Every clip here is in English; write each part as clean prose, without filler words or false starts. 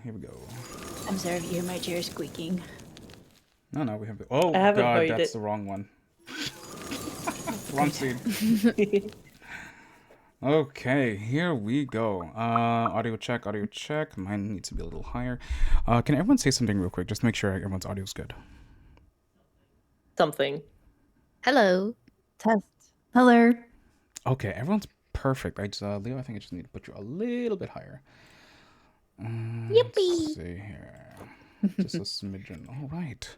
here we go. I'm sorry if you hear my chair squeaking. No, we have. Oh I haven't God, heard that's it. the wrong one. Wrong Great. scene. Okay, here we go. Audio check, audio check. Mine needs to be a little higher. Can everyone say something real quick, just to make sure everyone's audio's good? Something. Hello. Test. Hello. Okay, everyone's perfect. Leo, I think I just need to put you a little bit higher. Let's Yippee. see here. Just a smidgen. All right.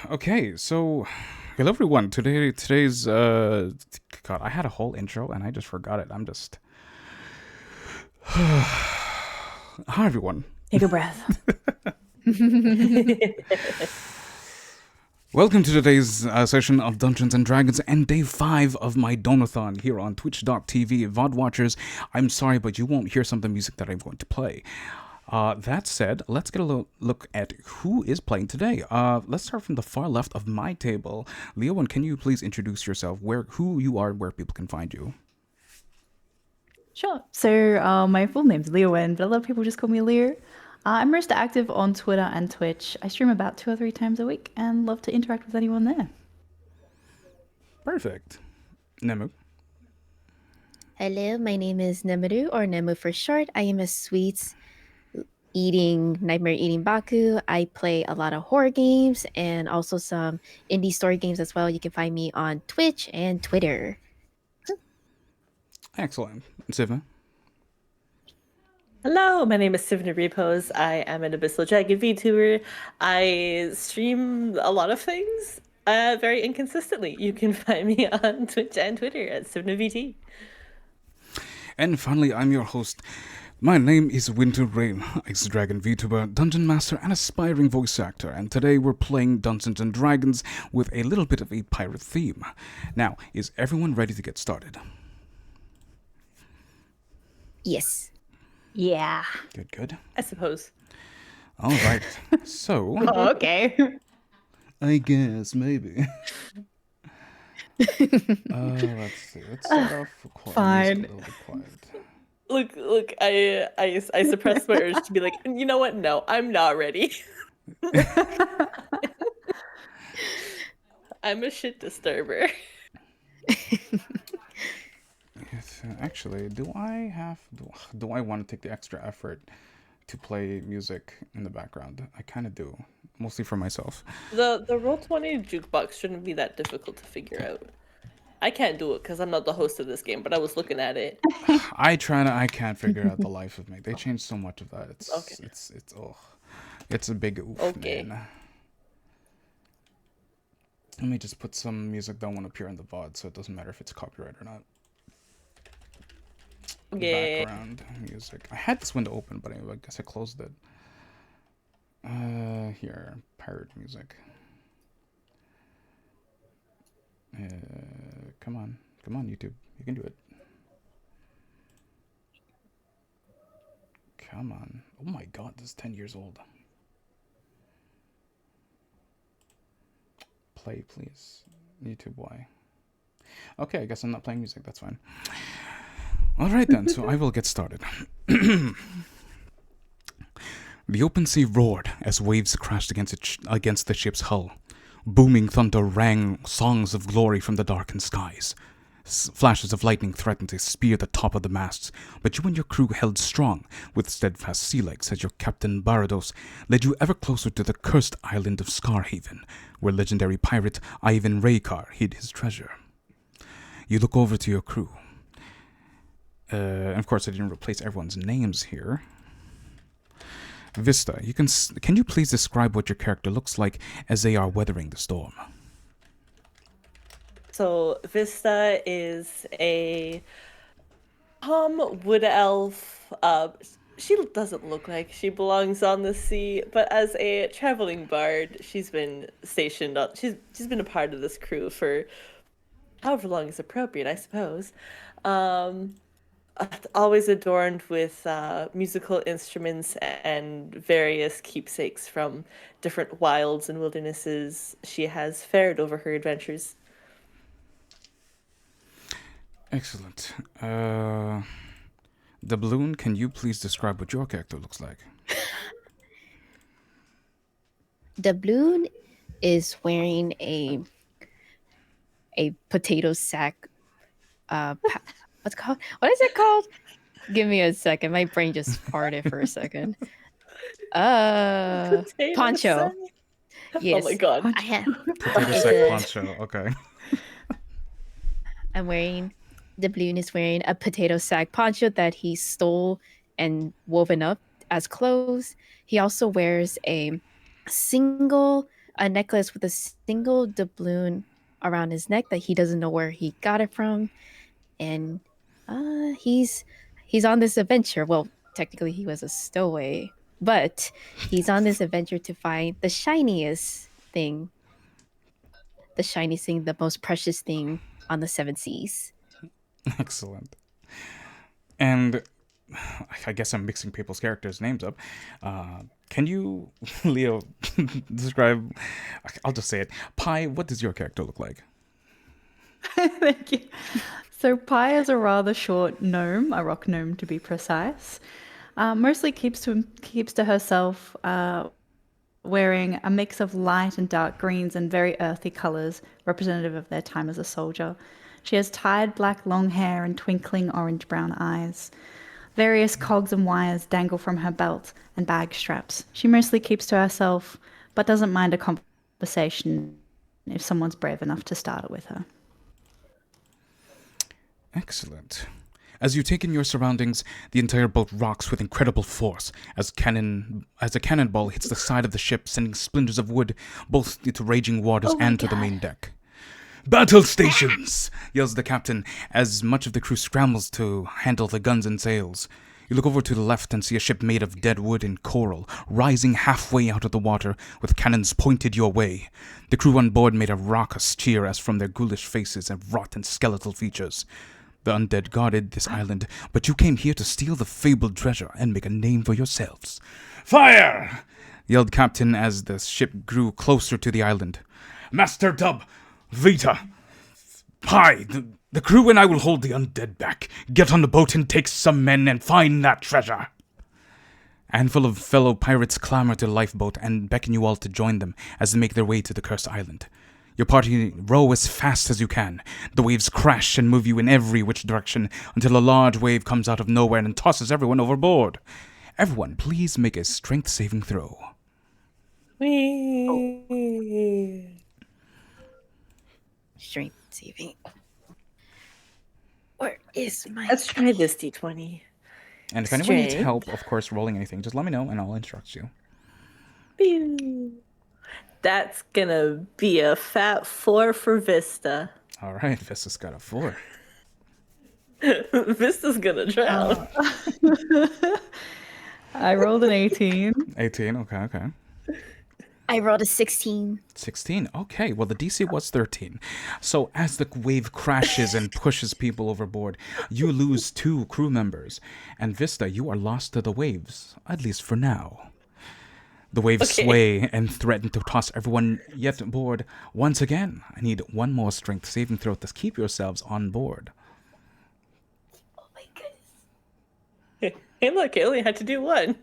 Okay, so hello everyone. Today's God, I had a whole intro and I just forgot it. I'm just Hi everyone. Take a breath. Welcome to today's session of Dungeons and Dragons and day 5 of my Donathon here on twitch.tv. VOD watchers, I'm sorry, but you won't hear some of the music that I'm going to play. That said, let's get a look at who is playing today. Let's start from the far left of my table. Leo, can you please introduce yourself, who you are, where people can find you? Sure. So my full name's Leowen, but a lot of people just call me Leo. I'm most active on Twitter and Twitch. I stream about 2 or 3 times a week and love to interact with anyone there. Perfect. Nemu. Hello, my name is Nemaru, or Nemu for short. I am a sweets eating, nightmare eating Baku. I play a lot of horror games and also some indie story games as well. You can find me on Twitch and Twitter. Excellent. Siva. Hello, my name is Sivna Repos. I am an Abyssal Dragon VTuber. I stream a lot of things very inconsistently. You can find me on Twitch and Twitter at SivnaVT. And finally, I'm your host. My name is Winter Rain, Ice Dragon VTuber, Dungeon Master, and aspiring voice actor, and today we're playing Dungeons and Dragons with a little bit of a pirate theme. Now, is everyone ready to get started? Yes. Yeah. Good. I suppose. All right. So, Oh, okay. I guess maybe. Let's see. Let's start off quiet. Fine. A little bit quiet. Look, I suppressed my urge to be like, you know what? No, I'm not ready. I'm a shit disturber. Actually, do I want to take the extra effort to play music in the background? I kind of do, mostly for myself. The Roll20 jukebox shouldn't be that difficult to figure out. I can't do it because I'm not the host of this game, but I was looking at it. I can't figure out the life of me. They changed so much of that. It's Okay. it's a big oof, Okay. man. Let me just put some music that won't appear in the VOD, so it doesn't matter if it's copyright or not. Yeah. Background music. I had this window open, but I guess I closed it. Here, pirate music. Come on, YouTube, you can do it. Come on. Oh my God, this is 10 years old. Play, please. YouTube, why? Okay, I guess I'm not playing music, that's fine. Alright then, so I will get started. The open sea roared as waves crashed against the ship's hull. Booming thunder rang songs of glory from the darkened skies. Flashes of lightning threatened to spear the top of the masts, but you and your crew held strong with steadfast sea legs as your captain Barados led you ever closer to the cursed island of Scarhaven, where legendary pirate Ivan Raykar hid his treasure. You look over to your crew. And of course, I didn't replace everyone's names here. Vista, can you please describe what your character looks like as they are weathering the storm? So Vista is a wood elf. She doesn't look like she belongs on the sea, but as a traveling bard, she's been stationed on. She's been a part of this crew for however long is appropriate, I suppose. Always adorned with musical instruments and various keepsakes from different wilds and wildernesses she has fared over her adventures. Excellent. The balloon, can you please describe what your character looks like? The balloon is wearing a potato sack. What's it called? What is it called? Give me a second. My brain just farted for a second. Potato Poncho. sack? Yes. Oh my god. I have. Potato It's sack a- poncho. Okay. I'm wearing. The balloon is wearing a potato sack poncho that he stole and woven up as clothes. He also wears a necklace with a single doubloon around his neck that he doesn't know where he got it from, and he's on this adventure. Well, technically he was a stowaway, but he's on this adventure to find the shiniest thing, the most precious thing on the seven seas. Excellent. And I guess I'm mixing people's characters' names up. Can you, Leo, describe? I'll just say it. Pi, what does your character look like? Thank you. So Pi is a rather short gnome, a rock gnome to be precise. Mostly keeps to herself, wearing a mix of light and dark greens and very earthy colors, representative of their time as a soldier. She has tied black long hair and twinkling orange-brown eyes. Various cogs and wires dangle from her belt and bag straps. She mostly keeps to herself, but doesn't mind a conversation if someone's brave enough to start it with her. Excellent. As you take in your surroundings, the entire boat rocks with incredible force as a cannonball hits the side of the ship, sending splinters of wood both into raging waters and to the main deck. "Battle stations!" yells the captain as much of the crew scrambles to handle the guns and sails. You look over to the left and see a ship made of dead wood and coral, rising halfway out of the water with cannons pointed your way. The crew on board made a raucous cheer as from their ghoulish faces and rotten skeletal features. The undead guarded this island, but you came here to steal the fabled treasure and make a name for yourselves. "Fire!" yelled Captain as the ship grew closer to the island. "Master Dub, Vita, Pi, the crew and I will hold the undead back. Get on the boat and take some men and find that treasure." A handful of fellow pirates clamber to the lifeboat and beckon you all to join them as they make their way to the cursed island. Your party row as fast as you can. The waves crash and move you in every which direction until a large wave comes out of nowhere and tosses everyone overboard. Everyone, please make a strength saving throw. Whee! Strength saving. Where is my? Let's try this d20. And if anyone needs Strength. help, of course, rolling anything, just let me know and I'll instruct you. Pew. That's gonna be a fat 4 for Vista. All right, Vista's got a 4. Vista's gonna drown. I rolled an 18. 18, okay. I rolled a 16. 16, okay. Well, the DC was 13. So as the wave crashes and pushes people overboard, you lose 2 crew members. And Vista, you are lost to the waves, at least for now. The waves sway and threaten to toss everyone yet aboard once again. I need one more strength saving throw to keep yourselves on board. Oh my goodness. Hey, look, I only had to do one.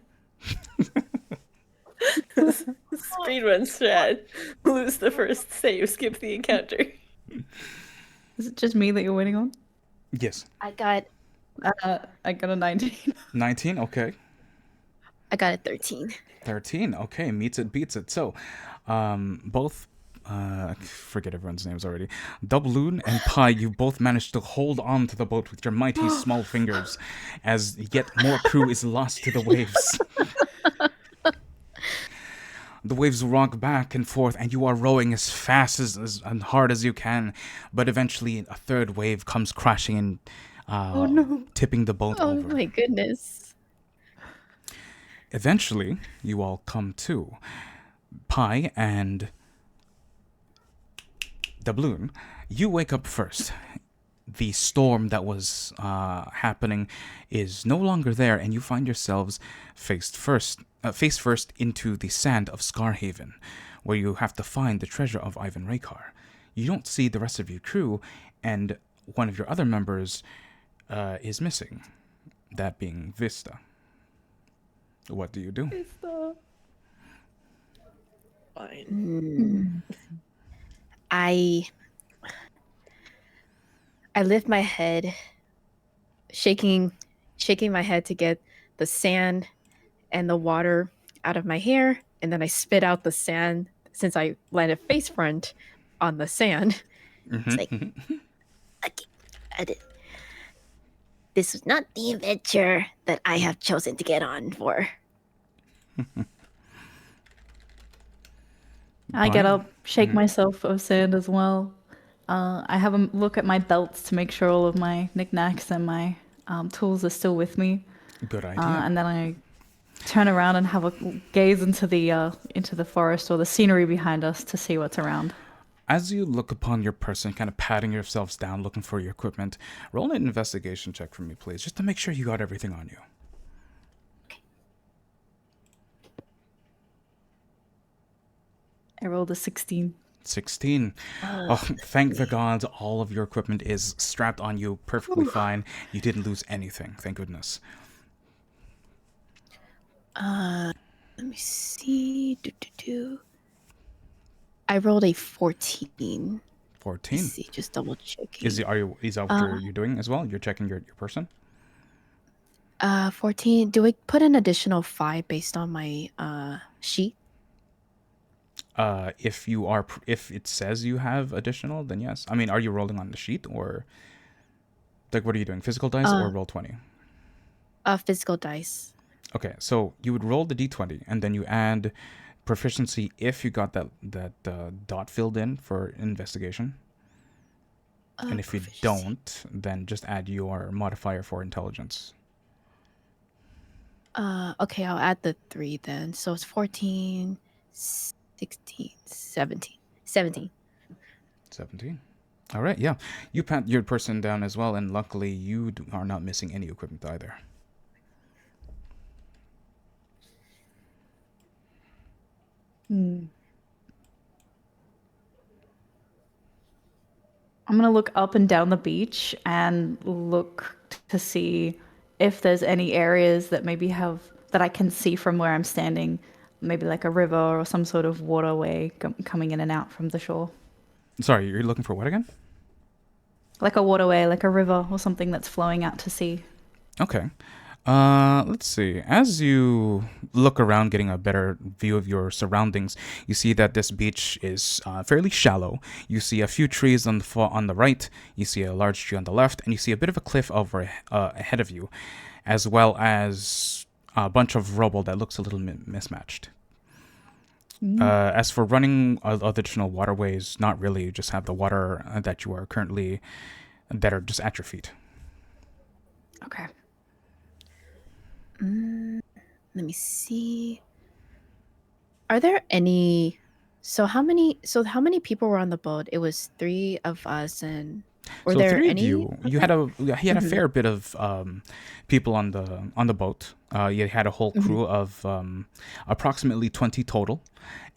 Speedrun strat. Lose the first save, skip the encounter. Is it just me that you're winning on? Yes. I got I got a 19. 19, okay. a 13. 13, okay. Meets it, beats it. So, both, forget everyone's names already. Doubloon and Pi, you both managed to hold on to the boat with your mighty small fingers as yet more crew is lost to the waves. The waves rock back and forth, and you are rowing as fast as and hard as you can. But eventually, a third wave comes crashing and tipping the boat Oh over. my goodness. Eventually, you all come to. Pi and Doubloon, you wake up first. The storm that was happening is no longer there, and you find yourselves face first into the sand of Scarhaven, where you have to find the treasure of Ivan Raykar. You don't see the rest of your crew, and one of your other members is missing. that being Vista. What do you do? Fine. I lift my head, shaking my head to get the sand and the water out of my hair, and then I spit out the sand since I landed face front on the sand. It's like, okay, this was not the adventure that I have chosen to get on for. I get Fine. up, shake myself of sand as well. I have a look at my belts to make sure all of my knickknacks and my tools are still with me. Good idea. And then I turn around and have a gaze into the forest or the scenery behind us to see what's around. As you look upon your person, kind of patting yourselves down, looking for your equipment, roll an investigation check for me, please, just to make sure you got everything on you. I rolled a 16. 16. Oh, thank the gods, all of your equipment is strapped on you perfectly fine. You didn't lose anything, thank goodness. Let me see. I rolled a 14. 14. Let's see, just double checking. Is that what you're doing as well? You're checking your person? 14. Do I put an additional 5 based on my sheet? If it says you have additional, then yes. I mean, are you rolling on the sheet, or like what are you doing? Physical dice or roll 20? Physical dice. Okay, so you would roll the d20 and then you add proficiency if you got that dot filled in for investigation. And if you don't, then just add your modifier for intelligence. Okay, I'll add the 3 then. So it's 14, 16, 17. 17. 17. All right, yeah. You pat your person down as well, and luckily you are not missing any equipment either. I'm gonna look up and down the beach and look to see if there's any areas that maybe have that I can see from where I'm standing, maybe like a river or some sort of waterway coming in and out from the shore. Sorry, you're looking for what again? Like a waterway, like a river or something that's flowing out to sea. Okay. Let's see. As you look around, getting a better view of your surroundings, you see that this beach is fairly shallow. You see a few trees on the right. You see a large tree on the left, and you see a bit of a cliff over ahead of you, as well as a bunch of rubble that looks a little mismatched. As for running additional waterways, not really. You just have the water that you are currently that are just at your feet. Okay. Let me see. Are there any? So how many people were on the boat? It was 3 of us, and were So there 3 any? of you. You had a fair bit of people on the boat. You had a whole crew of approximately 20 total,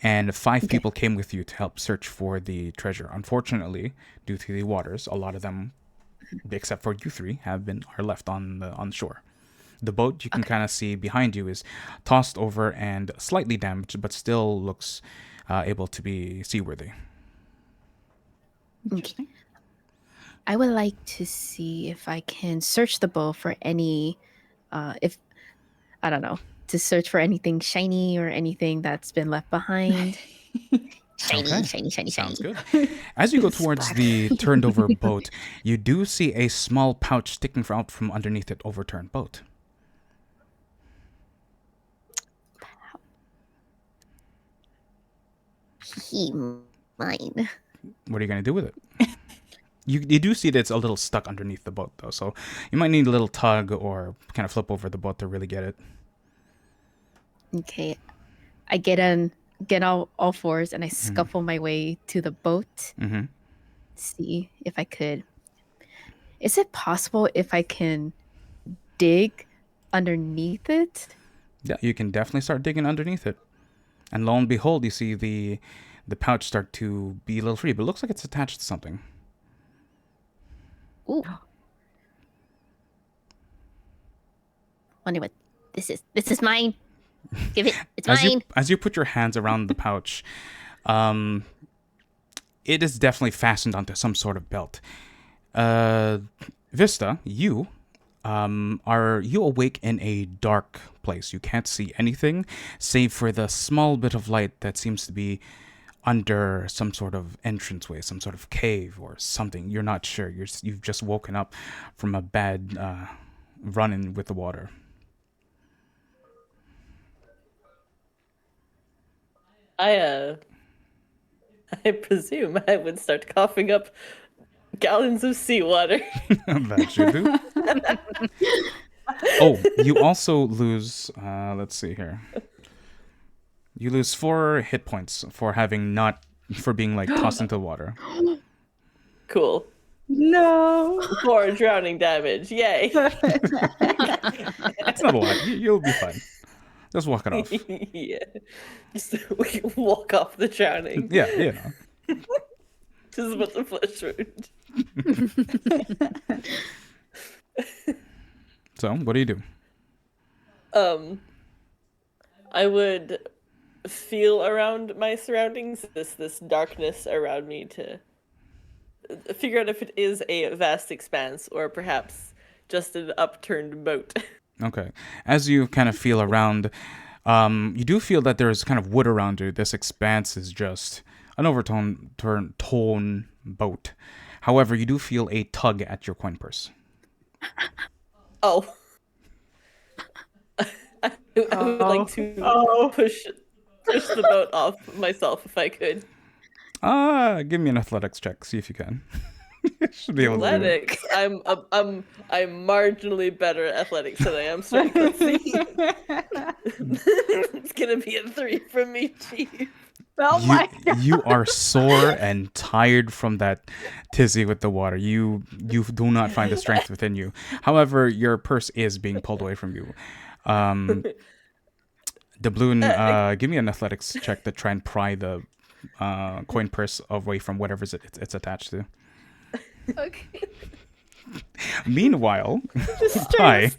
and 5 people came with you to help search for the treasure. Unfortunately, due to the waters, a lot of them, except for you 3, are left on the shore. The boat you can kind of see behind you is tossed over and slightly damaged, but still looks able to be seaworthy. Interesting. I would like to see if I can search the boat for any, if I don't know, to search for anything shiny or anything that's been left behind. Shiny, Okay. shiny. Sounds good. As you go towards the turned over boat, you do see a small pouch sticking out from underneath the overturned boat. Mine. What are you going to do with it? You do see that it's a little stuck underneath the boat, though, so you might need a little tug or kind of flip over the boat to really get it. Okay, I get on all fours and I scuffle my way to the boat. See if I could. Is it possible if I can dig underneath it? Yeah, you can definitely start digging underneath it. And lo and behold, you see the pouch start to be a little free, but it looks like it's attached to something. Ooh. wonder what this is. This is mine. Give it. It's mine. As you put your hands around the pouch, um, it is definitely fastened onto some sort of belt. Vista, are you awake in a dark place? You can't see anything save for the small bit of light that seems to be under some sort of entranceway, some sort of cave or something. You're not sure. You've just woken up from a bad run-in with the water. I presume I would start coughing up gallons of seawater. That you do. Oh, you also lose. Let's see here. You lose 4 hit points for being like tossed into the water. Cool. No. 4 drowning damage. Yay. It's not a lot. You'll be fine. Just walk it off. Yeah. Just we can walk off the drowning. Yeah, you know. Just about the flesh wound. So, what do you do? I would feel around my surroundings, this darkness around me, to figure out if it is a vast expanse or perhaps just an upturned boat. Okay. As you kind of feel around, you do feel that there's kind of wood around you. This expanse is just an torn boat. However, you do feel a tug at your coin purse. Oh. I would like to push the boat off myself if I could. Give me an athletics check. See if you can. Should be able to do it. Athletics. I'm marginally better at athletics than I am strength. Let's see. It's gonna be a 3 from me, chief. Oh my god. You are sore and tired from that tizzy with the water. You do not find the strength within you. However, your purse is being pulled away from you. Doubloon, give me an athletics check to try and pry the coin purse away from whatever's it's attached to. Okay. Meanwhile, Pi.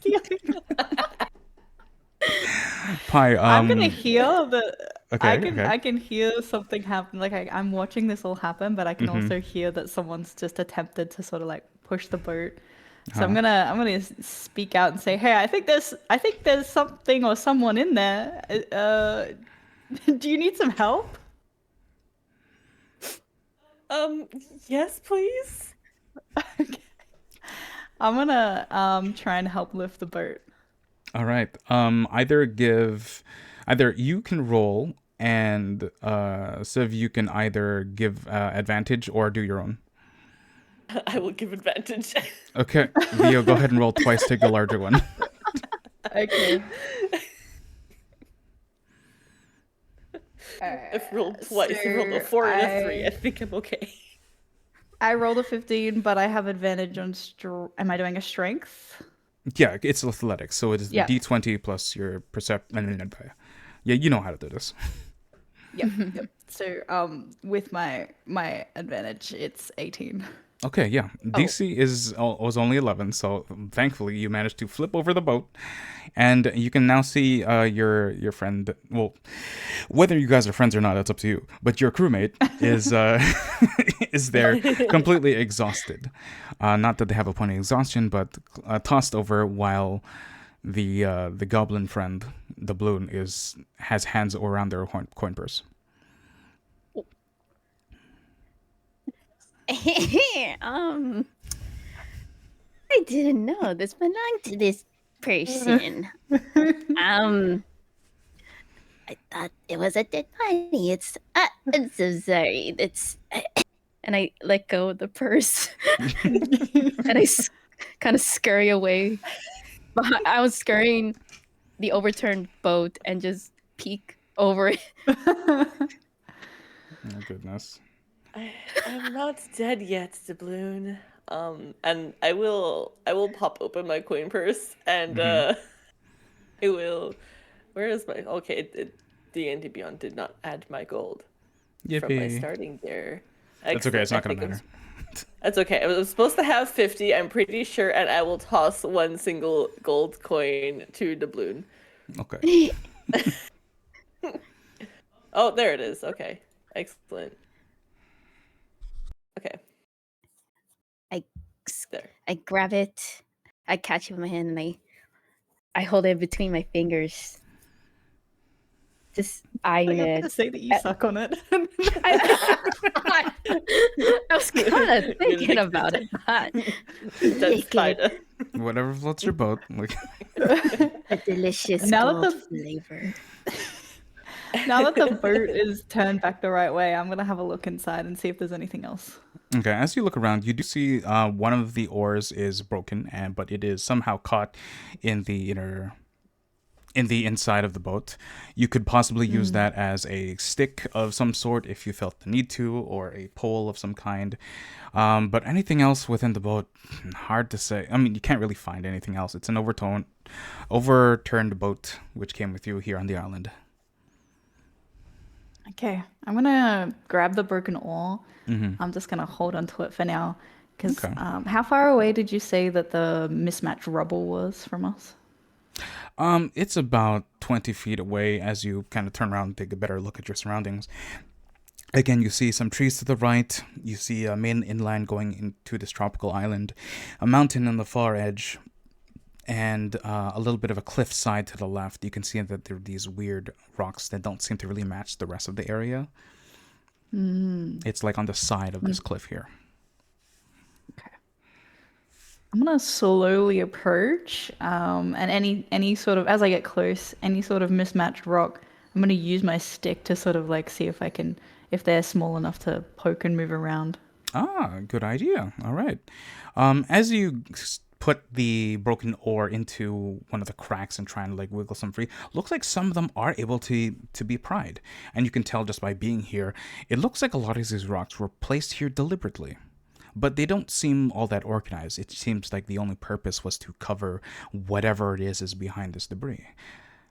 Pi, I'm gonna hear that. Okay, I can hear something happen. Like I'm watching this all happen, but I can also hear that someone's just attempted to sort of like push the boat. So I'm gonna speak out and say, hey, I think there's something or someone in there. Do you need some help? Yes, please. Okay. I'm gonna try and help lift the boat. All right. Either you can roll, and Civ, you can either give advantage or do your own. I will give advantage. Okay, Leo, go ahead and roll twice. Take the larger one. Okay. I've rolled twice. I rolled a 4 and a 3. I think I'm okay. I rolled a 15, but I have advantage on am I doing a strength? Yeah, it's athletics, so it is Yeah. D20 plus your perception. Yeah, you know how to do this. Yep. Yep. So with my advantage, it's 18. Okay, yeah. DC was only 11, so thankfully you managed to flip over the boat, and you can now see your friend. Well, whether you guys are friends or not, that's up to you. But your crewmate is is there, completely exhausted. Not that they have a point of exhaustion, but tossed over while the goblin friend, the balloon, has hands around their coin purse. I didn't know this belonged to this person. I thought it was a dead body. I'm so sorry. And I let go of the purse, and I kind of scurry away. I was scurrying the overturned boat and just peek over it. Oh goodness. I'm not dead yet, Doubloon. And I will pop open my coin purse and I will. Where is my? Okay, D&D Beyond did not add my gold from my Yippee. starting there. That's okay. It's not gonna I think matter. That's okay. I was supposed to have 50, I'm pretty sure, and I will toss one single gold coin to doubloon. Okay. Oh, there it is. Okay. Excellent. Okay. I There. I grab it, I catch it with my hand, and I hold it between my fingers. Just eyeing You're it. gonna say that you suck on it. I was kind of thinking about it, but That's lick it. kinda. Whatever floats your boat. Like, A delicious Now that gold flavor. Now that the boat is turned back the right way, I'm gonna have a look inside and see if there's anything else. okay, as you look around, you do see one of the oars is broken, but it is somehow caught in the inside of the boat. You could possibly use that as a stick of some sort if you felt the need to, or a pole of some kind. But anything else within the boat, hard to say. I mean, you can't really find anything else. It's an overturned boat which came with you here on the island. Okay, I'm gonna grab the broken oar. I'm just gonna hold onto it for now. Because Okay. how far away did you say that the mismatched rubble was from us? It's about 20 feet away as you kind of turn around and take a better look at your surroundings. Again, you see some trees to the right. You see a main inland going into this tropical island, a mountain on the far edge, and a little bit of a cliff side to the left. You can see that there are these weird rocks that don't seem to really match the rest of the area. It's like on the side of this cliff here. Okay. I'm gonna slowly approach, and any sort of as I get close, any sort of mismatched rock, I'm gonna use my stick to sort of like see if they're small enough to poke and move around. Ah, good idea. All right. As you put the broken oar into one of the cracks and try and like wiggle some free, looks like some of them are able to be pried, and you can tell just by being here. It looks like a lot of these rocks were placed here deliberately, but they don't seem all that organized. It seems like the only purpose was to cover whatever it is behind this debris.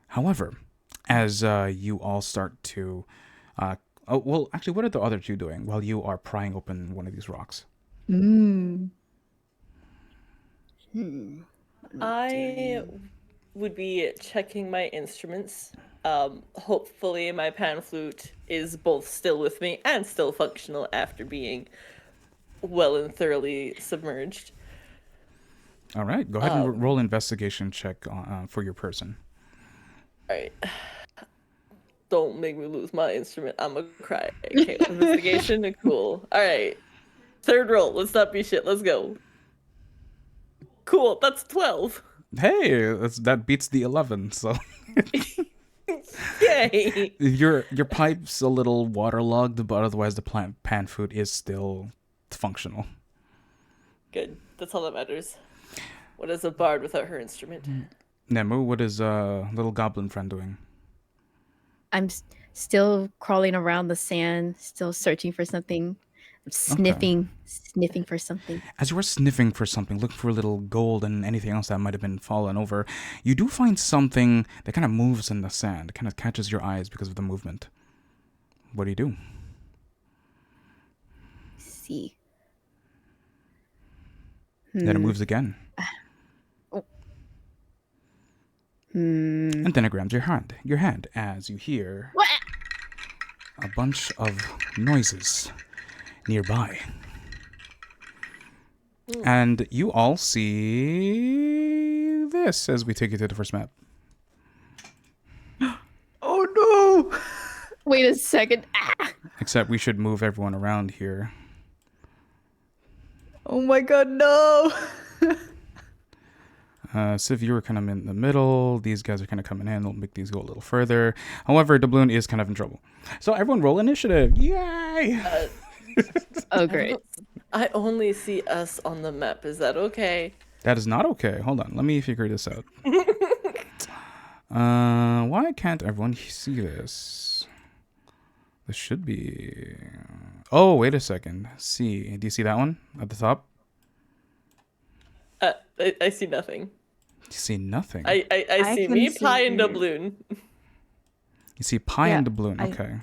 However, as you all start to oh, well, actually, what are the other two doing while you are prying open one of these rocks? I would be checking my instruments. Hopefully my pan flute is both still with me and still functional after being well and thoroughly submerged. All right, go ahead and roll investigation check for your person. Alright. Don't make me lose my instrument. I'm gonna cry. Okay, investigation, cool. Alright. Third roll. Let's not be shit. Let's go. Cool, that's 12. Hey, that beats the 11. So Yay! your pipe's a little waterlogged, but otherwise the pan food is still functional. Good. That's all that matters. What is a bard without her instrument? Nemu, what is little goblin friend doing? I'm still crawling around the sand, still searching for something. I'm sniffing for something. As you are sniffing for something, looking for a little gold and anything else that might have been fallen over, you do find something that kind of moves in the sand, kind of catches your eyes because of the movement. What do you do? See. Then it moves again. And then it grabs your hand as you hear a bunch of noises nearby. And you all see this as we take you to the first map. Oh no! Wait a second. Ah! Except we should move everyone around here. Oh my god, no! Civ, you were kind of in the middle. These guys are kind of coming in. They'll make these go a little further. However, Doubloon is kind of in trouble. So everyone roll initiative. Yay! Oh, great. I only see us on the map. Is that okay? That is not okay. Hold on. Let me figure this out. Why can't everyone see this? This should be... Oh, wait a second. See. Do you see that one at the top? I see nothing. You see nothing. I see can me, see Pie, and you. Doubloon. You see Pie Yeah, and Doubloon. I- Okay.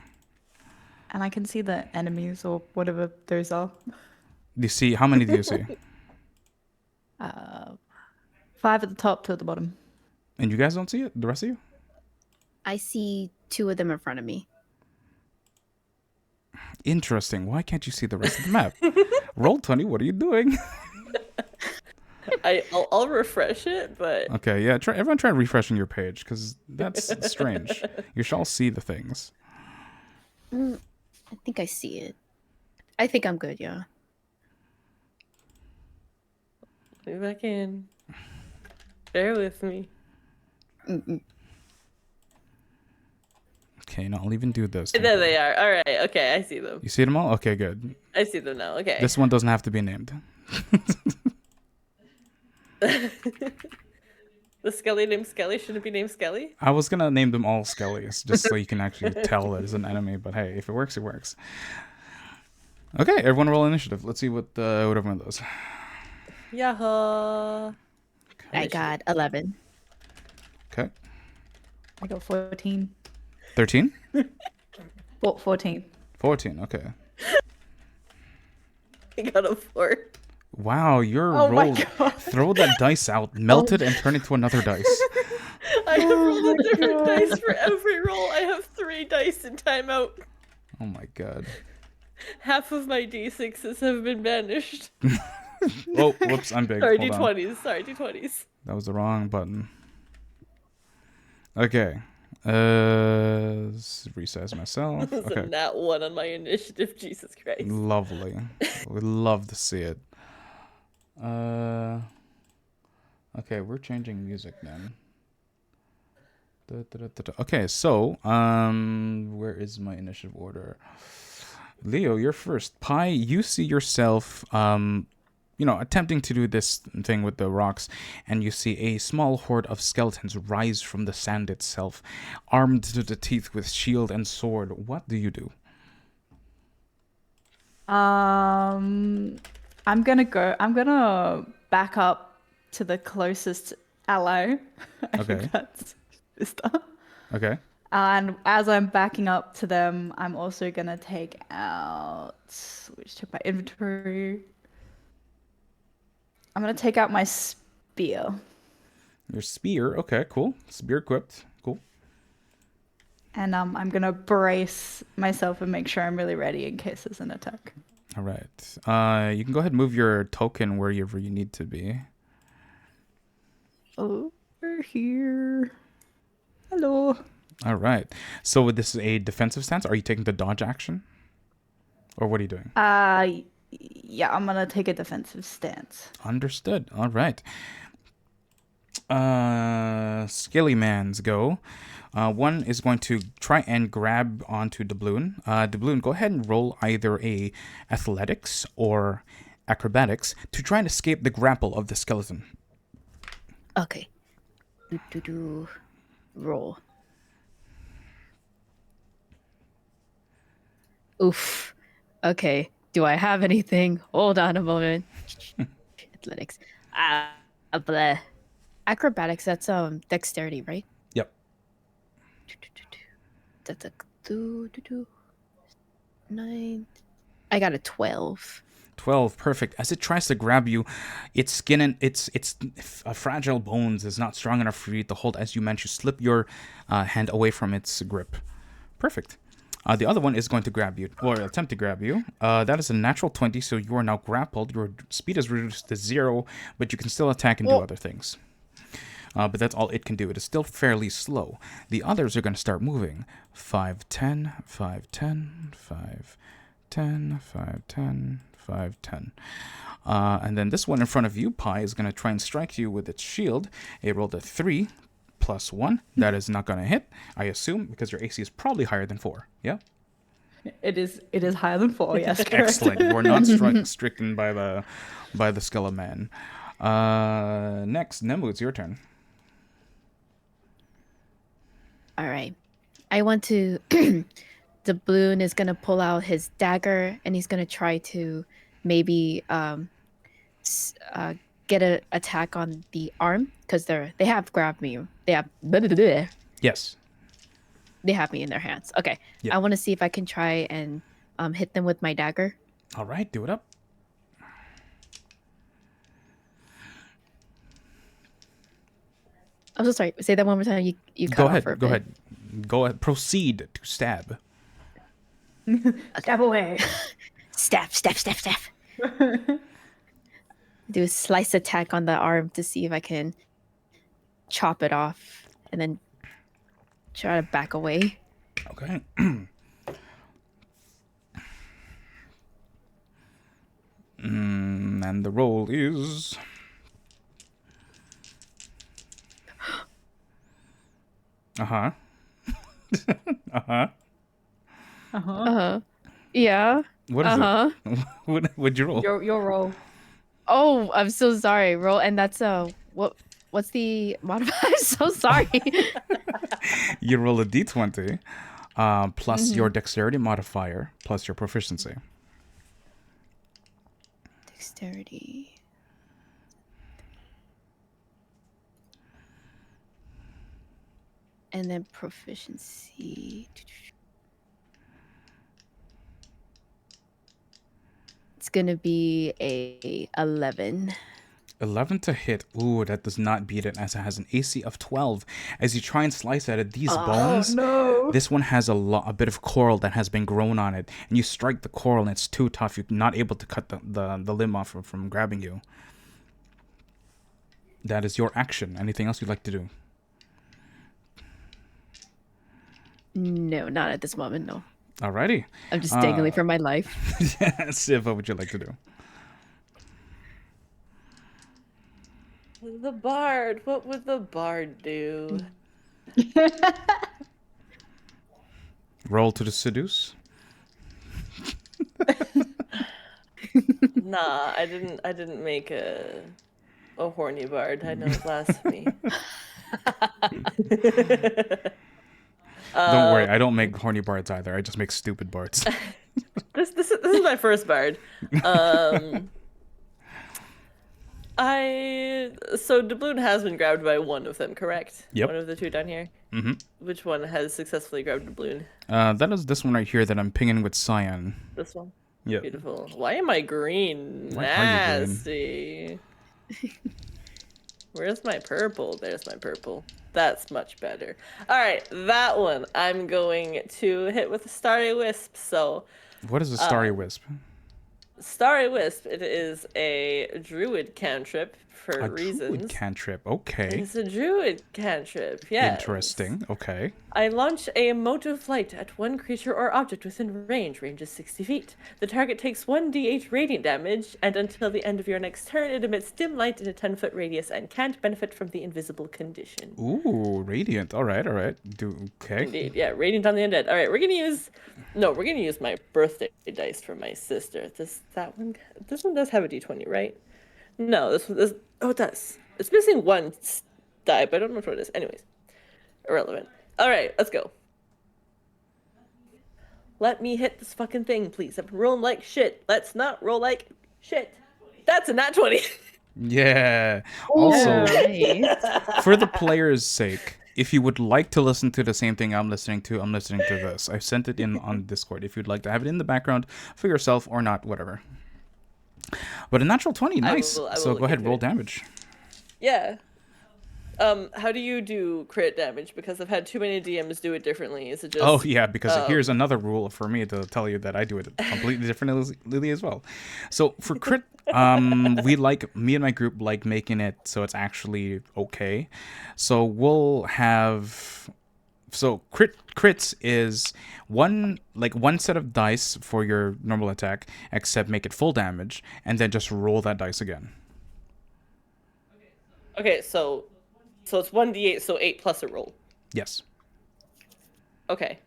And I can see the enemies or whatever those are. Do you see, how many do you see? 5 at the top, 2 at the bottom. And you guys don't see it? The rest of you? I see 2 of them in front of me. Interesting. Why can't you see the rest of the map? Roll20, what are you doing? I'll refresh it, but Okay, yeah. Everyone try refreshing your page, because that's strange. You shall see the things. I think I see it. I think I'm good, yeah. let me back in. Bear with me. Okay, no, I'll even do this. There they are. All right. Okay, I see them. You see them all? Okay, good. I see them now. Okay. This one doesn't have to be named. The Skelly named Skelly shouldn't be named Skelly. I was gonna name them all Skellies, just so you can actually tell that it's an enemy, but hey, if it works, it works. Okay, everyone roll initiative. Let's see what everyone does. Yaha. I got 11. Okay. I got 14. 13? 14. 14, okay. I got a 4. Wow, your Oh my roll. God. Throw that dice out, melt it, and turn it to another dice. I have rolled a different dice for every roll. I have 3 dice in timeout. Oh my god. Half of my d6s have been banished. Oh, whoops, I'm big. Sorry, Hold on. d20s. Sorry, d20s. That was the wrong button. Okay. Resize myself. This is Okay. a nat 1 on my initiative. Jesus Christ. Lovely. We'd love to see it. Okay, we're changing music then. Okay, so where is my initiative order? Leo, you're first. Pi, you see yourself attempting to do this thing with the rocks, and you see a small horde of skeletons rise from the sand itself, armed to the teeth with shield and sword. What do you do? I'm gonna back up to the closest ally. I Okay. think that's Vista. Okay. And as I'm backing up to them, I'm also gonna take out, check my inventory. I'm gonna take out my spear. Your spear. Okay, cool. Spear equipped. Cool. And I'm gonna brace myself and make sure I'm really ready in case there's an attack. All right. You can go ahead and move your token wherever you need to be. Over here. Hello. All right. So this is a defensive stance. Are you taking the dodge action? Or what are you doing? Yeah, I'm gonna take a defensive stance. Understood. All right. Skilly Man's go. One is going to try and grab onto Doubloon. Doubloon, go ahead and roll either a athletics or acrobatics to try and escape the grapple of the skeleton. Okay. Roll. Oof. Okay. Do I have anything? Hold on a moment. Athletics. Bleh. Acrobatics, that's dexterity, right? Yep. That's a 9. I got a 12. 12, perfect. As it tries to grab you, its skin and its fragile bones is not strong enough for you to hold. As you manage to slip your hand away from its grip. Perfect. The other one is going to grab you, or attempt to grab you. That is a natural 20, so you are now grappled. Your speed is reduced to 0, but you can still attack and do other things. But that's all it can do. It is still fairly slow. The others are going to start moving. 5, 10, 5, 10, 5, 10, 5, 10, 5, 10. And then this one in front of you, Pi, is going to try and strike you with its shield. It rolled a 3 plus 1. That is not going to hit, I assume, because your AC is probably higher than 4. Yeah? It is higher than 4, yes, correct. Excellent. You are not stricken by the Skeleman. Next, Nemu, it's your turn. All right. I want to... The balloon is going to pull out his dagger, and he's going to try to maybe get an attack on the arm, because they have grabbed me. They have... Yes. They have me in their hands. Okay. Yep. I want to see if I can try and hit them with my dagger. All right, do it up. I'm so sorry. Say that one more time. You cut Go off ahead. for a Go bit. ahead. Go ahead. Proceed to stab. Stab away. Stab. Do a slice attack on the arm to see if I can chop it off, and then try to back away. Okay. And the roll is. Uh huh. Uh huh. Yeah. What is it? What'd you roll? Your roll. Oh, I'm so sorry. Roll, and that's what's the modifier? I'm so sorry. You roll a d20 plus your dexterity modifier plus your proficiency. Dexterity. And then proficiency. It's gonna be a 11. 11 to hit. Ooh, that does not beat it as it has an AC of 12. As you try and slice at it, these bones, no. this one has a bit of coral that has been grown on it. And you strike the coral and it's too tough. You're not able to cut the limb off from grabbing you. That is your action. Anything else you'd like to do? No, not at this moment. No, Alrighty. I'm just dangling for my life. Siv, what would you like to do? The bard. What would the bard do? Roll to the seduce. Nah, I didn't make a horny bard. I know blasphemy. Don't worry, I don't make horny bards either. I just make stupid bards. This is my first bard. So doubloon has been grabbed by one of them, correct? Yep. One of the two down here. Mm-hmm. Which one has successfully grabbed doubloon? That is this one right here that I'm pinging with cyan. This one. Yep. Beautiful. Why am I green? Why are you green? Nasty. Where's my purple? There's my purple. That's much better. All right, that one I'm going to hit with a Starry Wisp. So, What is a starry wisp? Starry Wisp, it is a druid cantrip for A reasons. druid cantrip. Okay. It's a druid cantrip, yes. Interesting. Okay. I launch a mote of light at one creature or object within range. Range is 60 feet. The target takes 1d8 radiant damage, and until the end of your next turn, it emits dim light in a 10-foot radius and can't benefit from the invisible condition. Ooh, radiant. All right. Okay. Indeed, yeah, radiant on the undead. All right, we're gonna use my birthday dice for my sister. This one does have a d20, right? No, oh, it does. It's missing one die, but I don't know what it is. Anyways, irrelevant. All right, let's go. Let me hit this fucking thing, please. I've been rolling like shit. Let's not roll like shit. That's a nat 20. Yeah. Also, Nice. for the player's sake, if you would like to listen to the same thing I'm listening to this. I sent it in on Discord. If you'd like to have it in the background for yourself or not, whatever. But a natural 20, nice. I will So look go ahead, into roll it. damage. Yeah. How do you do crit damage? Because I've had too many DMs do it differently. Is it just... Oh yeah, because here's another rule for me to tell you that I do it completely differently as well. So for crit, me and my group like making it so it's actually okay. So we'll have, crits is one set of dice for your normal attack, except make it full damage, and then just roll that dice again. Okay, so it's 1d8, so 8 plus a roll. Yes. Okay.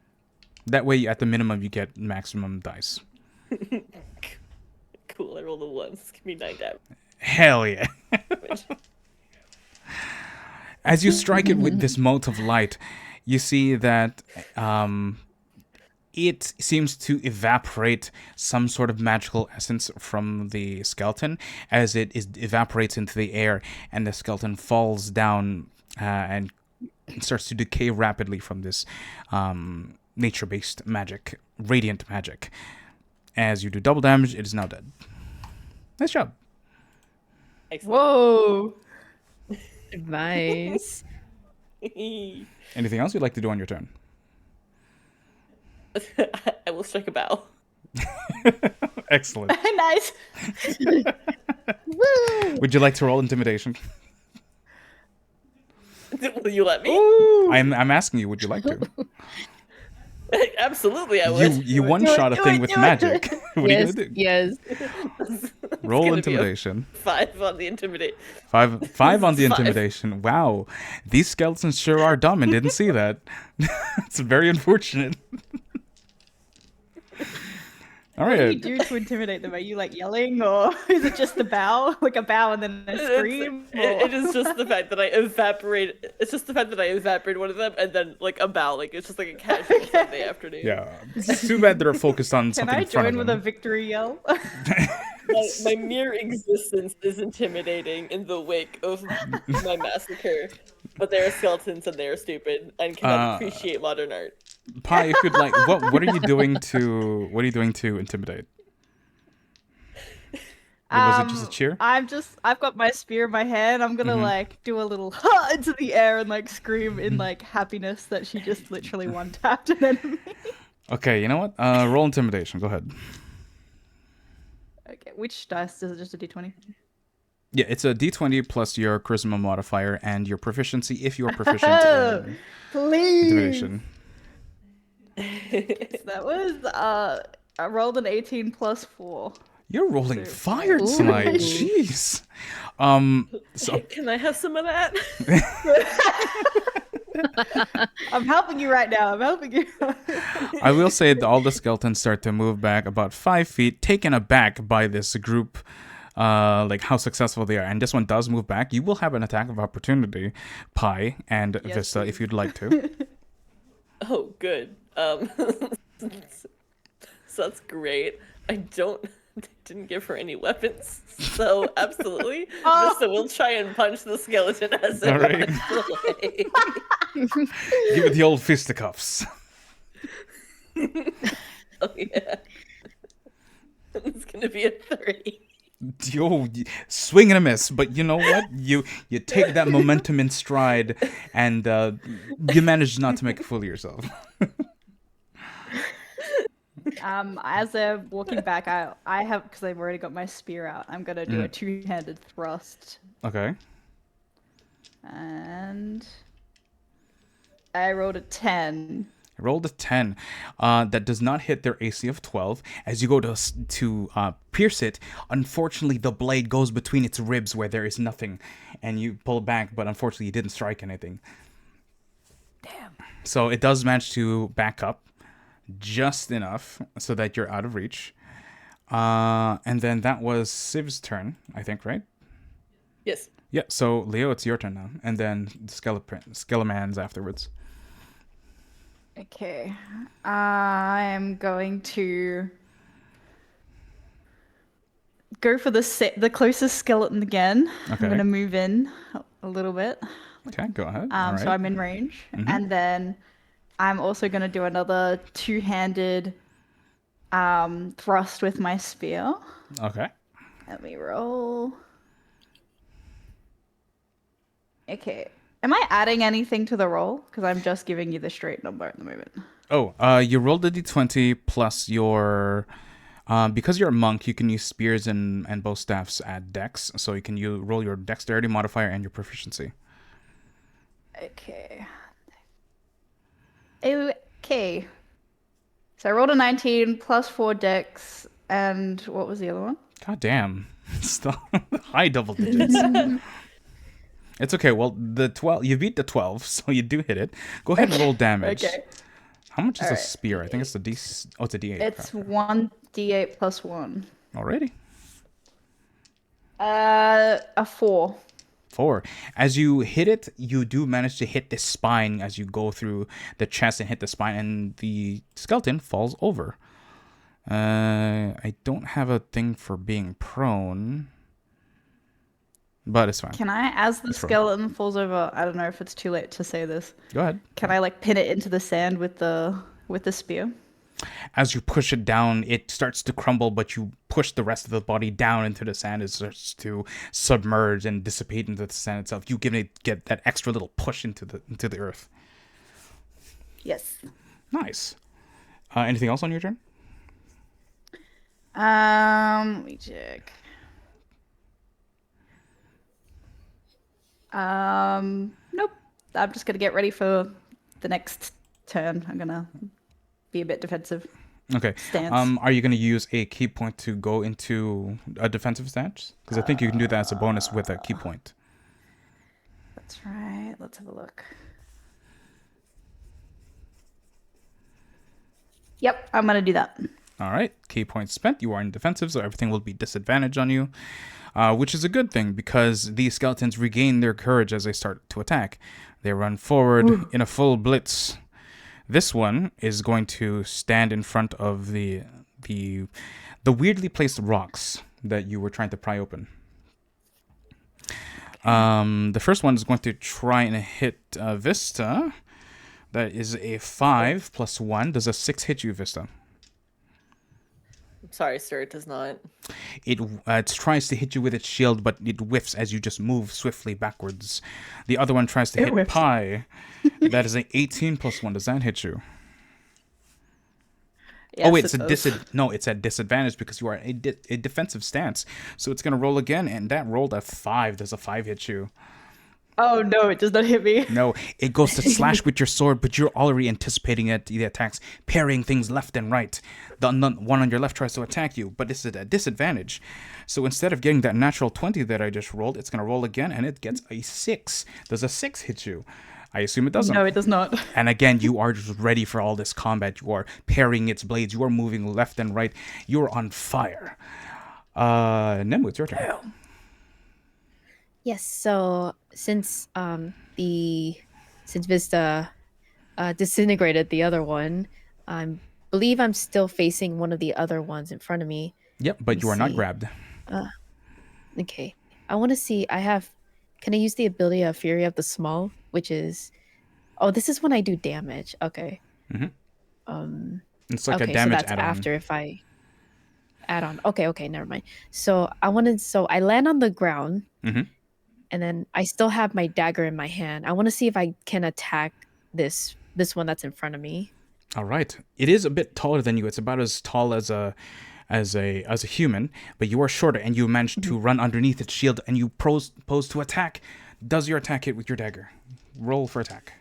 That way, at the minimum, you get maximum dice. Cool, I rolled a 1. This give me 9 damage. Hell yeah. As you strike it with this mote of light, you see that it seems to evaporate some sort of magical essence from the skeleton as it evaporates into the air, and the skeleton falls down and starts to decay rapidly from this nature-based magic, radiant magic. As you do double damage, it is now dead. Nice job. Excellent. Whoa. Nice. Anything else you'd like to do on your turn? I will strike a bow. Excellent. Nice. Woo! Would you like to roll intimidation? Will you let me? I'm asking you, would you like to? Absolutely, I would. You one-shot a do thing it, with do it. magic. What are you Yes, gonna do? yes. Roll gonna be a- intimidation. 5 on the intimidate. Five on the 5. intimidation. Wow, these skeletons sure are dumb and didn't see that. It's very unfortunate. All What do you right. do to intimidate them? Are you like yelling, or is it just a bow, like a bow and then a scream? It is just the fact that I evaporate. It's just the fact that I evaporate one of them and then like a bow. Like it's just like a casual Sunday afternoon. Yeah. It's too bad they're focused on Can something I in front join of with a them. victory yell? My mere existence is intimidating in the wake of my massacre. But they are skeletons and they are stupid and cannot appreciate modern art. Pi, if you'd like, what are you doing to intimidate? Was it just a cheer? I've got my spear in my hand. I'm gonna like do a little ha into the air and like scream in like happiness that she just literally one tapped an enemy. Okay, you know what? Roll intimidation. Go ahead. Okay, which dice is it? Just a d20? Yeah, it's a d20 plus your charisma modifier and your proficiency if you are proficient in Please. intimidation. That was I rolled an 18 plus 4. You're rolling fire tonight. Jeez. So Can I have some of that? I'm helping you right now. I'm helping you. I will say that all the skeletons start to move back about 5 feet, taken aback by this group, like how successful they are. And this one does move back. You will have an attack of opportunity, Pi and Yes, Vista, please. if you'd like to. Oh, good. So that's great. I didn't give her any weapons, so absolutely. Vista will try and punch the skeleton as it All right. runs away. Give it the old fisticuffs. Oh yeah. It's gonna be a 30. Yo, swing and a miss, but you know what? You take that momentum in stride, and you manage not to make a fool of yourself. As they're walking back, I have, because I've already got my spear out, I'm gonna do a two-handed thrust, Okay. and I rolled a 10. I rolled a 10. That does not hit their AC of 12. As you go to pierce it, unfortunately, the blade goes between its ribs where there is nothing, and you pull back, but unfortunately, you didn't strike anything. Damn. So it does manage to back up just enough so that you're out of reach. And then that was Civ's turn, I think, right? Yes. Yeah, so Leo, it's your turn now. And then Skelemans afterwards. Okay. I'm going to go for the closest skeleton again. Okay. I'm gonna move in a little bit. Okay, go ahead. All right. So I'm in range. And then I'm also gonna do another two-handed thrust with my spear. Okay. Let me roll. Okay. Am I adding anything to the roll? Because I'm just giving you the straight number at the moment. Oh, you rolled a d20 plus your... because you're a monk, you can use spears and bow staffs at dex. So you can roll your dexterity modifier and your proficiency. Okay. Okay. So I rolled a 19 plus 4 dex, and what was the other one? God damn. Still high double digits. It's okay. Well, the 12, you beat the 12, so you do hit it. Go ahead and roll damage. Okay. How much is a Alright. spear? I think it's a D. Oh, it's a D8. It's Crap. 1d8 plus 1. Already. A 4. 4. As you hit it, you do manage to hit the spine as you go through the chest and hit the spine, and the skeleton falls over. I don't have a thing for being prone, but it's fine. Can I, as the That's right. skeleton falls over, I don't know if it's too late to say this. Go ahead. Can I like pin it into the sand with the spear? As you push it down, it starts to crumble, but you push the rest of the body down into the sand. It starts to submerge and dissipate into the sand itself. You get that extra little push into the earth. Yes. Nice. Anything else on your turn? Let me check. Nope. I'm just gonna get ready for the next turn. I'm gonna be a bit defensive. Okay. Stance. Are you going to use a key point to go into a defensive stance? Because I think you can do that as a bonus with a key point. That's right. Let's have a look. Yep, I'm gonna do that. All right. Key point spent. You are in defensive, so everything will be disadvantaged on you, which is a good thing because these skeletons regain their courage as they start to attack. They run forward in a full blitz. This one is going to stand in front of the weirdly placed rocks that you were trying to pry open. The first one is going to try and hit Vista. That is a 5 plus 1. Does a 6 hit you, Vista? I'm sorry, sir, it does not. It tries to hit you with its shield, but it whiffs as you just move swiftly backwards. The other one tries to hit whiffs. Pi. That is an 18 plus 1. Does that hit you? Yes, oh wait, it does. it's at disadvantage because you are a defensive stance. So it's gonna roll again, and that rolled a 5. Does a 5 hit you? Oh no, it does not hit me. No, it goes to slash with your sword, but you're already anticipating it, the attacks, parrying things left and right. The one on your left tries to attack you, but it's at a disadvantage. So instead of getting that natural 20 that I just rolled, it's gonna roll again, and it gets a 6. Does a 6 hit you? I assume it doesn't. No, it does not. And again, you are just ready for all this combat. You are parrying its blades. You are moving left and right. You're on fire. Nemu, it's your turn. Yes. So since Vista disintegrated the other one, I believe I'm still facing one of the other ones in front of me. Yep, but you are not see. grabbed. Okay. I want to see. Can I use the ability of Fury of the Small, which is? Oh, this is when I do damage. Okay. It's like Okay, a damage so that's add-on. after if I add on. Okay, never mind. So I land on the ground, Mhm. and then I still have my dagger in my hand. I want to see if I can attack this one that's in front of me. All right. It is a bit taller than you. It's about as tall as a human, but you are shorter, and you managed to run underneath its shield, and you pose to attack. Does your attack hit with your dagger? Roll for attack.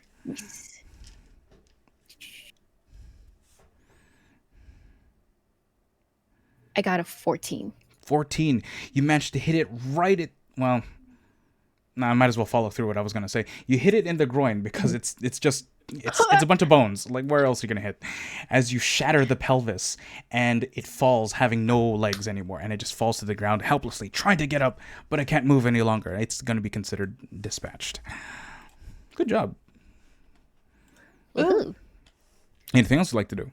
I got a 14. 14. You managed to hit it right at, well, I might as well follow through what I was going to say. You hit it in the groin because it's a bunch of bones. Like, where else are you going to hit? As you shatter the pelvis, and it falls, having no legs anymore, and it just falls to the ground helplessly, trying to get up, but it can't move any longer. It's going to be considered dispatched. Good job. Woohoo. Anything else you'd like to do?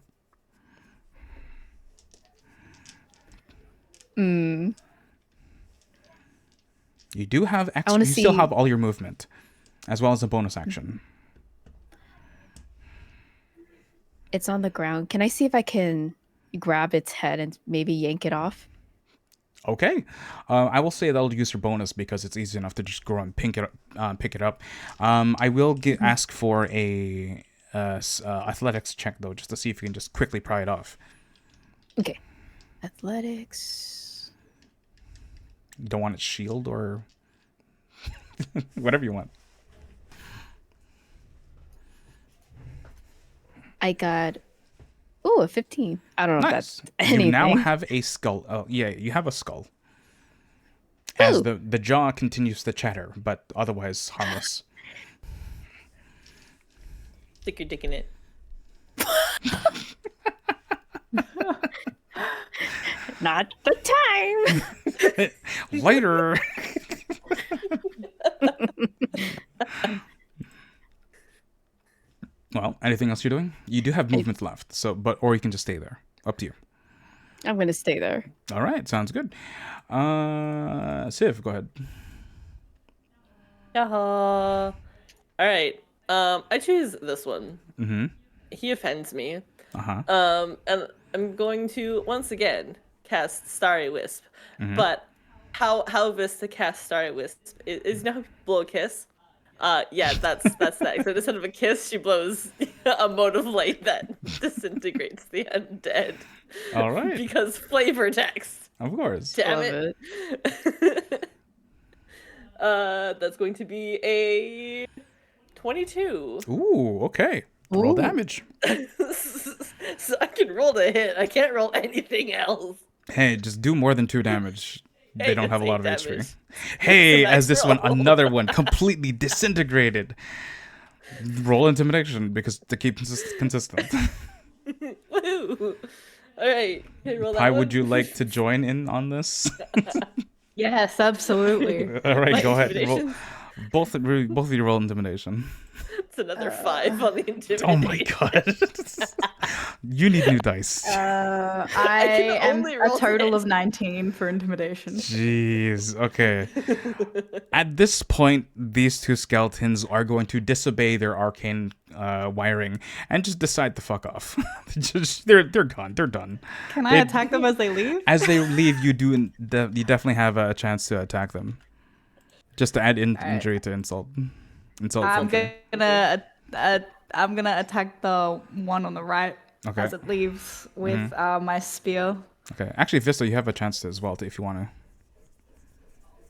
You do have extra. You still have all your movement, as well as a bonus action. It's on the ground. Can I see if I can grab its head and maybe yank it off? Okay, I will say that'll use your bonus because it's easy enough to just go and pick it up. I will ask for a athletics check though, just to see if you can just quickly pry it off. Okay, athletics. You don't want its shield or whatever you want. I got a 15. I don't know Nice. if that's anything. You now have a skull. Oh yeah, you have a skull. As the jaw continues to chatter, but otherwise harmless. Stick your dick in it. Not the time. Later. Well, anything else you're doing? You do have movement left, or you can just stay there. Up to you. I'm gonna stay there. All right, sounds good. Civ, go ahead. Yaha. All right. I choose this one. Mm-hmm. He offends me. Uh-huh. And I'm going to once again cast Starry Wisp, but how Vista casts Starry Wisp is now blow a kiss. Yeah, that's that. So instead of a kiss, she blows a mote of light that disintegrates the undead. All right. Because flavor text. Of course. Damn Love it. That's going to be a 22. Ooh, okay. Roll Ooh. damage. So I can roll the hit. I can't roll anything else. Hey, just do more than 2 damage. They Hey, don't have a that's lot of 8 HP. damage. Hey, That's a as this nice one, roll. another one, completely disintegrated. Roll intimidation because to keep consistent. Woo! All right, can I roll that Pi, one? would you like to join in on this? Yes, absolutely. All right, My go ahead. Roll, intimidation? both of you roll intimidation. It's another 5 on the intimidation. Oh my god. You need new dice. I can am only a roll total this. of 19 for intimidation. Jeez. Okay. At this point, these 2 skeletons are going to disobey their arcane wiring and just decide to fuck off. They're gone. They're done. Can I They- attack them as they leave? As they leave, you definitely have a chance to attack them. Just to add injury to insult. Insult. I'm something. gonna attack the one on the right Okay. as it leaves with my spear. Okay. Actually, Vista, you have a chance to as well if you want to.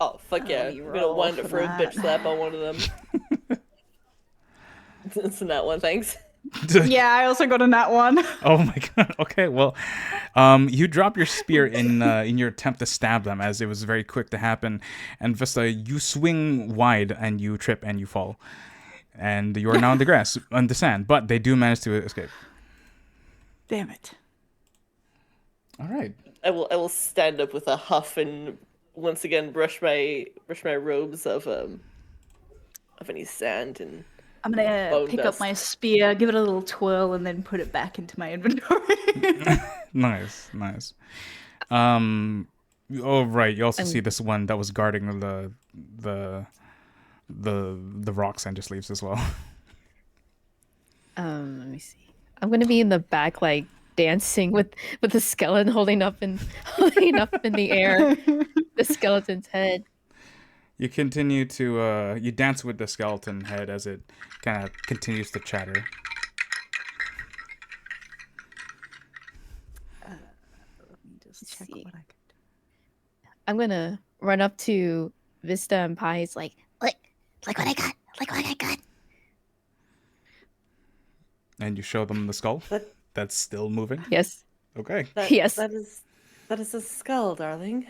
Oh, fuck yeah. you I'm gonna roll wind up for for a that. bitch slap on one of them. It's not one, thanks. Yeah, I also got a nat one. Oh my god. Okay, well, you drop your spear in your attempt to stab them, as it was very quick to happen, and Vista, you swing wide and you trip and you fall, and you are now on the grass, on the sand. But they do manage to escape. Damn it. All right. I will stand up with a huff and once again brush my robes of any sand and I'm gonna Bone pick dust. up my spear, give it a little twirl, and then put it back into my inventory. Nice. Oh right. You also see this one that was guarding the rocks and just leaves as well. Let me see. I'm gonna be in the back, like dancing with the skeleton holding up in the air the skeleton's head. You continue to you dance with the skeleton head as it kind of continues to chatter. Just check see. what I can do. I'm gonna run up to Vista and Pies, like, Look what I got. Look what I got. And you show them the skull That- that's still moving. yes, Okay. Yes. that is a skull, darling.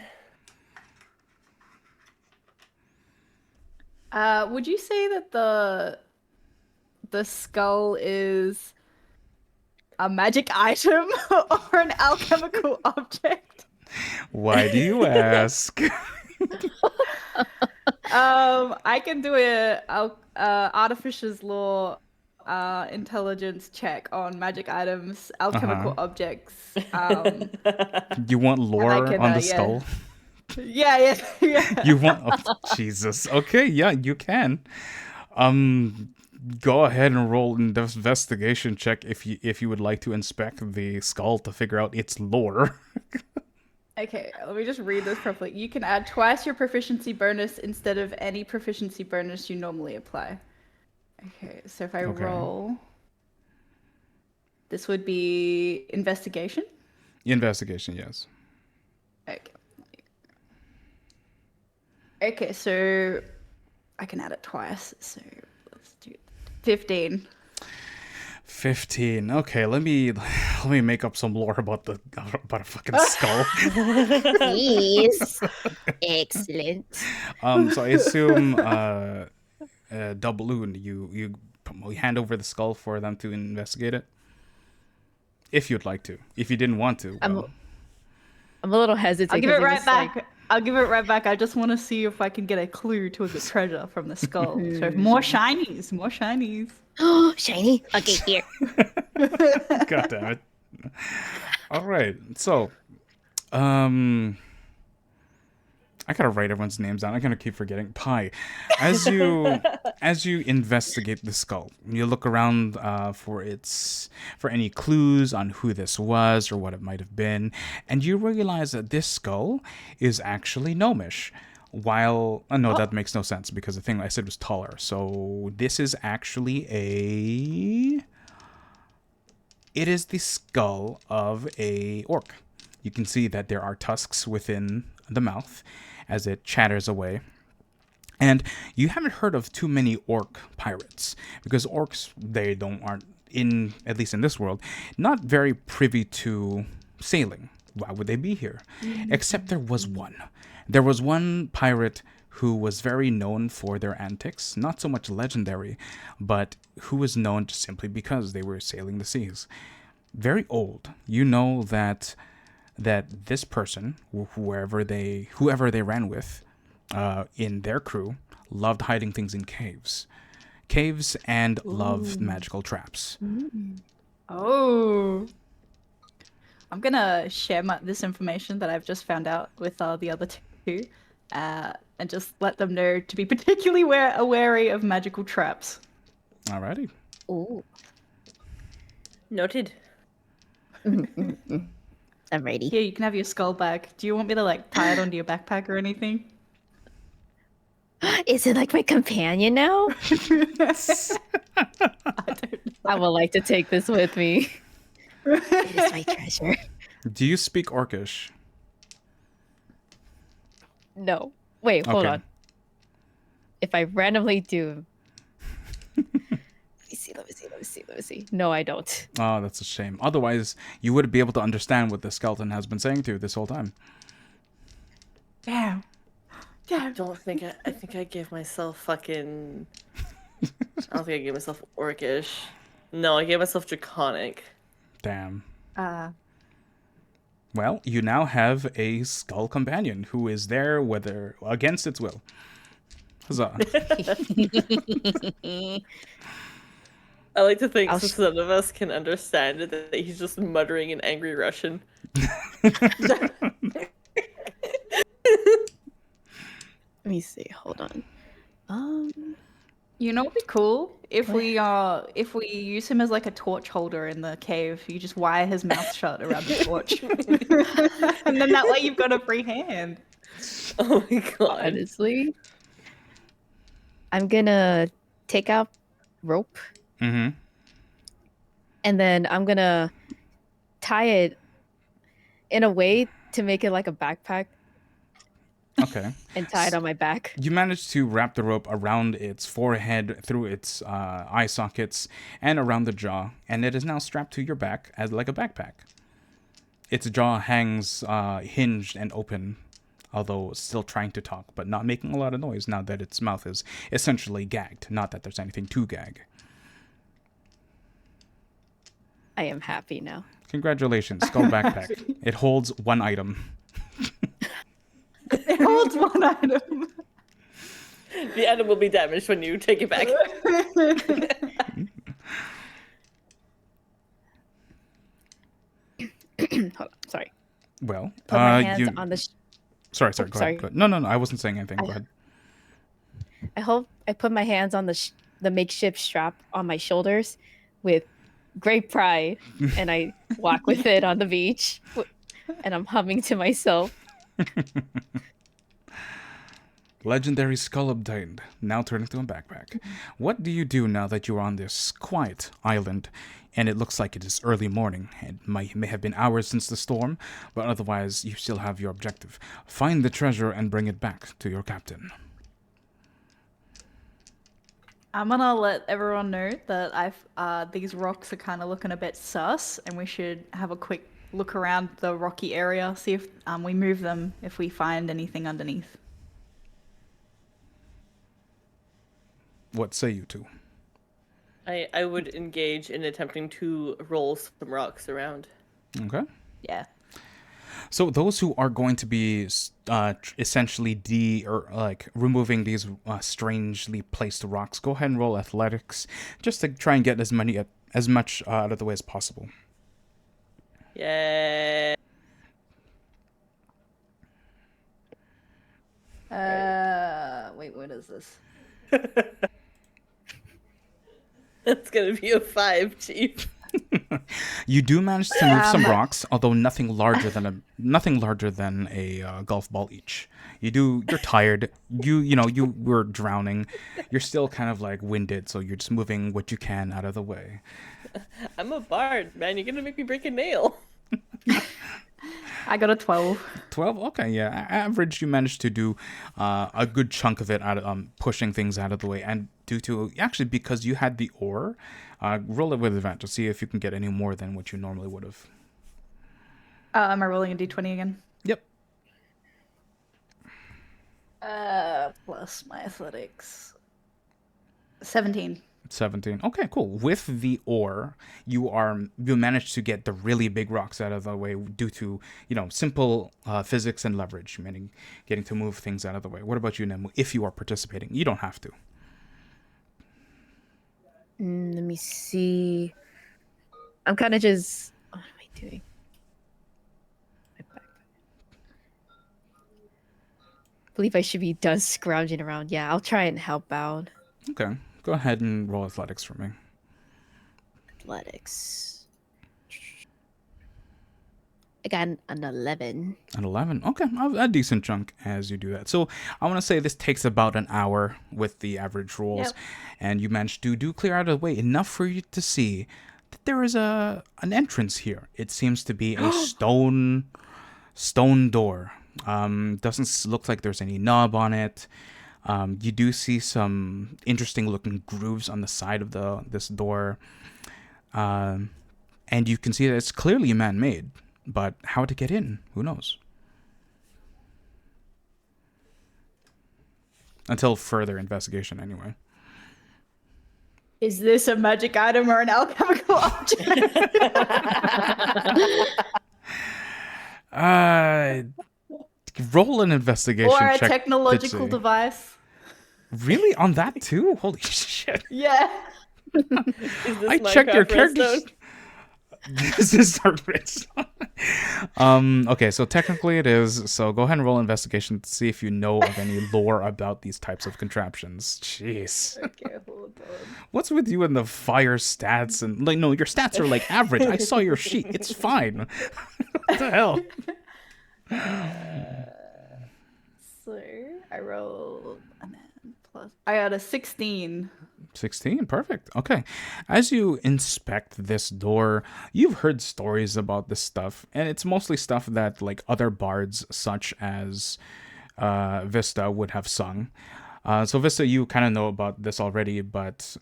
Would you say that the skull is a magic item or an alchemical object? Why do you ask? I can do a artificer's law intelligence check on magic items, alchemical objects. You want lore can, on the yeah. skull? Yeah. You want Jesus. Okay, yeah, you can. Go ahead and roll an investigation check if you would like to inspect the skull to figure out its lore. Okay, let me just read this properly. You can add twice your proficiency bonus instead of any proficiency bonus you normally apply. Okay, so if I Okay. roll, this would be investigation. Investigation, yes. Okay. Okay, so I can add it twice. So let's do 15. 15. Okay, let me make up some lore about a fucking skull. Yes. Excellent. So I assume Doubloon, you hand over the skull for them to investigate it. If you'd like to. If you didn't want to, well. I'm a little hesitant. I'll give it 'cause right was like- back. I'll give it right back. I just want to see if I can get a clue to the treasure from the skull. So more shinies, more shinies. Oh, shiny. Okay, here. God damn it. All right. So, I gotta write everyone's names down. I'm gonna keep forgetting. Pi, as you investigate the skull, you look around for any clues on who this was or what it might have been, and you realize that this skull is actually gnomish. While no, that makes no sense because the thing I said was taller. So this is actually it is the skull of a orc. You can see that there are tusks within the mouth as it chatters away. And you haven't heard of too many orc pirates because orcs aren't in, at least in this world, not very privy to sailing. Why would they be here? Except there was one. There was one pirate who was very known for their antics, not so much legendary, but who was known just simply because they were sailing the seas. Very old. You know that this person, whoever they ran with, in their crew, loved hiding things in caves, and loved magical traps. Oh. I'm gonna share this information that I've just found out with the other two, and just let them know to be particularly wary of magical traps. Alrighty. Ooh. Noted. I'm ready. Here, you can have your skull back. Do you want me to like tie it onto your backpack or anything? Is it like my companion now? I would like to take this with me. It is my treasure. Do you speak Orcish? No. Wait, hold Okay. on. If I randomly do. Let me see. No, I don't. Oh, that's a shame. Otherwise, you would be able to understand what the skeleton has been saying to you this whole time. Damn. I don't think I think I gave myself fucking. I don't think I gave myself orcish. No, I gave myself draconic. Damn. Uh, Well, you now have a skull companion who is there whether against its will. Huzzah. I like to think I'll since none of us can understand it, that he's just muttering in angry Russian. Let me see. Hold on. you know what'd be cool if we use him as like a torch holder in the cave. You just wire his mouth shut around the torch, and then that way you've got a free hand. Oh my god. Honestly, I'm gonna take out rope Mm-hmm. and then I'm gonna tie it in a way to make it like a backpack Okay. and tie it on my back. You managed to wrap the rope around its forehead, through its eye sockets, and around the jaw, and it is now strapped to your back as like a backpack. Its jaw hangs hinged and open, although still trying to talk, but not making a lot of noise now that its mouth is essentially gagged. Not that there's anything to gag. I am happy now. Congratulations, skull backpack. It holds one item. It holds one item. The item will be damaged when you take it back. Hold on. Sorry. Well, Put my hands on the. Sorry, Oh, go sorry. ahead. No, I wasn't saying anything. Go ahead. I hope I put my hands on the makeshift strap on my shoulders with great pride, and I walk with it on the beach, and I'm humming to myself. Legendary skull obtained. Now turn into a backpack. What do you do now that you're on this quiet island, and it looks like it is early morning? It may have been hours since the storm, but otherwise you still have your objective. Find the treasure and bring it back to your captain. I'm gonna let everyone know that these rocks are kind of looking a bit sus, and we should have a quick look around the rocky area, see if we move them if we find anything underneath. What say you two? I would engage in attempting to roll some rocks around. Okay. Yeah. So those who are going to be essentially removing these strangely placed rocks, go ahead and roll athletics, just to try and get as much out of the way as possible. Yeah. Wait, what is this? That's gonna be a 5, Chief. You do manage to move some rocks, although nothing larger than a golf ball each. You're tired. You were drowning. You're still kind of like winded, so you're just moving what you can out of the way. I'm a bard, man. You're gonna make me break a nail. I got a 12. 12. Okay, yeah. Average, you managed to do a good chunk of it out of pushing things out of the way, and because you had the ore, roll it with advantage to see if you can get any more than what you normally would have. Am I rolling a d20 again? Yep. Plus my athletics. 17. 17. Okay, cool. With the ore, you manage to get the really big rocks out of the way due to, simple physics and leverage, meaning getting to move things out of the way. What about you, Nemu? If you are participating, you don't have to. Let me see. I'm kind of just. What am I doing? My backpack. I believe I should be done scrounging around. Yeah, I'll try and help out. Okay. Go ahead and roll athletics for me. Athletics. I got an 11. An 11. Okay, a decent chunk as you do that. So I want to say this takes about an hour with the average rolls, Yep. and you managed to clear out of the way enough for you to see that there is an entrance here. It seems to be a stone door. Doesn't look like there's any knob on it. You do see some interesting looking grooves on the side of this door. And you can see that it's clearly man-made, but how to get in, who knows? Until further investigation, anyway. Is this a magic item or an alchemical object? Roll an investigation Or a check. technological device? Really? On that too? Holy shit. Yeah. Is this I checked your character's. This is our redstone. Okay, so technically it is. So go ahead and roll investigation to see if you know of any lore about these types of contraptions. Jeez. Okay, hold on. What's with you and the fire stats? And no, your stats are like average. I saw your sheet. It's fine. What the hell? So I rolled and then plus. I got a 16. 16, perfect. Okay. As you inspect this door, you've heard stories about this stuff, and it's mostly stuff that like other bards such as Vista would have sung. So Vista, you kind of know about this already, but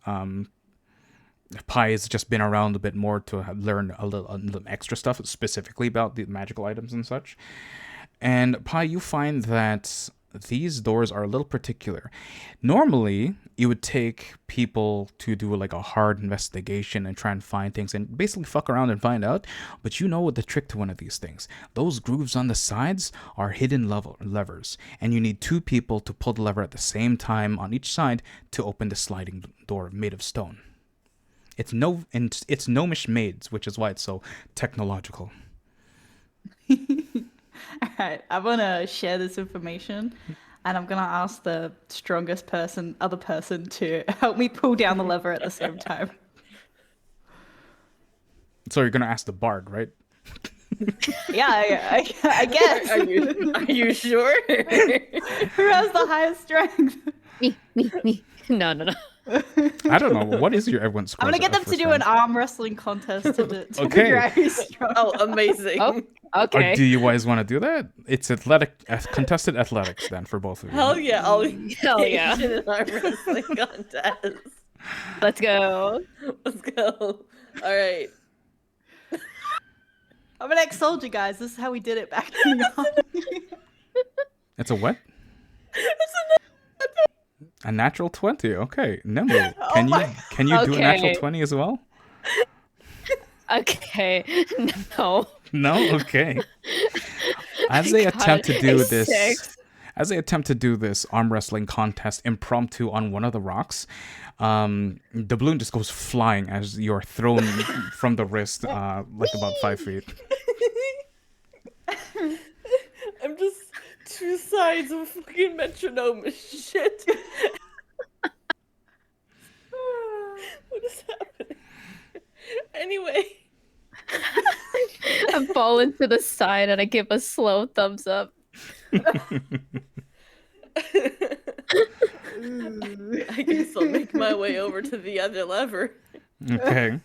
Pi has just been around a bit more to learn a little extra stuff specifically about the magical items and such. And Pi, you find that these doors are a little particular. Normally, you would take people to do like a hard investigation and try and find things and basically fuck around and find out. But you know the trick to one of these things. Those grooves on the sides are hidden levers, and you need 2 people to pull the lever at the same time on each side to open the sliding door made of stone. It's gnomish made, which is why it's so technological. Alright, I'm gonna share this information and I'm gonna ask the strongest other person to help me pull down the lever at the same time. So you're gonna ask the bard, right? Yeah, I guess. Are you sure? Who has the highest strength? Me. No. I don't know. What is your everyone's score? I'm gonna get them to do an arm wrestling contest to Okay. figure out who's strong. Oh, amazing. Oh, okay. Do you guys want to do that? It's contested athletics then for both of you. Hell yeah, I'll Hell yeah. in an arm wrestling contest. Let's go. Let's go. All right. I'm an ex-soldier, guys. This is how we did it back in the army. It's a what? A natural 20. Okay, Nemu, can you do a natural Okay. 20 as well? Okay. No. No. Okay. As they attempt to do a this, 6. as they attempt to do this arm wrestling contest impromptu on one of the rocks, the balloon just goes flying as you're thrown from the wrist, like about 5 feet. I'm just two sides of a fucking metronome shit. What is happening? Anyway. I'm falling to the side and I give a slow thumbs up. I can still make my way over to the other lever. Okay.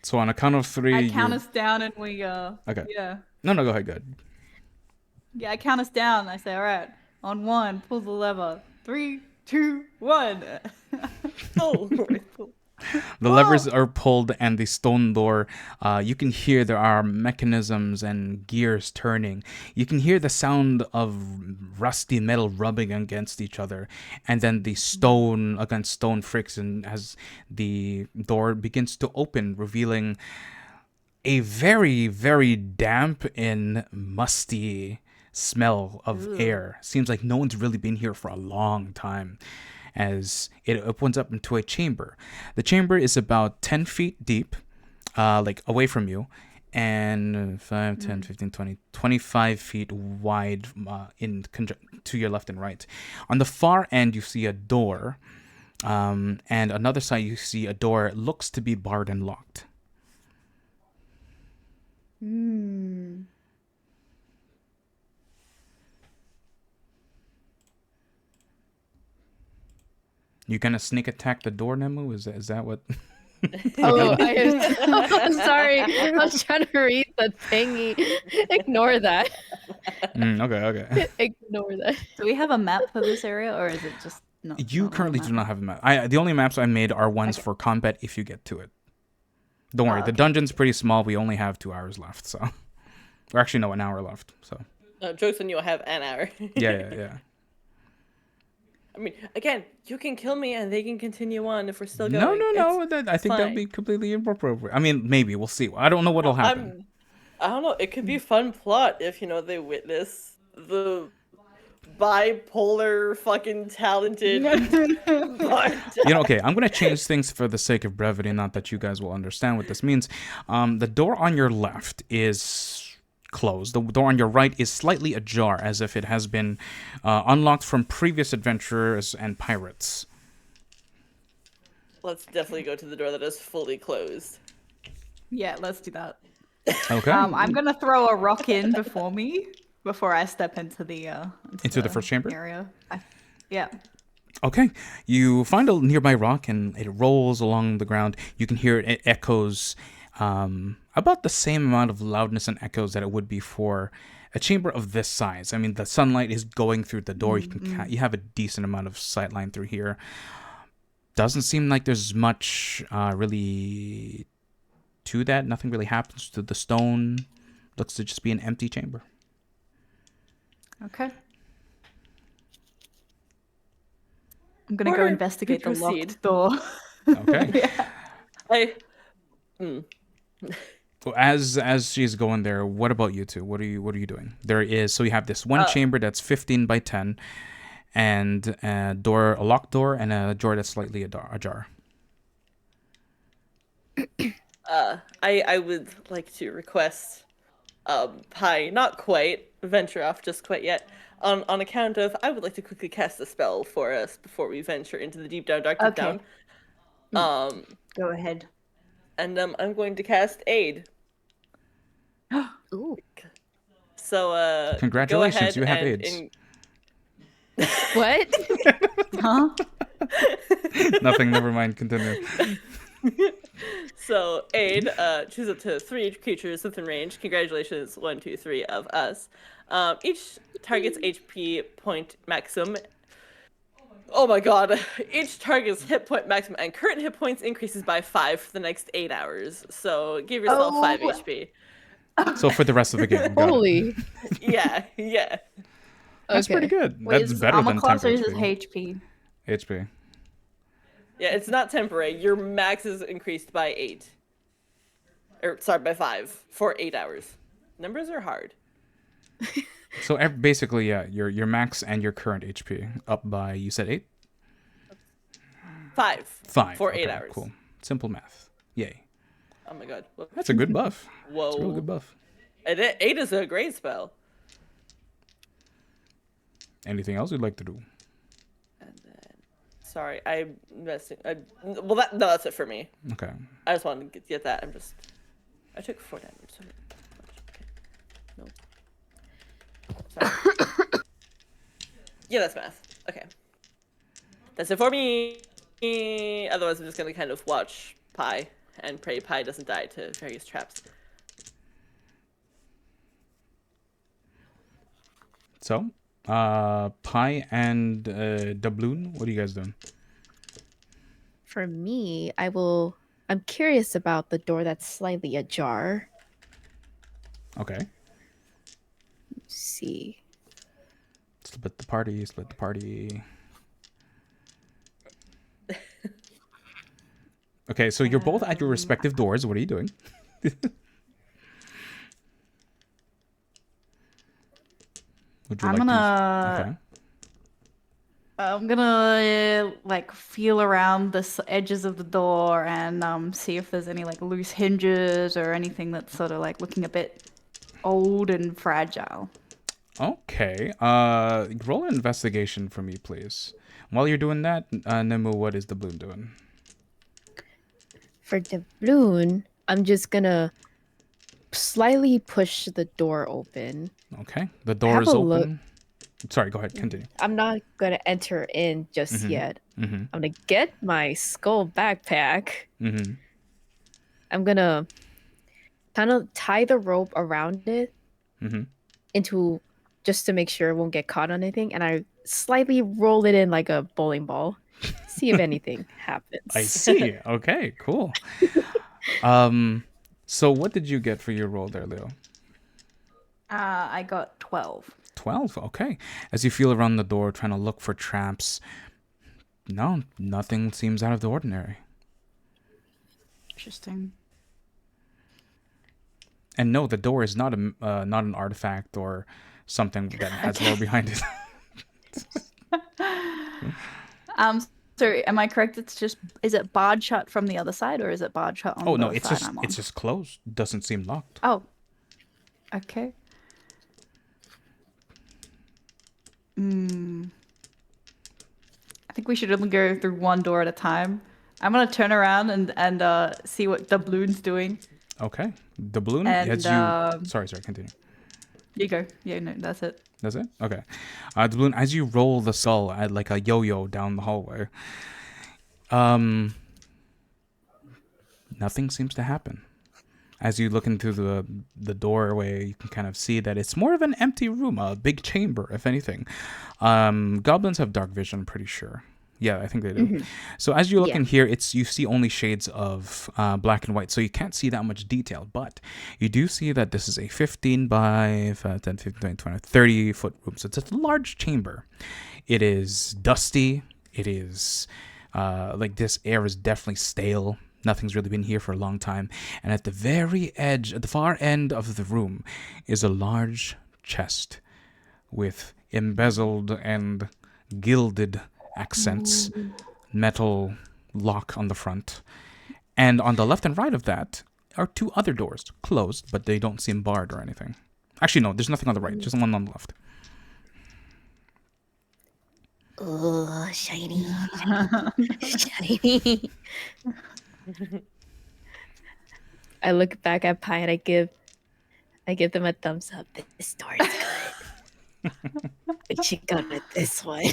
So on a count of three, I count you... us down and we Okay. yeah. No, go ahead. Good. Yeah, I count us down. I say, all right, on 1, pull the lever. 3, 2, 1. Oh, The levers are pulled, and the stone door, you can hear there are mechanisms and gears turning. You can hear the sound of rusty metal rubbing against each other, and then the stone against stone friction as the door begins to open, revealing a very, very damp and musty smell of air. Seems like no one's really been here for a long time, as it opens up into a chamber. The chamber is about 10 feet deep, like away from you, and 5, 10, 15, 20, 25 feet wide to your left and right. On the far end, you see a door, and another side, you see a door. It looks to be barred and locked. You gonna sneak attack the door, Nemu? Is that what? Oh, I'm sorry. I was trying to read the thingy. Ignore that. Okay. Ignore that. Do we have a map for this area, or is it just not? You not on the currently map? do not have a map. The only maps I made are ones for combat if you get to it. Don't worry, the dungeon's pretty small. We only have 2 hours left, so... Or actually, no, 1 hour left, so... Jokes on you, I have an hour. Yeah. I mean, again, you can kill me and they can continue on if we're still going. No. I think that'd be completely inappropriate. I mean, maybe. We'll see. I don't know what'll happen. I don't know. It could be a fun plot if, they witness the bipolar fucking talented Okay, I'm going to change things for the sake of brevity, not that you guys will understand what this means. The door on your left is closed. The door on your right is slightly ajar, as if it has been unlocked from previous adventurers and pirates. Let's definitely go to the door that is fully closed. Yeah, let's do that. Okay. I'm gonna throw a rock in before I step into the Into the first chamber? area. Yeah. Okay, you find a nearby rock and it rolls along the ground. You can hear it echoes about the same amount of loudness and echoes that it would be for a chamber of this size. I mean, the sunlight is going through the door. You have a decent amount of sight line through here. Doesn't seem like there's much really to that. Nothing really happens to the stone. Looks to just be an empty chamber. Okay. I'm gonna go investigate the locked door. Okay. Yeah. Well, as she's going there, what about you two? What are you doing? So you have this one chamber that's 15 by 10, and a locked door, and a door that's slightly ajar. I would like to request Pi not quite venture off just quite yet. On account of, I would like to quickly cast a spell for us before we venture into the deep down. Go ahead. And I'm going to cast Aid. Ooh. So Congratulations, go you have ahead AIDS. What? Huh? Nothing. Never mind. Continue. So Aid, choose up to 3 creatures within range. Congratulations, 1, 2, 3 of us. Each target's HP point maximum. Oh my god. Each target's hit point maximum and current hit points increases by 5 for the next 8 hours. So give yourself 5 HP. So for the rest of the game. Got it. Holy. Yeah. That's pretty good. That's better than class temporary uses HP. HP. HP. Yeah, it's not temporary. Your max is increased by 8. By 5 for 8 hours. Numbers are hard. So basically, yeah, your max and your current HP up by, you said 8? 5. 5. For 8 Okay, hours. Cool. Simple math. Yay. Oh my god. That's a good buff. Whoa. That's a really good buff. And 8 is a great spell. Anything else you'd like to do? And then, sorry, I'm messing. Well, that's it for me. Okay. I just wanted to get that. I took 4 damage. So okay. No. Sorry. Yeah, that's math. Okay. That's it for me. Otherwise, I'm just gonna kind of watch Pi and pray Pi doesn't die to various traps. So, Pi and Doubloon, what are you guys doing? For me, I'm curious about the door that's slightly ajar. Okay. Let's see. Split the party, split the party. Okay, so you're both at your respective doors. What are you doing? Would you I'm like gonna I'm gonna like feel around the edges of the door and see if there's any like loose hinges or anything that's sort of like looking a bit old and fragile. Okay. Roll an investigation for me, please. While you're doing that, Nemu, what is Doubloon doing? For doubloon, I'm just gonna slightly push the door open. Okay. The door Have is a look. open. Sorry, go ahead. Continue. I'm not gonna enter in just yet. Mm-hmm. I'm gonna get my skull backpack. Mm-hmm. I'm gonna kind of tie the rope around it Mm-hmm. into just to make sure it won't get caught on anything, and I slightly roll it in like a bowling ball. See if anything happens. I see. Okay, cool. So what did you get for your roll there, Leo? I got 12. 12. Okay. As you feel around the door, trying to look for traps, no, nothing seems out of the ordinary. Interesting. And no, the door is not an artifact or something that has lore behind it. So am I correct? Is it barred shut from the other side or is it barred shut on Oh no, the it's side just I'm on? it's just closed. Doesn't seem locked. Oh. Okay. I think we should only go through one door at a time. I'm gonna turn around and see what the balloon's doing. Okay. The balloon And, as you sorry, continue. You go. Yeah, no, that's it. That's it? Okay. The balloon, as you roll the skull at like a yo-yo down the hallway, nothing seems to happen. As you look into the doorway, you can kind of see that it's more of an empty room, a big chamber, if anything. Goblins have dark vision, I'm pretty sure. Yeah, I think they do. So as you look in here, you see only shades of black and white, so you can't see that much detail. But you do see that this is a 15 by 10, 15, 20, 20, 30 foot room. So it's a large chamber. It is dusty. It is like this air is definitely stale. Nothing's really been here for a long time. And at the very edge, at the far end of the room, is a large chest with embezzled and gilded accents, metal lock on the front. And on the left and right of that are 2 other doors, closed, but they don't seem barred or anything. Actually, no, there's nothing on the right, just one on the left. Oh, shiny. Shiny. I look back at Pi and I give them a thumbs up. This door is good. We should go with this one.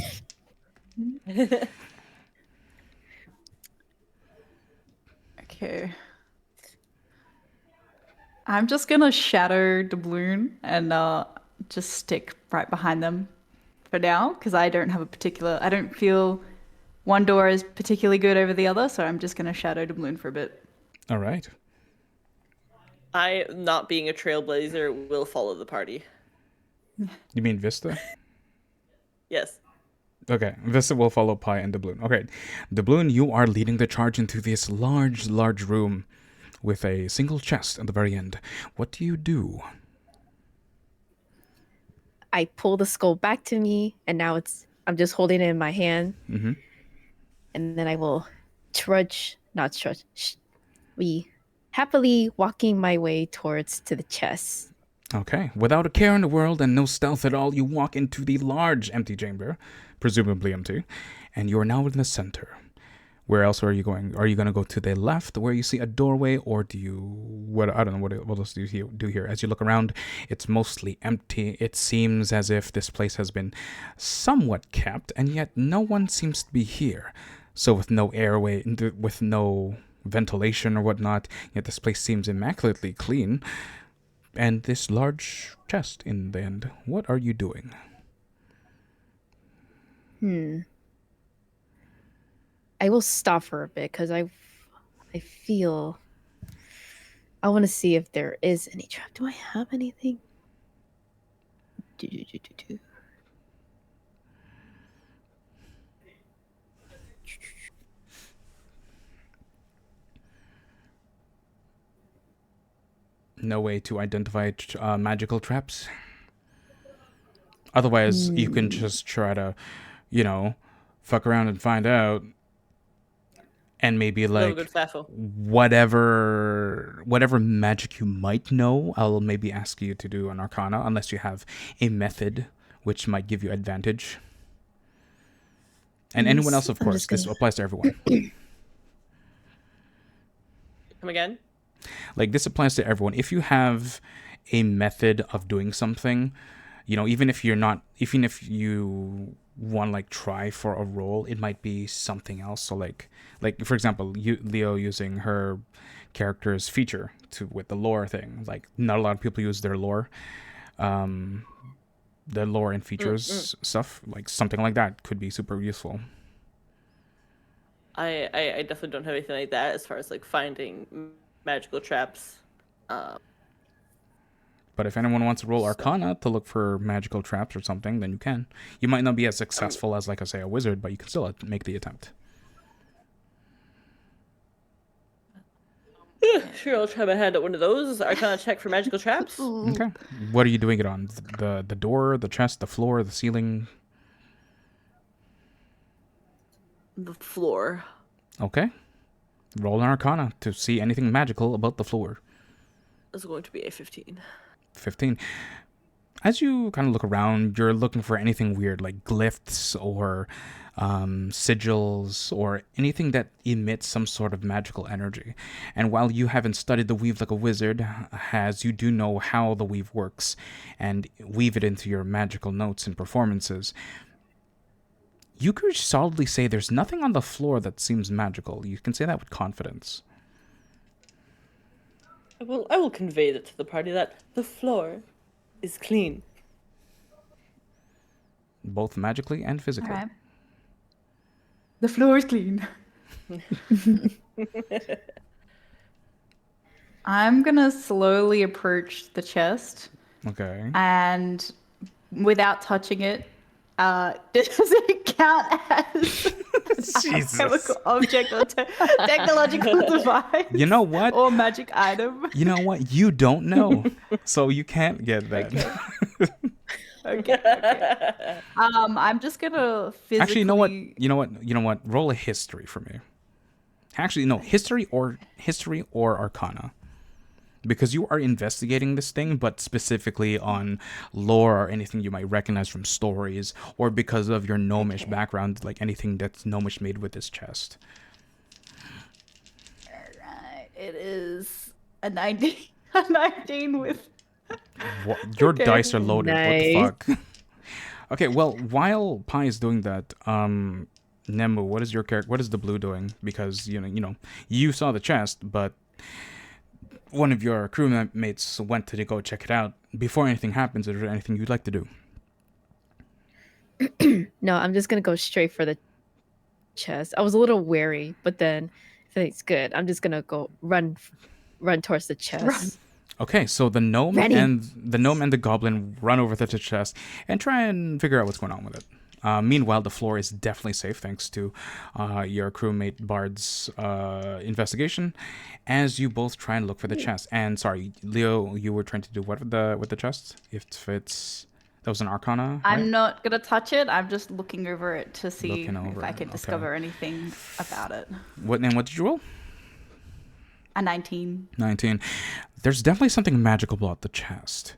Okay. I'm just gonna shadow the balloon and just stick right behind them for now because I don't feel one door is particularly good over the other, so I'm just gonna shadow the balloon for a bit. All right. I, not being a trailblazer, will follow the party. You mean Vista? Yes. Okay, Vista will follow Pi and Doubloon. Okay, Doubloon, you are leading the charge into this large room with a single chest at the very end. What do you do? I pull the skull back to me, and now I'm just holding it in my hand. Mm-hmm. And then I will be happily walking my way to the chest. Okay. Without a care in the world and no stealth at all, you walk into the large empty chamber, presumably empty, and you are now in the center. Where else are you going? Are you going to go to the left where you see a doorway, or do you, what, I don't know, what else do you do here? As you look around, it's mostly empty. It seems as if this place has been somewhat kept, and yet no one seems to be here. So with no airway, with no ventilation or whatnot, yet this place seems immaculately clean. And this large chest in the end. What are you doing? I will stop for a bit because I feel I want to see if there is any trap. Do I have anything? Do. No way to identify magical traps? Otherwise, you can just try to, fuck around and find out. And maybe Little like good faffle. whatever magic you might know, I'll maybe ask you to do an arcana unless you have a method which might give you advantage. And anyone else, of I'm course. just This gonna- applies to everyone. Come again? Like, this applies to everyone. If you have a method of doing something, even if you want to like try for a role, it might be something else. So like for example, Leo using her character's feature with the lore thing. Like, not a lot of people use their lore, the lore and features stuff. Like something like that could be super useful. I definitely don't have anything like that as far as like finding magical traps. But if anyone wants to roll Arcana to look for magical traps or something, then you can. You might not be as successful as, like I say, a wizard, but you can still make the attempt. Sure, I'll try my hand at one of those. Arcana check for magical traps. Okay. What are you doing it on? The door, the chest, the floor, the ceiling? The floor. Okay. Roll an Arcana to see anything magical about the floor. Is going to be a 15. 15. As you kind of look around, you're looking for anything weird, like glyphs or sigils or anything that emits some sort of magical energy. And while you haven't studied the weave like a wizard has, you do know how the weave works and weave it into your magical notes and performances. You could solidly say there's nothing on the floor that seems magical. You can say that with confidence. I will convey that to the party that the floor is clean. Both magically and physically. All right. The floor is clean. I'm gonna slowly approach the chest Okay. and, without touching it, does it count as Jesus. chemical object or technological device? You know what? Or magic item? You know what? You don't know. So you can't get that. Okay. I'm just gonna physically. Actually, you know what? Roll a history for me. Actually, no, history or arcana. Because you are investigating this thing, but specifically on lore or anything you might recognize from stories, or because of your gnomish background, like anything that's gnomish made with this chest. Alright, it is a 19. A 19 with. Your Okay. dice are loaded. Nice. What the fuck? Okay, well, while Pi is doing that, Nemu, what is your character? What is the blue doing? Because you saw the chest, but one of your crewmates went to go check it out. Before anything happens, is there anything you'd like to do? No, I'm just gonna go straight for the chest. I was a little wary, but then I think it's good. I'm just gonna go run towards the chest. Okay, so the gnome Ready. and the goblin run over to the chest and try and figure out what's going on with it. Meanwhile, the floor is definitely safe thanks to your crewmate Bard's investigation. As you both try and look for the chest. And sorry, Leo, you were trying to do what with the chest? If it's that was an Arcana. Right? I'm not gonna touch it. I'm just looking over it to see Looking if over I it, can okay. discover anything about it. What did you roll? A 19. 19. There's definitely something magical about the chest.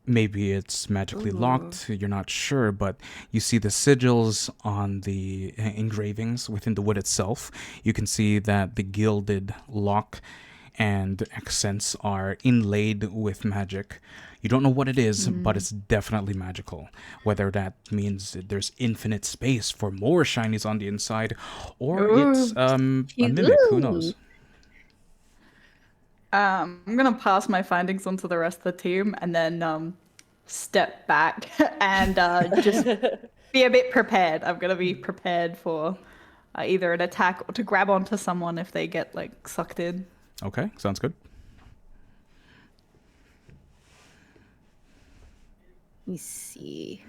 Maybe it's magically locked, you're not sure, but you see the sigils on the engravings within the wood itself. You can see that the gilded lock and accents are inlaid with magic. You don't know what it is, but it's definitely magical. Whether that means there's infinite space for more shinies on the inside, or it's a mimic, who knows? I'm gonna pass my findings on to the rest of the team and then step back and just be a bit prepared. I'm gonna be prepared for either an attack or to grab onto someone if they get like sucked in. Okay, sounds good. Let me see.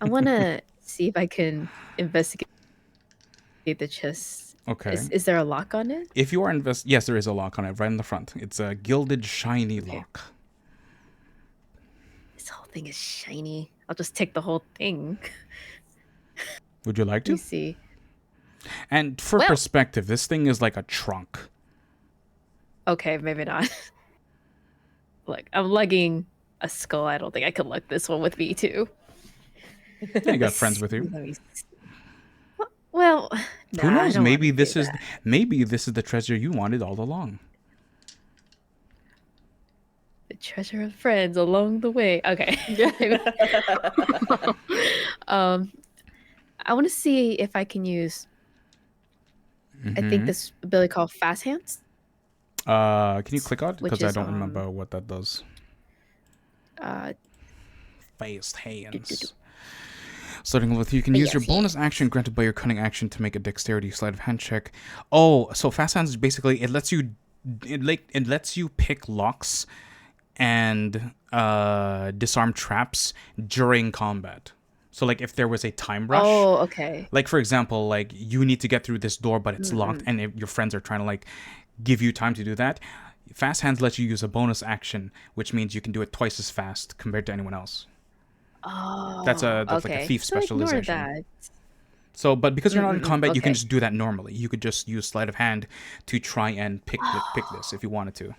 I want to see if I can investigate the chest. Okay. Is there a lock on it? If you are yes, there is a lock on it right in the front. It's a gilded, shiny lock. This whole thing is shiny. I'll just take the whole thing. Would you like Let me to? see. And for Well- perspective, this thing is like a trunk. Okay, maybe not. Look, I'm lugging a skull. I don't think I could lug this one with me too. Yeah, you got friends with you. Let me see. Well, Who nah, I knows? don't Maybe wanna do this is that. maybe this is the treasure you wanted all along. The treasure of friends along the way. Okay. I want to see if I can use. I think this ability called Fast Hands. Can you click on it? Which Because I is, don't remember what that does. Uh, Fast hands. Starting with, you can use your bonus action granted by your cunning action to make a dexterity sleight of hand check. Oh, so fast hands is basically it lets you pick locks and disarm traps during combat. So like if there was a time rush. Oh, okay. Like for example, like you need to get through this door, but it's locked, and if your friends are trying to like give you time to do that, fast hands lets you use a bonus action, which means you can do it twice as fast compared to anyone else. Oh, That's like a okay. thief So ignore specialization. that. So, but because you're not in combat, you can okay. just do that normally. You could just use sleight of hand to try and pick this if you wanted to.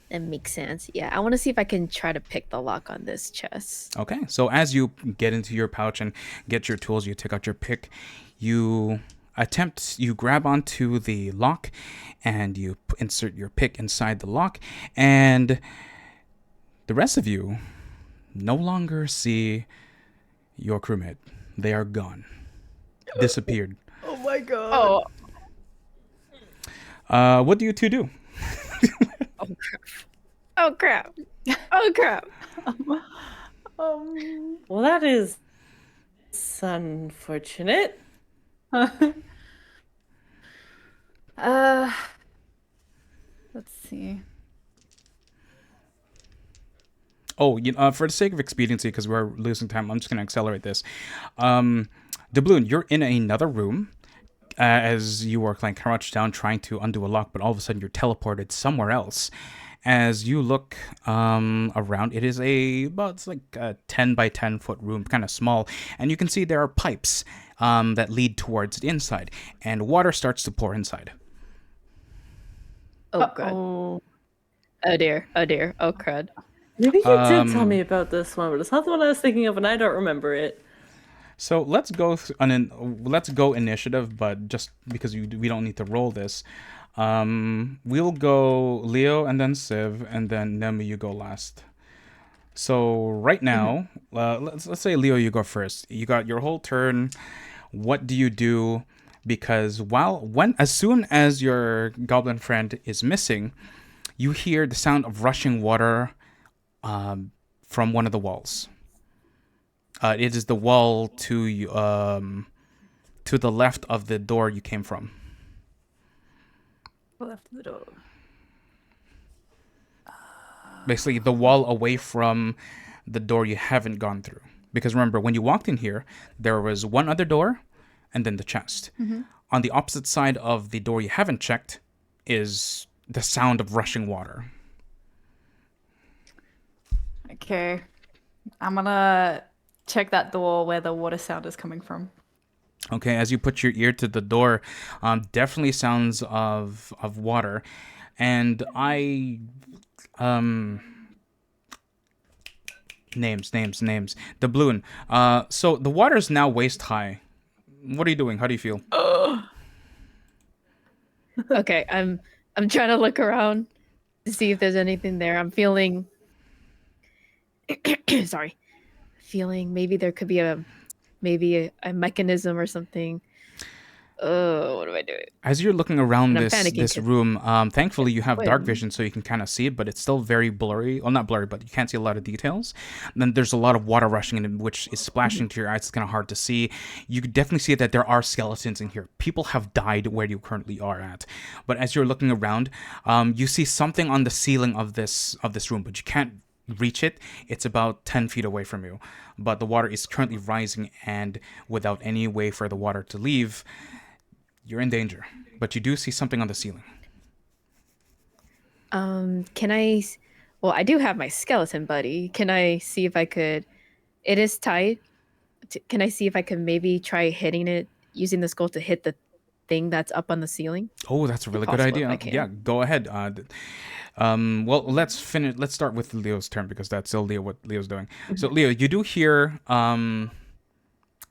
That makes sense. Yeah, I want to see if I can try to pick the lock on this chest. Okay, so as you get into your pouch and get your tools, you take out your pick, you grab onto the lock, and you insert your pick inside the lock, and the rest of you no longer see your crewmate. They are gone. Disappeared. Oh my god. Oh, What do you two do? oh crap. Oh crap. Oh crap. Well, that is unfortunate. Let's see. Oh, for the sake of expediency, because we're losing time, I'm just going to accelerate this. Doubloon, you're in another room as you are like crouched down trying to undo a lock, but all of a sudden you're teleported somewhere else. As you look around, it is it's like a 10 by 10 foot room, kind of small, and you can see there are pipes that lead towards the inside, and water starts to pour inside. Oh god. Oh. Oh dear. Oh dear. Oh crud. Maybe you did tell me about this one, but it's not the one I was thinking of, and I don't remember it. So let's go let's go initiative, but just because we don't need to roll this, we'll go Leo and then Civ, and then Nemi, you go last. So right now, let's say Leo, you go first. You got your whole turn. What do you do? Because as soon as your goblin friend is missing, you hear the sound of rushing water from one of the walls. It is the wall to the left of the door you came from. Left of the door. Basically, the wall away from the door you haven't gone through. Because remember, when you walked in here, there was one other door, and then the chest. On the opposite side of the door you haven't checked is the sound of rushing water. Okay. I'm gonna check that door where the water sound is coming from. Okay, as you put your ear to the door, definitely sounds of water, and Names. Doubloon. So the water is now waist high. What are you doing? How do you feel? Okay, I'm trying to look around to see if there's anything there. I'm feeling sorry. Feeling maybe there could be a mechanism or something. Oh, what do I do? As you're looking around And I'm this panicking this 'cause room, thankfully you have dark When? vision, so you can kind of see it, but it's still very blurry. Well, not blurry, but you can't see a lot of details. And then there's a lot of water rushing in, which is splashing to your eyes. It's kind of hard to see. You could definitely see that there are skeletons in here. People have died where you currently are at. But as you're looking around, you see something on the ceiling of this room, but you can't reach it. It's about 10 feet away from you. But the water is currently rising, and without any way for the water to leave, you're in danger. But you do see something on the ceiling. Can I? Well, I do have my skeleton buddy. Can I see if I could? It is tight. Can I see if I could maybe try hitting it using the skull to hit the thing that's up on the ceiling? Oh, that's a really good Possible if I idea. can. Yeah, go ahead. Well, let's finish. Let's start with Leo's turn because that's still what Leo's doing. So, Leo, you do hear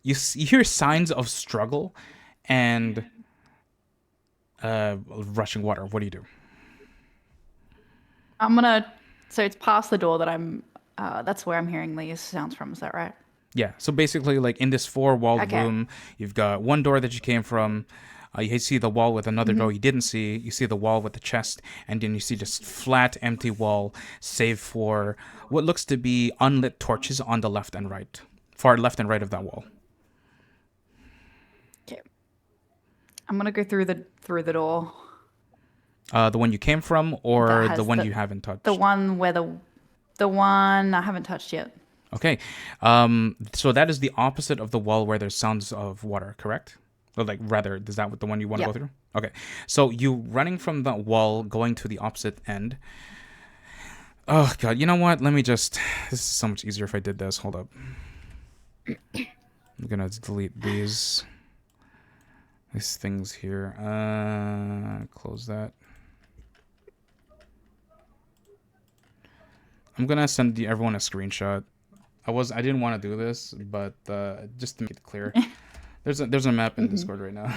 you hear signs of struggle and rushing water. What do you do? I'm gonna. So it's past the door that I'm. That's where I'm hearing these sounds from. Is that right? Yeah. So basically, like in this four-walled Okay. room, you've got one door that you came from. You see the wall with another door you didn't see. You see the wall with the chest, and then you see just flat, empty wall, save for what looks to be unlit torches on the left and right, far left and right of that wall. Okay. I'm gonna go through the door. The one you came from, or That has the one the- you haven't touched? The one where the one I haven't touched yet. Okay. So that is the opposite of the wall where there's sounds of water, correct? Or like rather, is that what the one you want to Yeah. go through? Okay. So you running from the wall, going to the opposite end. Oh god, you know what? Let me just. This is so much easier if I did this. Hold up. I'm gonna delete these things here. Close that. I'm gonna send everyone a screenshot. I didn't want to do this, but just to make it clear, there's a map in Discord right now.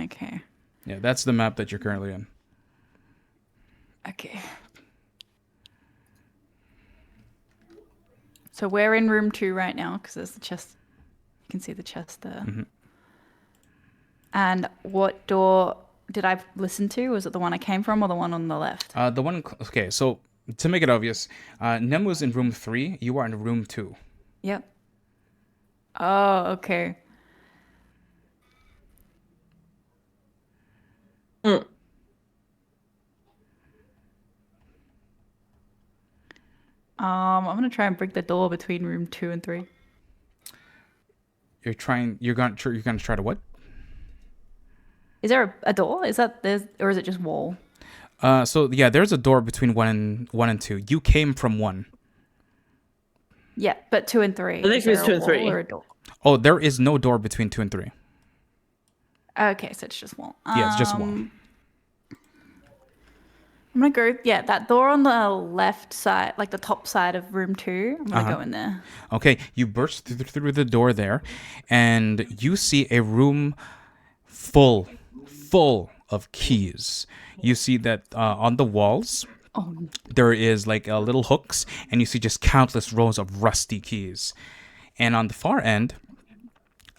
Okay. Yeah, that's the map that you're currently in. Okay. So we're in room 2 right now because there's the chest. You can see the chest there. And what door did I listen to? Was it the one I came from or the one on the left? The one. Okay, so to make it obvious, Nemu's in room 3. You are in room 2. Yep. Oh, okay. I'm gonna try and break the door between room 2 and 3. You're gonna try to what? Is there a door? Or is it just wall? So yeah, there's a door between one and 2. You came from 1. Yeah, but 2 and 3. I think Is it was there 2 a and 3. wall or a door? Oh, there is no door between 2 and 3. Okay, so it's just wall. Yeah, it's just wall. I'm gonna go. Yeah, that door on the left side, like the top side of room 2. I'm gonna go in there. Okay, you burst through the door there, and you see a room full of keys. You see that on the walls there is like little hooks, and you see just countless rows of rusty keys. And on the far end,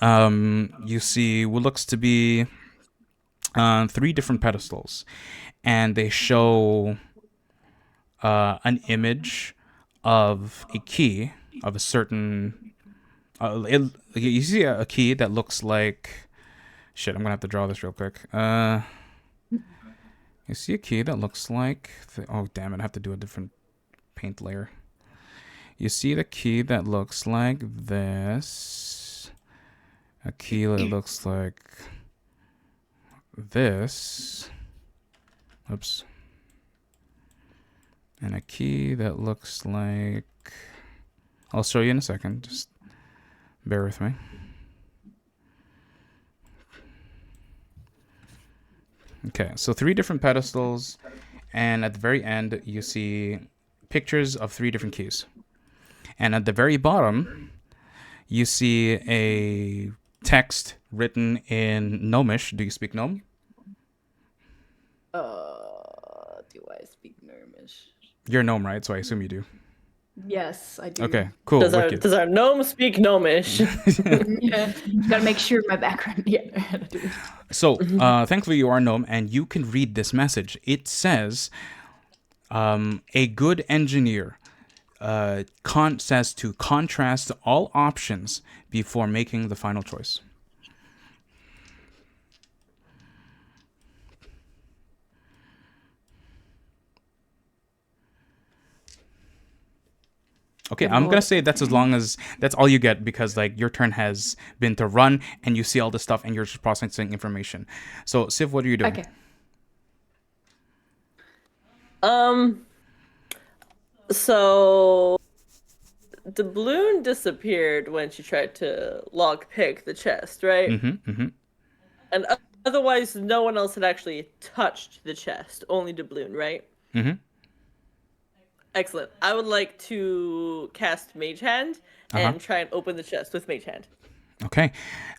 you see what looks to be 3 different pedestals, and they show an image of a key of a certain. You see a key that looks like. Shit, I'm gonna have to draw this real quick. You see a key that looks like. Oh damn it! I have to do a different paint layer. You see the key that looks like this. A key that looks like this. Oops. And a key that looks like. I'll show you in a second. Just bear with me. Okay, so 3 different pedestals, and at the very end, you see pictures of 3 different keys. And at the very bottom, you see a text written in Gnomish. Do you speak Gnome? Do I speak Gnomish? You're a Gnome, right? So I assume you do. Yes, I do. Okay, cool. Does Wicked. our gnome speak gnomish? Yeah, gotta make sure my background. Yeah, I do. So, thankfully, you are a gnome, and you can read this message. It says, "A good engineer says to contrast all options before making the final choice." Okay, Good I'm gonna lord. say that's that's all you get, because like your turn has been to run and you see all this stuff and you're just processing information. So, Civ, what are you doing? Okay. So the balloon disappeared when she tried to lockpick the chest, right? And otherwise, no one else had actually touched the chest, only the balloon, right? Excellent. I would like to cast Mage Hand and try and open the chest with Mage Hand. Okay.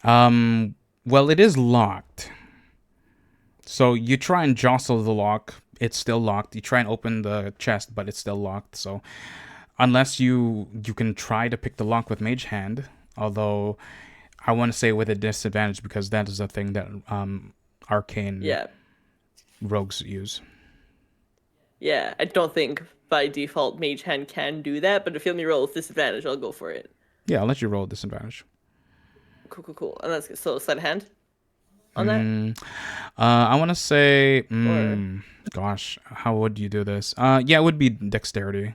Well, it is locked. So you try and jostle the lock, it's still locked. You try and open the chest, but it's still locked. So unless you can try to pick the lock with Mage Hand, although I want to say with a disadvantage, because that is a thing that arcane rogues use. Yeah, I don't think by default Mage Hand can do that, but if you let me roll with disadvantage, I'll go for it. Yeah, I'll let you roll a disadvantage. Cool. And that's so sleight of hand on that. I want to say, gosh, how would you do this? Yeah, it would be dexterity.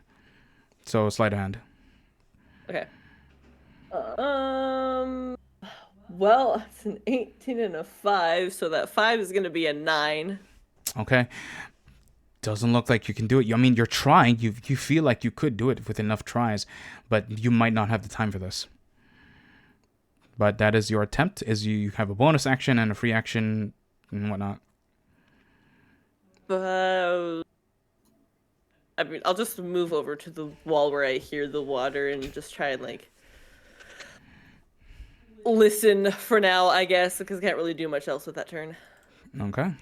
So sleight of hand. Okay. Well, it's an 18 and a 5, so that 5 is gonna be a 9. Okay. Doesn't look like you can do it. I mean, you're trying. You feel like you could do it with enough tries, but you might not have the time for this. But that is your attempt. Is you have a bonus action and a free action and whatnot. But I mean, I'll just move over to the wall where I hear the water and just try and like listen for now, I guess, because I can't really do much else with that turn. Okay.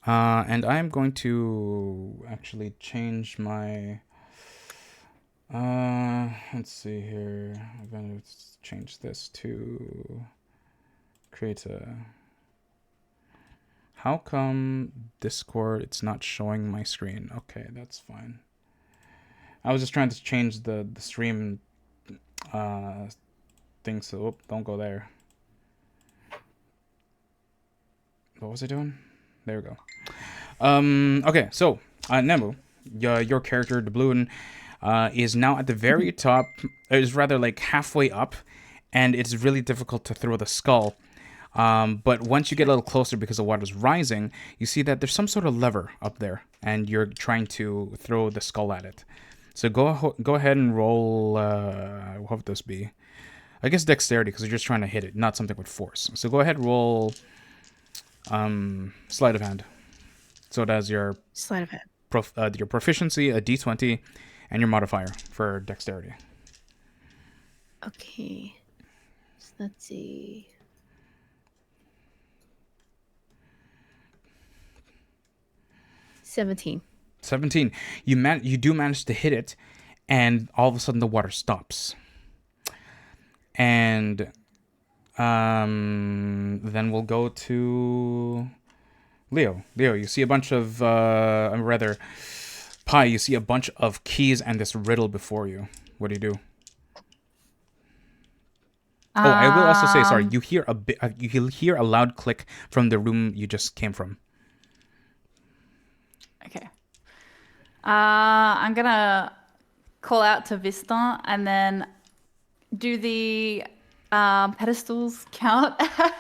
And I'm going to actually change my... let's see here. I'm going to change this to create a... How come Discord, it's not showing my screen? Okay, that's fine. I was just trying to change the stream thing, so don't go there. What was I doing? There we go. Okay, so Nemu, your character, the balloon, is now at the very top. Is rather like halfway up, and it's really difficult to throw the skull. But once you get a little closer, because the water's rising, you see that there's some sort of lever up there, and you're trying to throw the skull at it. So go ahead and roll. What would this be? I guess dexterity, because you're just trying to hit it, not something with force. So go ahead, roll sleight of hand. So that's your Sleight of hand. your proficiency, a d20, and your modifier for dexterity. Okay. So let's see. 17. 17. You do manage to hit it, and all of a sudden the water stops. And then we'll go to Leo. Leo, you see a bunch of rather Pi, you see a bunch of keys and this riddle before you. What do you do? Oh, I will also say, sorry, you hear a loud click from the room you just came from. Okay. I'm gonna call out to Vista, and then do the pedestals count as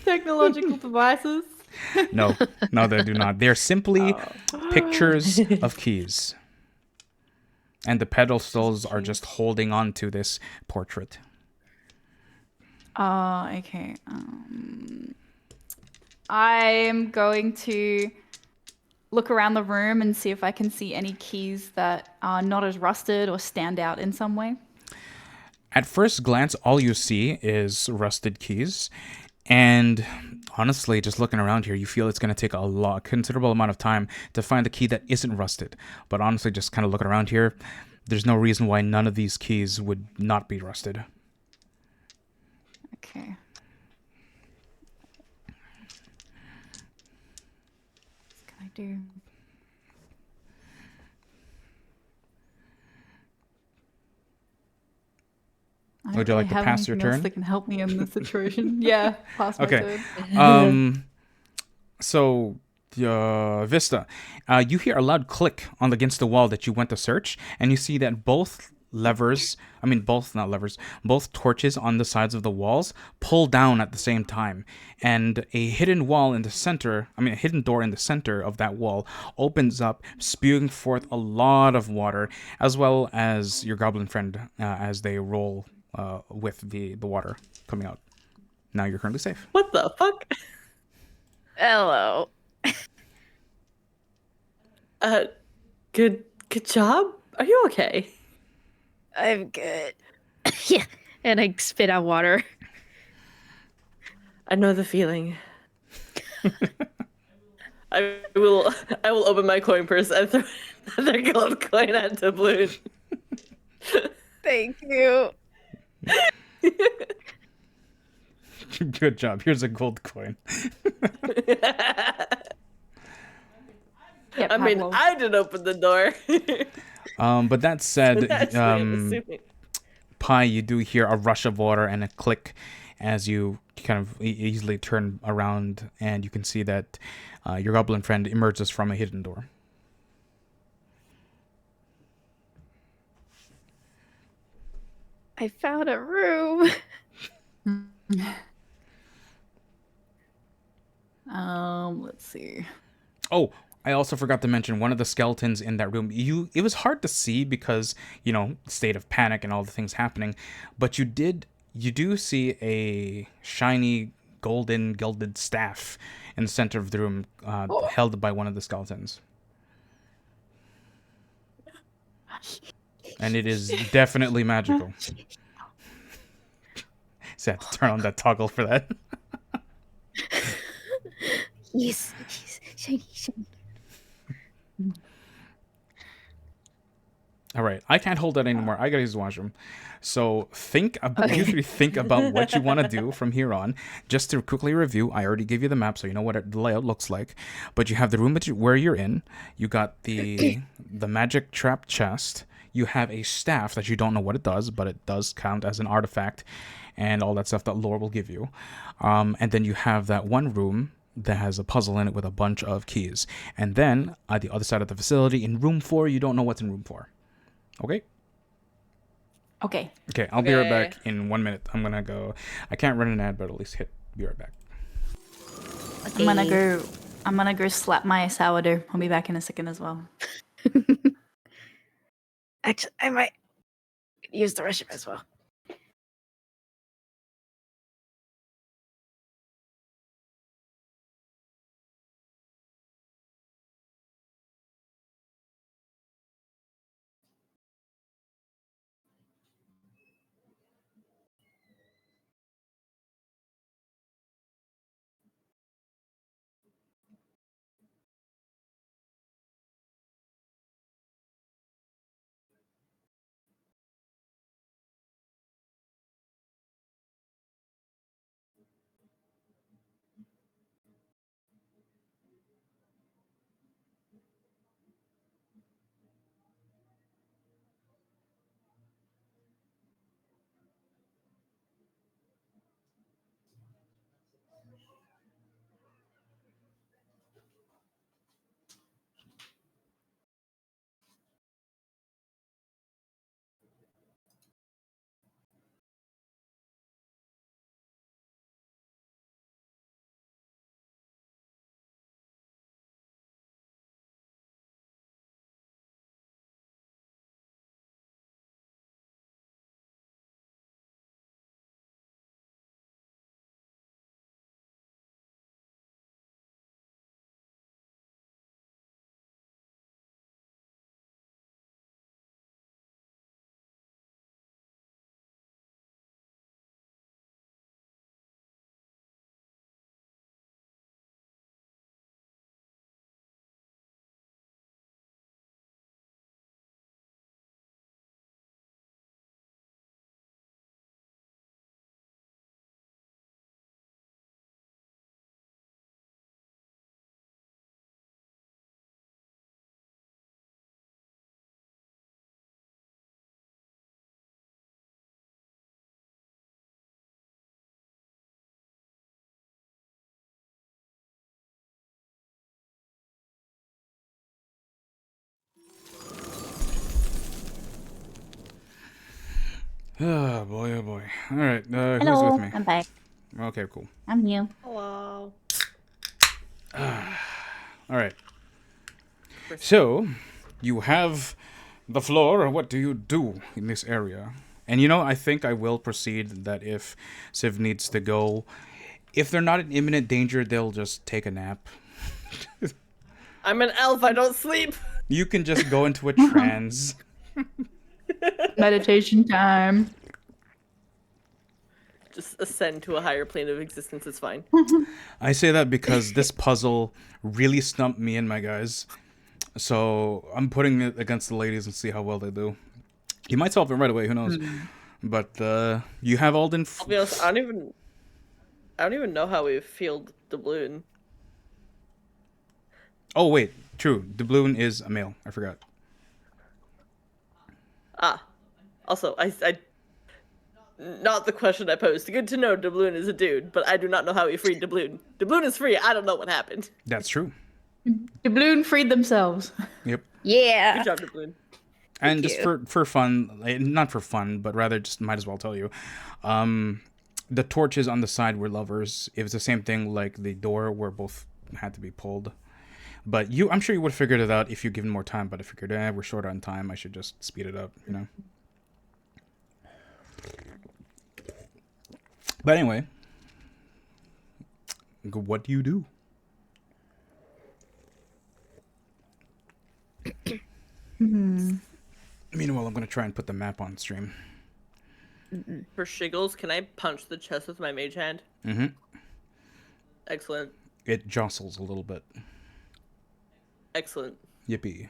technological devices? No, they do not. They're simply pictures of keys. And the pedestals are just holding on to this portrait. Oh, okay. I'm going to look around the room and see if I can see any keys that are not as rusted or stand out in some way. At first glance, all you see is rusted keys. And honestly, just looking around here, you feel it's going to take considerable amount of time to find the key that isn't rusted. But honestly, just kind of looking around here, there's no reason why none of these keys would not be rusted. Okay. What can I do? I don't Would you really like to have pass your anything else turn? that can help me in this situation. Yeah, pass my Okay. turn. So, Vista, you hear a loud click against the wall that you went to search, and you see that both levers, not levers, both torches on the sides of the walls pull down at the same time. And a hidden a hidden door in the center of that wall opens up, spewing forth a lot of water, as well as your goblin friend as they roll with the water coming out. Now you're currently safe. What the fuck? Hello. Good job. Are you okay? I'm good. Yeah. And I spit out water. I know the feeling. I will open my coin purse and throw another gold coin at Doubloon. Thank you. Good job. Here's a gold coin. Yeah, I mean, Pablo. I did open the door. But that said, That's really assuming. Pi, you do hear a rush of water and a click as you kind of easily turn around, and you can see that your goblin friend emerges from a hidden door. I found a room. Let's see. Oh, I also forgot to mention one of the skeletons in that room. It was hard to see because, state of panic and all the things happening, but you do see a shiny golden gilded staff in the center of the room, held by one of the skeletons. And it is definitely magical. So I have to turn on that toggle for that. Yes. Shiny, shiny. All right, I can't hold that anymore. I gotta use the washroom. So you three think about what you want to do from here on. Just to quickly review, I already gave you the map, so you know what the layout looks like. But you have the room where you're in. You got the magic trap chest. You have a staff that you don't know what it does, but it does count as an artifact, and all that stuff that lore will give you. And then you have that one room that has a puzzle in it with a bunch of keys. And then at the other side of the facility, in room 4, you don't know what's in room 4. Okay? Okay. Okay, I'll be right Okay. back in 1 minute. I'm gonna go. I can't run an ad, but at least be right back. I'm gonna go slap my sourdough. I'll be back in a second as well. Actually, I might use the restroom as well. Oh boy, oh boy. All right, who's Hello, with me? I'm back. Okay, cool. I'm new. Hello. All right. So, you have the floor. What do you do in this area? And I think I will proceed that if Civ needs to go, if they're not in imminent danger, they'll just take a nap. I'm an elf. I don't sleep. You can just go into a trance. Meditation time. Just ascend to a higher plane of existence. It's fine. I say that because this puzzle really stumped me and my guys. So I'm putting it against the ladies and see how well they do. You might solve it right away, who knows? But you have Alden. I'll be honest. I don't even know how we field doubloon. Oh wait, true. Doubloon is a male. I forgot. Ah. Also, I not the question I posed. Good to know doubloon is a dude, but I do not know how we freed doubloon. Doubloon is free. I don't know what happened. That's true. Doubloon freed themselves. Yep. Yeah. Good job, doubloon. And just you. for fun, not for fun, but rather just might as well tell you, the torches on the side were lovers. It was the same thing like the door where both had to be pulled. But I'm sure you would have figured it out if you given more time. But I figured, we're short on time. I should just speed it up, But anyway, what do you do? Meanwhile, I'm gonna try and put the map on stream. For shiggles, can I punch the chest with my mage hand? Mm-hmm. Excellent. It jostles a little bit. Excellent. Yippee.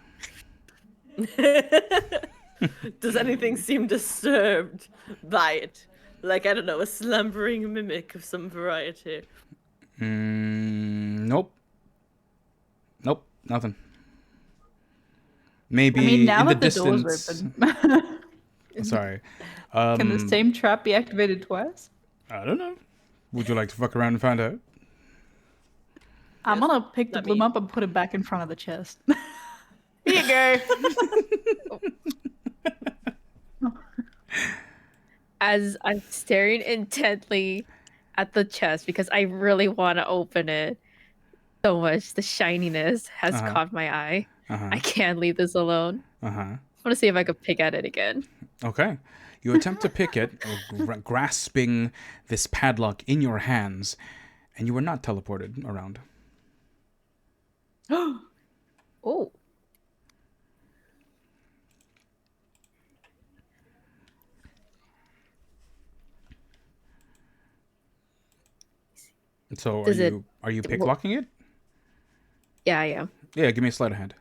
Does anything seem disturbed by it? Like, I don't know, a slumbering mimic of some variety. Nope. Nope, nothing. Maybe I mean, now in the that the distance. door's open, Sorry. can the same trap be activated twice? I don't know. Would you like to fuck around and find out? I'm gonna pick the let bloom me- up and put it back in front of the chest. Here you go. As I'm staring intently at the chest because I really want to open it so much, the shininess has Uh-huh. caught my eye. Uh-huh. I can't leave this alone. Uh-huh. I want to see if I could pick at it again. Okay. You attempt to pick it, grasping this padlock in your hands, and you are not teleported around. Oh. So Does it- are you picklocking it? Yeah, I am. Yeah, give me a sleight of hand.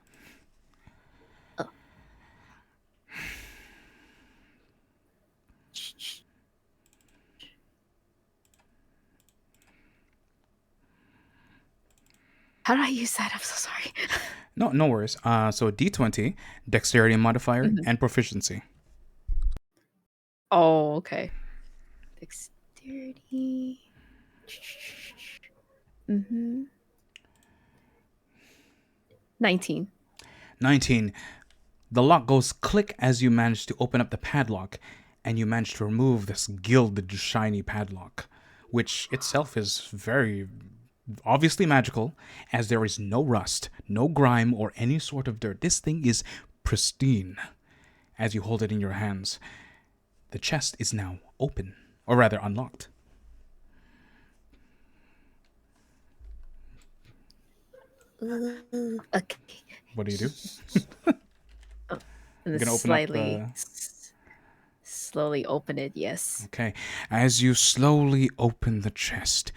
How do I use that? I'm so sorry. No worries. So D20, dexterity modifier, and proficiency. Oh, okay. Dexterity. 19. 19. The lock goes click as you manage to open up the padlock, and you manage to remove this gilded, shiny padlock, which itself is very obviously magical, as there is no rust, no grime, or any sort of dirt. This thing is pristine as you hold it in your hands. The chest is now open, or rather unlocked. Okay. What do you do? And gonna open up slightly, the- slowly open it. Yes. Okay. As you slowly open the chest,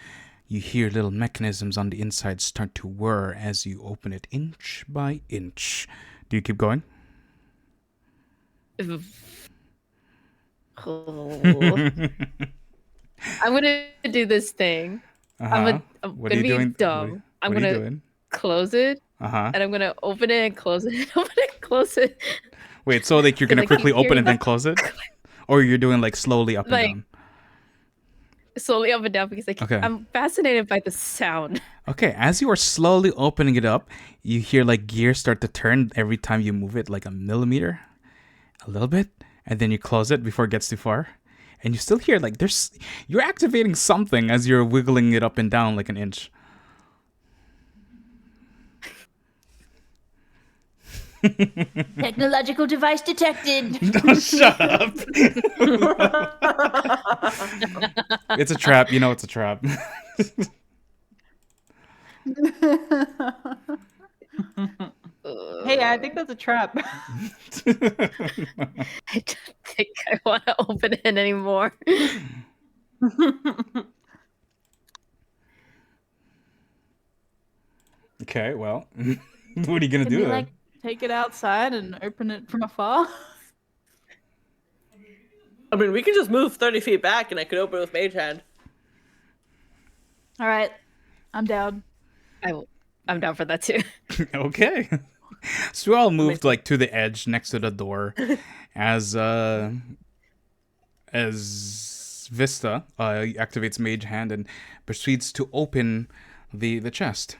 you hear little mechanisms on the inside start to whir as you open it inch by inch. Do you keep going? Oh. I'm gonna do this thing. Uh-huh. I'm What are gonna you be doing? dumb. I'm what are you gonna doing? close it Uh-huh. and I'm gonna open it and close it. Open it and close it. Wait, so like you're gonna I keep quickly open hearing and then close it? Or you're doing like slowly up and Like- down? Slowly up and down because Okay. I'm fascinated by the sound. Okay, as you are slowly opening it up, you hear like gears start to turn every time you move it like a millimeter. A little bit. And then you close it before it gets too far. and you still hear like you're activating something as you're wiggling it up and down like an inch. Technological device detected. Shut up. It's a trap. You know it's a trap. Hey, I think that's a trap. I don't think I want to open it anymore. Okay, well, what are you gonna Can do you then? like take it outside and open it from afar? I mean, we can just move 30 feet back and I could open it with Mage Hand. All right, I'm down. I'm down for that too. Okay. So we all moved like to the edge next to the door as Vista activates Mage Hand and proceeds to open the chest.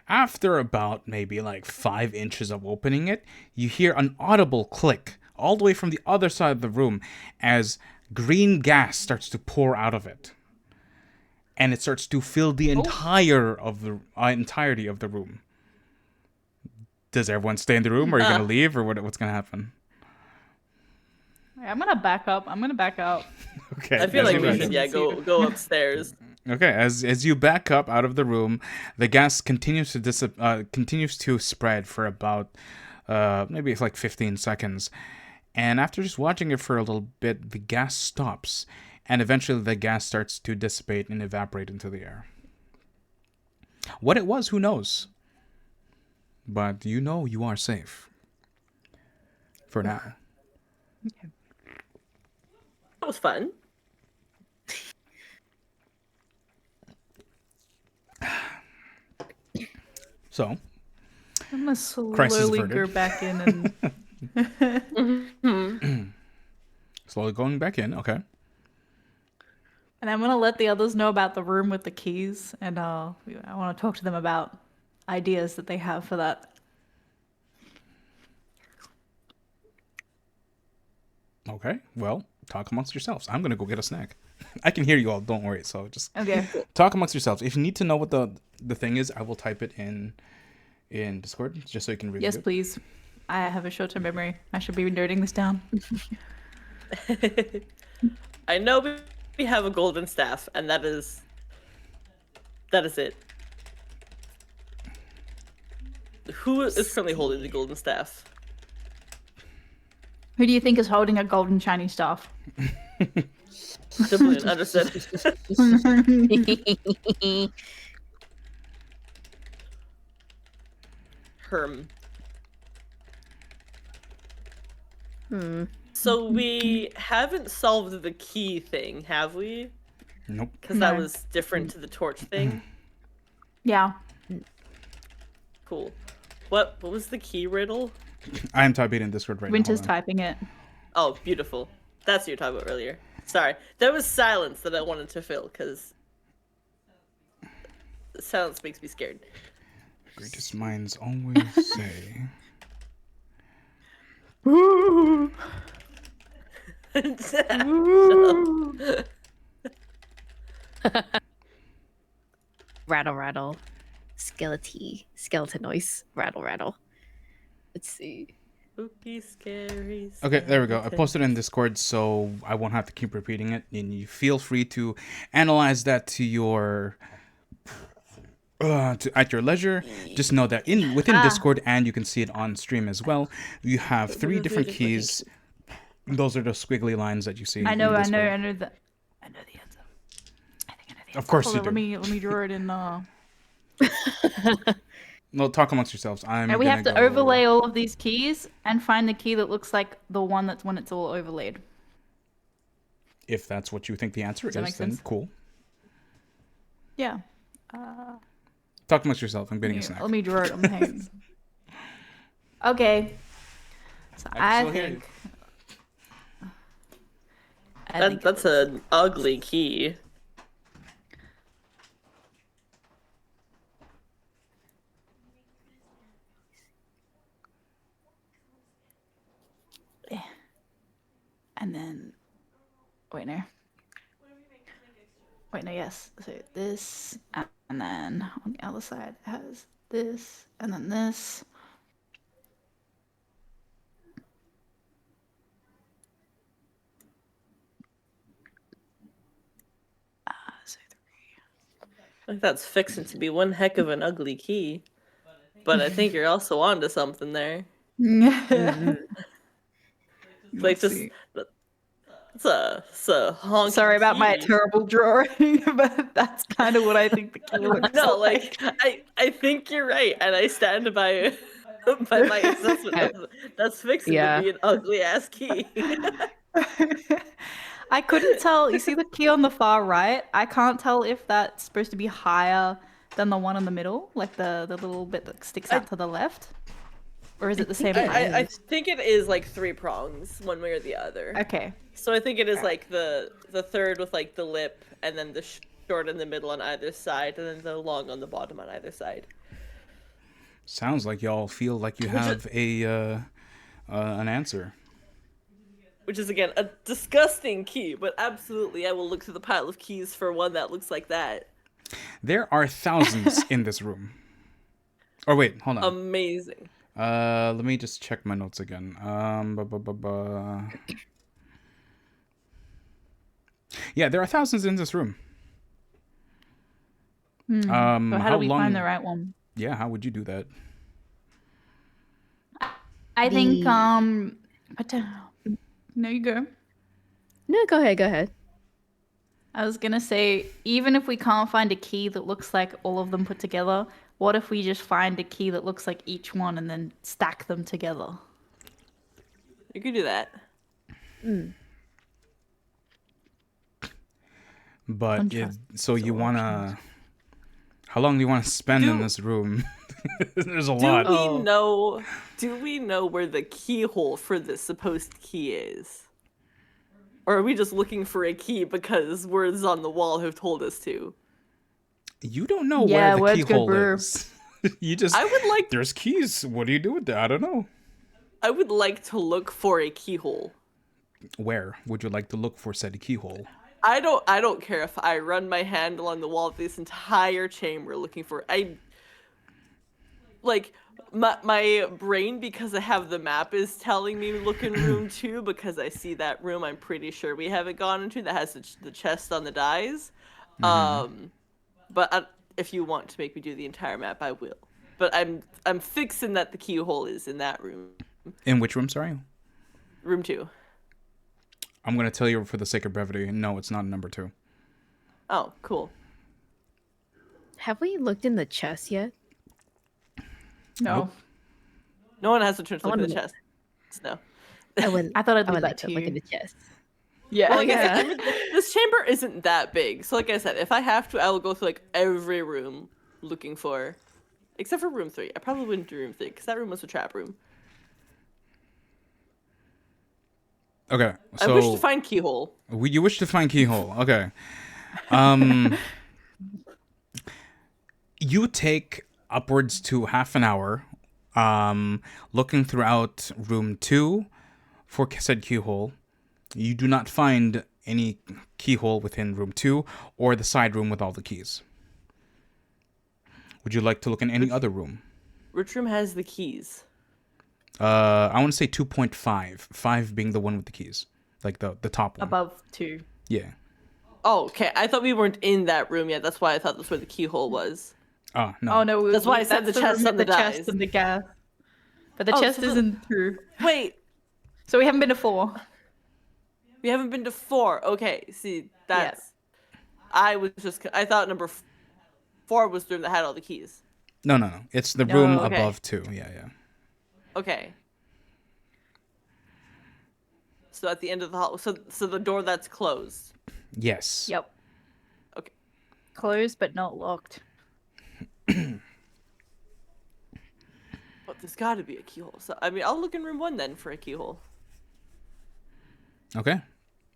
After about maybe like 5 inches of opening it, you hear an audible click all the way from the other side of the room as green gas starts to pour out of it. And it starts to fill the entirety of the room. Does everyone stay in the room, or are you gonna leave, or what's gonna happen? I'm gonna back up. Okay. I feel as like you we guys- should, go upstairs. Okay, as you back up out of the room, the gas continues to spread for about maybe it's like 15 seconds. And after just watching it for a little bit, the gas stops, and eventually the gas starts to dissipate and evaporate into the air. What it was, who knows? But you know you are safe. For now. That was fun. So, I'm gonna Crisis slowly averted. go back in and slowly going back in, okay. and I'm gonna let the others know about the room with the keys, and I want to talk to them about ideas that they have for that. Okay, well, talk amongst yourselves. I'm gonna go get a snack. I can hear you all, don't worry, so just Okay. talk amongst yourselves. If you need to know what the thing is, I will type it in Discord, just so you can read Yes, it. please. I have a short-term memory. I should be noting this down. I know we have a golden staff, and that is it. Who is currently holding the golden staff? Who do you think is holding a golden shiny staff? Simply understood. Herm. So we haven't solved the key thing, have we? Nope. Because that No. was different to the torch thing. Yeah. Cool. What was the key riddle? I am typing in Discord right Winter's now. Hold on. typing it. Oh, beautiful. That's what you were talking about earlier. Sorry. There was silence that I wanted to fill, because silence makes me scared. Greatest minds always say. Rattle, rattle. Skeleton noise. Rattle, rattle. Let's see. Spooky, scary. Okay, there we go. I skeleton. posted it in Discord, so I won't have to keep repeating it. And you feel free to analyze that to your at your leisure. Just know that within Discord, and you can see it on stream as well. You have 3 different keys. Those are the squiggly lines that you see. I know in the Discord. answer. I know the answer. I think I know the answer. Of course Hold you on, do. let me draw it in. No, talk amongst yourselves. And we have to overlay all of these keys and find the key that looks like the one that's when it's all overlaid. If that's what you think the answer Does that is, make then sense? cool. Yeah. Talk amongst yourself. I'm getting a snack. Let me draw it on the hand. Okay. So I still hear you. think. I think That's an ugly key. And then Wait, no. Wait, no, yes. So this, and then on the other side it has this, and then this. So I think that's fixing to be one heck of an ugly key. But I think you're also onto something there. three. Like, Let's just see. it's a honky Sorry about my key. terrible drawing, but that's kind of what I think the key looks No, like. I think you're right, and I stand by by my assessment. That's fixing Yeah. to be an ugly ass key. I couldn't tell. You see the key on the far right? I can't tell if that's supposed to be higher than the one in the middle, like the little bit that sticks out to the left. Or is it the same height? I think it is like 3 prongs, one way or the other. Okay. So I think it is like the third with like the lip, and then the short in the middle on either side, and then the long on the bottom on either side. Sounds like y'all feel like you have an answer. Which is, again, a disgusting key, but absolutely I will look through the pile of keys for one that looks like that. There are thousands in this room. Oh wait, hold on. Amazing. Let me just check my notes again. Yeah, there are thousands in this room. So how do we long... find the right one? Yeah, how would you do that? I think no, you go. No, go ahead. I was gonna say, even if we can't find a key that looks like all of them put together, what if we just find a key that looks like each one and then stack them together? You could do that. But so you wanna... How long do you want to spend in this room? There's a lot. Do we know where the keyhole for this supposed key is? Or are we just looking for a key because words on the wall have told us to? You don't know Yeah, where the words go keyhole brr. is. You just... I would like... There's keys. What do you do with that? I don't know. I would like to look for a keyhole. Where would you like to look for said keyhole? I don't care if I run my hand along the wall of this entire chamber looking for... My brain, because I have the map, is telling me look in room 2 because I see that room I'm pretty sure we haven't gone into that has the chest on the dies. But if you want to make me do the entire map, I will. But I'm fixing that the keyhole is in that room. In which room, sorry? Room 2. I'm going to tell you for the sake of brevity. No, it's not number 2. Oh, cool. Have we looked in the chest yet? No. Nope. No one has to turn to look wanna at the look. chest. No. I thought I'd I do would that like to to look you. in the chest. Yeah. Well, like I said, this chamber isn't that big. So like I said, if I have to, I will go through like every room looking for... Except for room 3. I probably wouldn't do room 3 because that room was a trap room. Okay, so... I wish to find keyhole. You wish to find keyhole. Okay. You take upwards to half an hour looking throughout room 2 for said keyhole. You do not find any keyhole within room 2 or the side room with all the keys. Would you like to look in any other room? Which room has the keys? I want to say 2.5. 5 being the one with the keys. Like the top one. Above 2. Yeah. Oh, okay. I thought we weren't in that room yet. That's why I thought that's where the keyhole was. Oh, no. Oh no, That's why I said the chest room and with the the chest dice. and the gas. But the Oh, chest so the- isn't through. Wait, So we haven't been to 4. we haven't been to 4. Okay, see, that's... I thought number 4 was the room that had all the keys. No. It's the room okay. above 2. Yeah. Okay. So at the end of the hall... So the door that's closed. Yes. Yep. Okay. Closed but not locked. But there's got to be a keyhole. So, I mean, I'll look in room 1 then for a keyhole. Okay.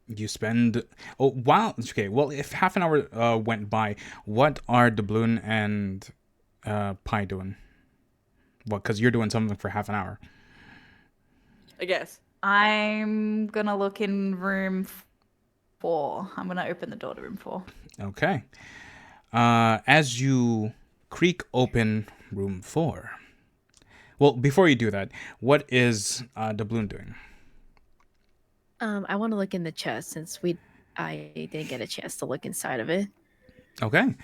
You spend... Oh, wow. Okay, well, if half an hour went by, what are Doubloon and Pi doing? Well, because you're doing something for half an hour. I guess. I'm gonna look in room 4. I'm gonna open the door to room 4. Okay. As you creak open room 4. Well, before you do that, what is Doubloon doing? I want to look in the chest since I didn't get a chance to look inside of it. Okay.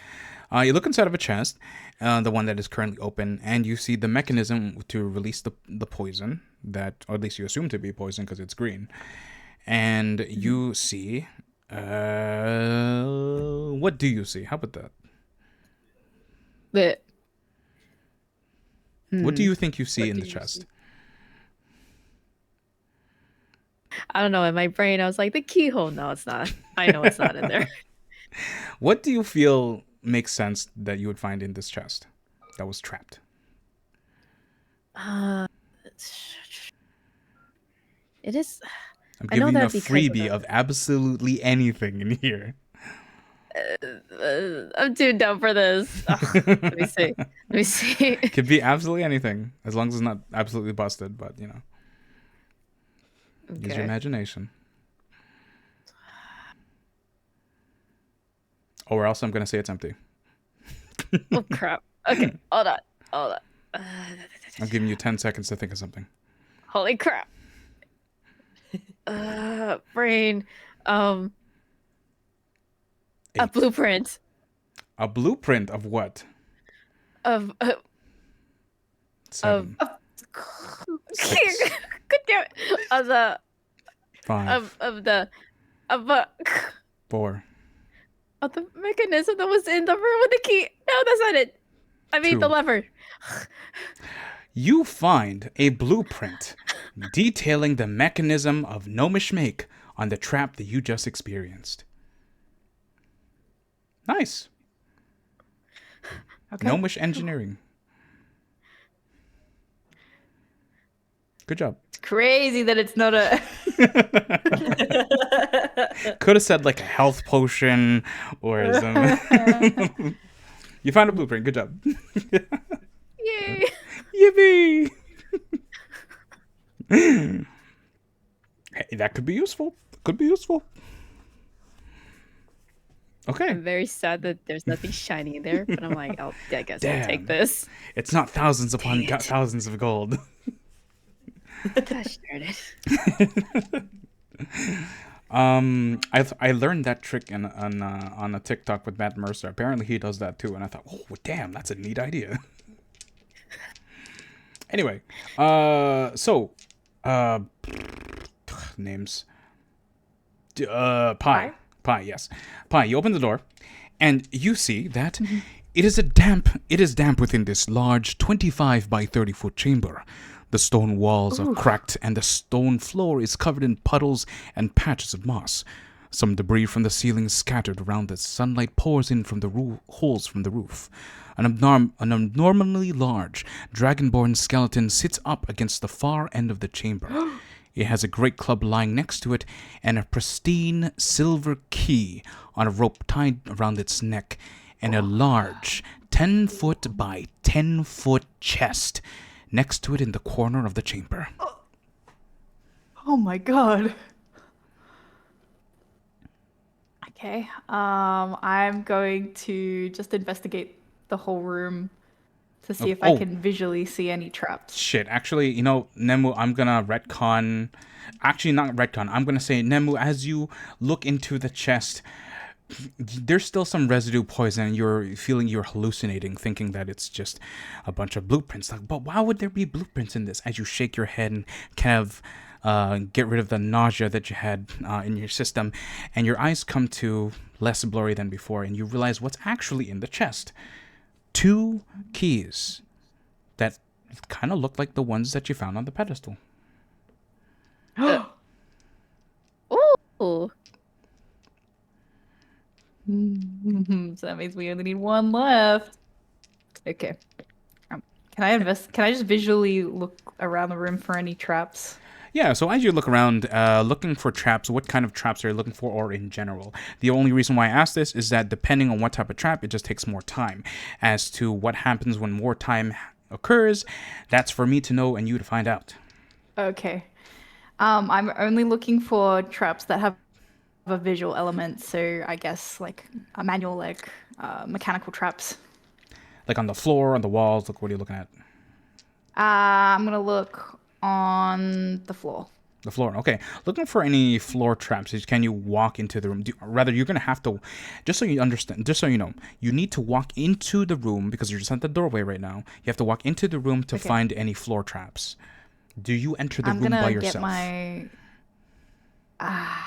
You look inside of a chest, the one that is currently open, and you see the mechanism to release the poison that, or at least you assume to be poison because it's green. And you see, what do you see? How about that? But What do you think you see in the chest? I don't know. In my brain, I was like, the keyhole. No, it's not. I know it's not in there. What do you feel makes sense that you would find in this chest that was trapped? It is. I'm I know giving you a that because of freebie of absolutely anything in here. I'm too dumb for this. Ugh, let me see. Let me see. Could be absolutely anything, as long as it's not absolutely busted, but use your Okay. imagination. Or else I'm going to say it's empty. Oh crap. Okay, hold on. I'm giving you 10 seconds to think of something. Holy crap. Brain. A Eight. blueprint A blueprint of what? of 7, Six. good damn it. Of the 5, of the of the 4, of the mechanism that was in the room with the key. No, that's not it. I mean 2. the lever. You find a blueprint detailing the mechanism of gnomish make on the trap that you just experienced. Nice. Okay. Gnomish engineering. Good job. It's crazy that it's not a. Could have said like a health potion or some. You found a blueprint. Good job. Yay. Yippee! Hey, that could be useful. Could be useful. Okay. I'm very sad that there's nothing shiny in there, but I'm like, I guess I'll Damn. take this. It's not thousands upon Dang it. thousands of gold. Gosh darn it. I learned that trick on a TikTok with Matt Mercer. Apparently he does that too, and I thought, oh damn, that's a neat idea. Anyway, names. Pie. Pie, yes. Pie, you open the door, and you see that it is damp within this large 25 by 30 foot chamber. The stone walls are cracked, and the stone floor is covered in puddles and patches of moss. Some debris from the ceiling is scattered around as sunlight pours in from the holes from the roof. An abnormally large dragonborn skeleton sits up against the far end of the chamber. It has a great club lying next to it and a pristine silver key on a rope tied around its neck and a large 10-foot by 10-foot chest next to it in the corner of the chamber. Oh my god. Okay. I'm going to just investigate the whole room to see if I can visually see any traps. Shit, actually, Nemu, I'm gonna retcon. Actually, not retcon. I'm gonna say, Nemu, as you look into the chest, there's still some residue poison. And you're hallucinating, thinking that it's just a bunch of blueprints. Like, but why would there be blueprints in this? As you shake your head and kind of get rid of the nausea that you had in your system, and your eyes come to less blurry than before, and you realize what's actually in the chest. 2 keys that kind of look like the ones that you found on the pedestal. Ooh. So that means we only need 1 left. Okay. Can I just visually look around the room for any traps? Yeah, so as you look around, looking for traps, what kind of traps are you looking for, or in general? The only reason why I ask this is that depending on what type of trap, it just takes more time. As to what happens when more time occurs, that's for me to know and you to find out. Okay. I'm only looking for traps that have a visual element, so I guess like a manual, like mechanical traps. Like on the floor, on the walls. Look, what are you looking at? I'm gonna look on the floor. The floor. Okay. Looking for any floor traps. Can you walk into the room? Rather, you're going to have to, just so you understand, just so you know, you need to walk into the room because you're just at the doorway right now. You have to walk into the room to find any floor traps. Do you enter the room by yourself? Get my...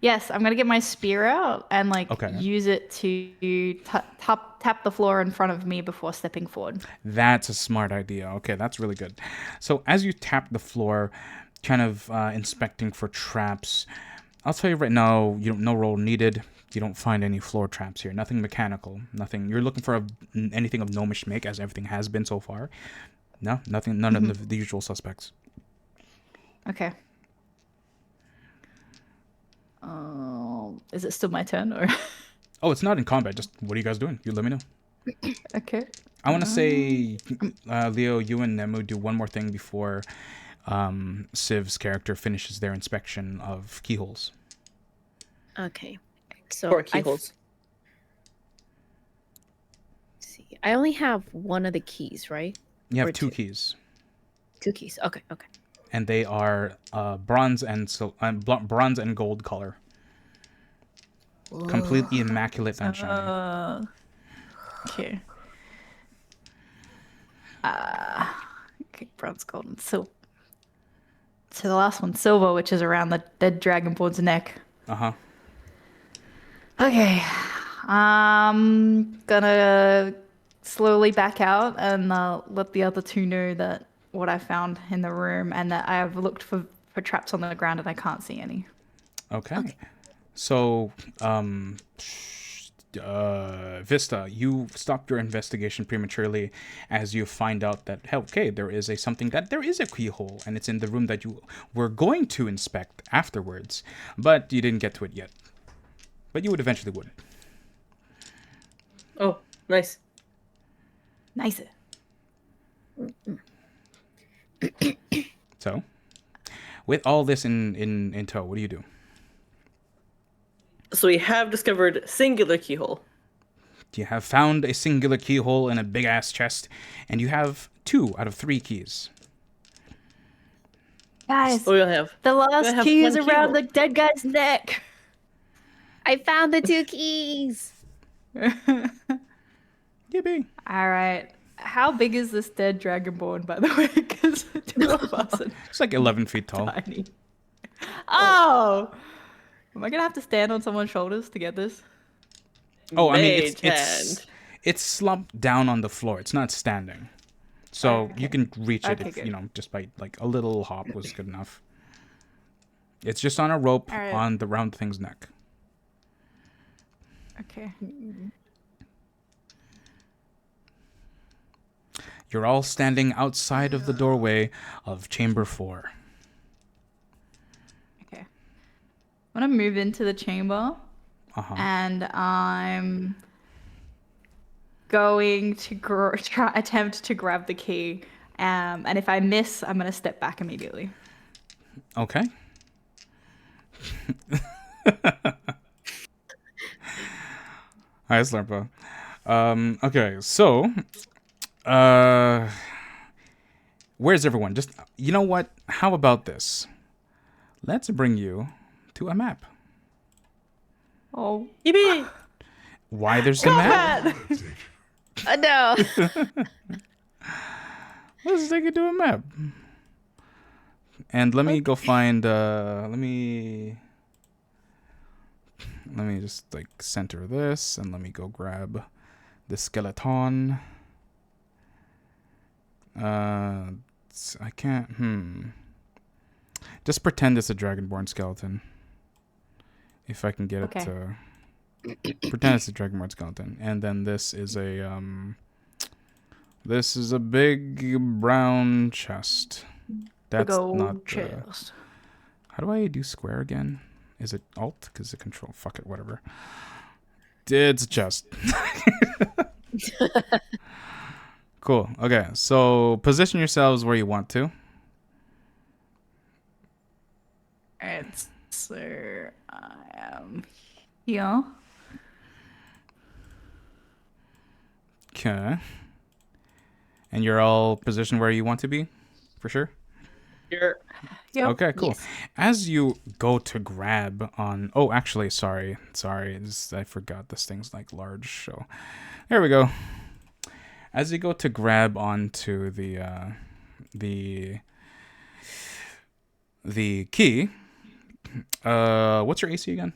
yes, I'm going to get my spear out and use it to tap the floor in front of me before stepping forward. That's a smart idea. Okay, that's really good. So as you tap the floor, kind of inspecting for traps, I'll tell you right now, no roll needed. You don't find any floor traps here. Nothing mechanical. Nothing. You're looking for anything of gnomish make, as everything has been so far. No, nothing. None of the usual suspects. Okay. Is it still my turn or? Oh, it's not in combat. Just what are you guys doing? You let me know. Okay. I want to say, Leo, you and Nemu do one more thing before Civ's character finishes their inspection of keyholes. Okay. So Or keyholes. See, I only have one of the keys, right? You have Or two keys. 2 keys. Okay. And they are bronze and bronze and gold color. Completely immaculate and shiny. Okay. Okay, bronze, gold, and silver. So the last one, silver, which is around the dead dragonborn's neck. Uh-huh. Okay. I'm gonna slowly back out and let the other two know that what I found in the room and that I have looked for traps on the ground and I can't see any. Okay. So, Vista, you stopped your investigation prematurely as you find out that, okay, there is a keyhole, and it's in the room that you were going to inspect afterwards, but you didn't get to it yet. But you would eventually would. Oh, nice. Nice. So, with all this in tow, what do you do? So we have discovered singular keyhole. You have found a singular keyhole in a big-ass chest, and you have 2 out of 3 keys. Guys, Oh, we'll have. the last have key is one around keyhole. the dead guy's neck. I found the 2 keys. Yippee. All right. How big is this dead dragonborn, by the way? Because 2 of us are It's like 11 feet tall. tiny. Oh! Am I going to have to stand on someone's shoulders to get this? Oh, I mean, Mage it's slumped down on the floor. It's not standing. So you can reach it Okay, if, good. just by, a little hop was good enough. It's just on a rope All right. on the round thing's neck. Okay. You're all standing outside of the doorway of Chamber 4. Okay. I'm going to move into the chamber. Uh-huh. And I'm going to attempt to grab the key. And if I miss, I'm going to step back immediately. Okay. Hi, Slurpo. Okay, so... where's everyone? Just, you know what? How about this? Let's bring you to a map. Oh. Yippee! Why there's a map? No. Let's take it to a map. And let me go find, let me just, center this, and let me go grab the skeleton. I can't, Just pretend it's a dragonborn skeleton. If I can get it to... Pretend it's a dragonborn skeleton. And then this is a, this is a big brown chest. That's not chest. How do I do square again? Is it Alt? Because it's control. Fuck it, whatever. It's a chest. Cool. Okay, so position yourselves where you want to. Alright. So I am here. Okay. And you're all positioned where you want to be, for sure? You're Yep. Okay, cool. Yes. As you go to grab on... Oh, actually, sorry. I forgot this thing's like large, so... There we go. As you go to grab onto the key, what's your AC again?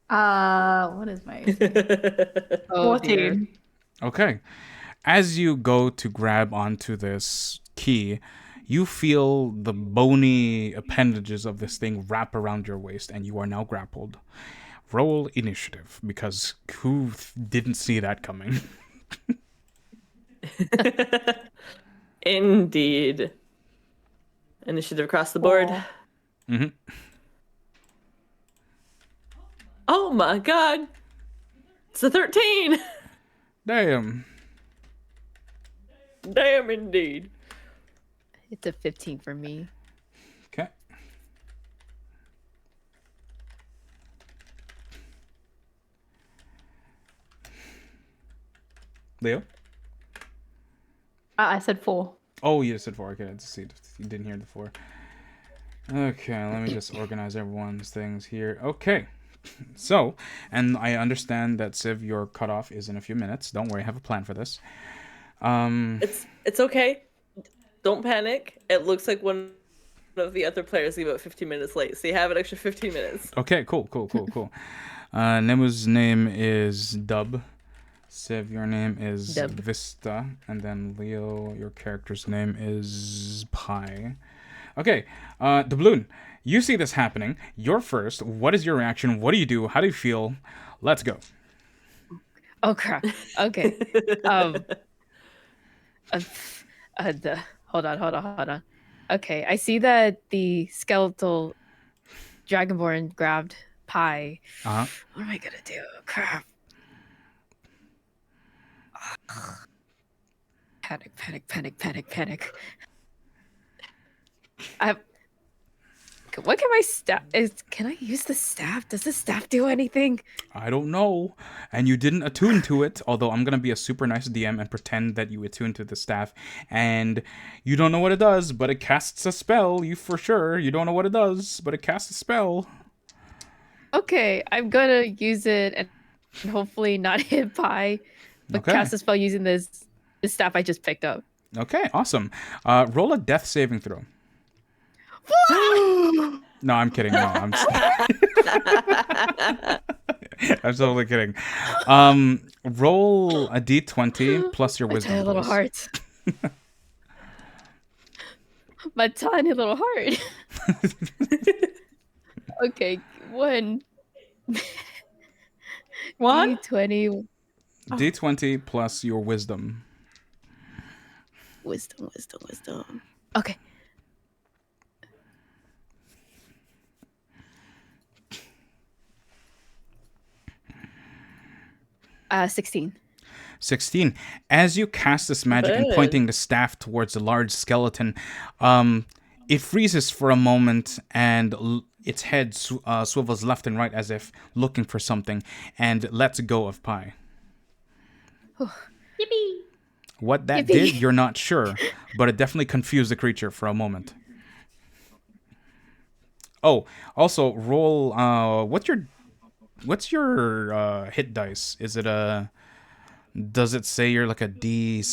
What is my Oh, dear. 14? Okay. As you go to grab onto this key, you feel the bony appendages of this thing wrap around your waist, and you are now grappled. Roll initiative, because who didn't see that coming? indeed. Initiative across the board. Four. Mm-hmm. Oh my god. It's a 13. Damn. Damn indeed. It's a 15 for me. Okay. Leo? I said 4. Oh, you said 4. Okay, let's see. You didn't hear the 4. Okay, let me just organize everyone's things here. Okay. So, and I understand that Civ, your cutoff is in a few minutes. Don't worry, I have a plan for this. It's okay. Don't panic. It looks like one of the other players is about 15 minutes late, so you have an extra 15 minutes. Okay, cool. Nemu's name is Dub. Civ, your name is Dub. Vista. And then Leo, your character's name is Pi. Okay, Doubloon, you see this happening. You're first. What is your reaction? What do you do? How do you feel? Let's go. Oh, crap. Okay. Hold on. Okay, I see that the skeletal dragonborn grabbed Pi. Uh-huh. What am I gonna do? Crap. Panic. What can my staff can I use the staff? Does the staff do anything? I don't know. And you didn't attune to it, although I'm going to be a super nice DM and pretend that you attune to the staff. And you don't know what it does, but it casts a spell. You for sure. You don't know what it does, but it casts a spell. Okay, I'm gonna use it and hopefully not hit Pi, but Okay. cast a spell using this staff I just picked up. Okay, awesome. Roll a death saving throw. No, I'm kidding. No, I'm I'm totally kidding. Roll a d20 plus your My wisdom. tiny little please. heart. My tiny little heart. Okay, 1 One? D20 D20 plus your wisdom. wisdom. Okay. 16. 16. As you cast this magic and Good. pointing the staff towards the large skeleton, it freezes for a moment and its head swivels left and right as if looking for something and lets go of Pi. Yippee! What that Yippee. did, you're not sure, but it definitely confused the creature for a moment. Oh, also roll. What's your hit dice? Is it a? Does it say you're like a D8?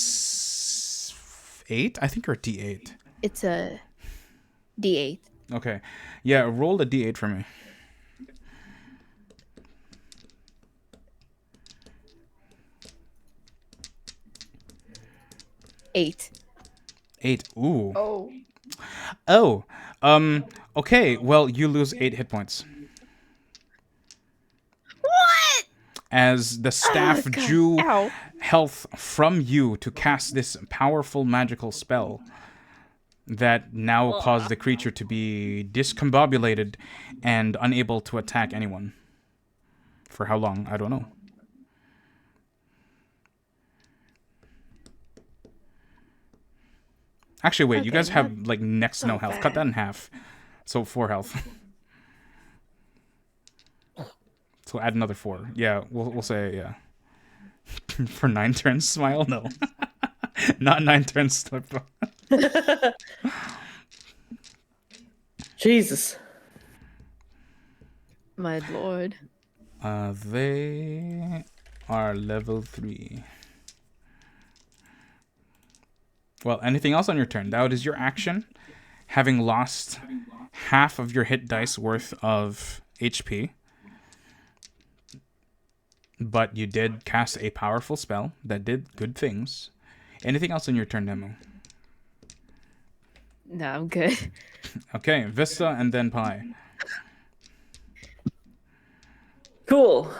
I think you're a D8. It's a D8. Okay, yeah. Roll a D8 for me. 8. 8. Ooh. Oh. Oh. Okay. Well, you lose 8 hit points. What? As the staff God. drew Ow. health from you to cast this powerful magical spell that now caused the creature to be discombobulated and unable to attack anyone. For how long? I don't know. Actually, wait, you Okay, guys have not like next to no so health. Cut that bad. in half. So 4 health. So add another 4. Yeah, we'll say yeah. For 9 turns, smile? No. Not 9 turns, slip. Jesus. My lord. They are level 3. Well, anything else on your turn? That is your action. Having lost half of your hit dice worth of HP. But you did cast a powerful spell that did good things. Anything else on your turn, Nemu? No, I'm good. Okay, Vista and then Pi. Cool.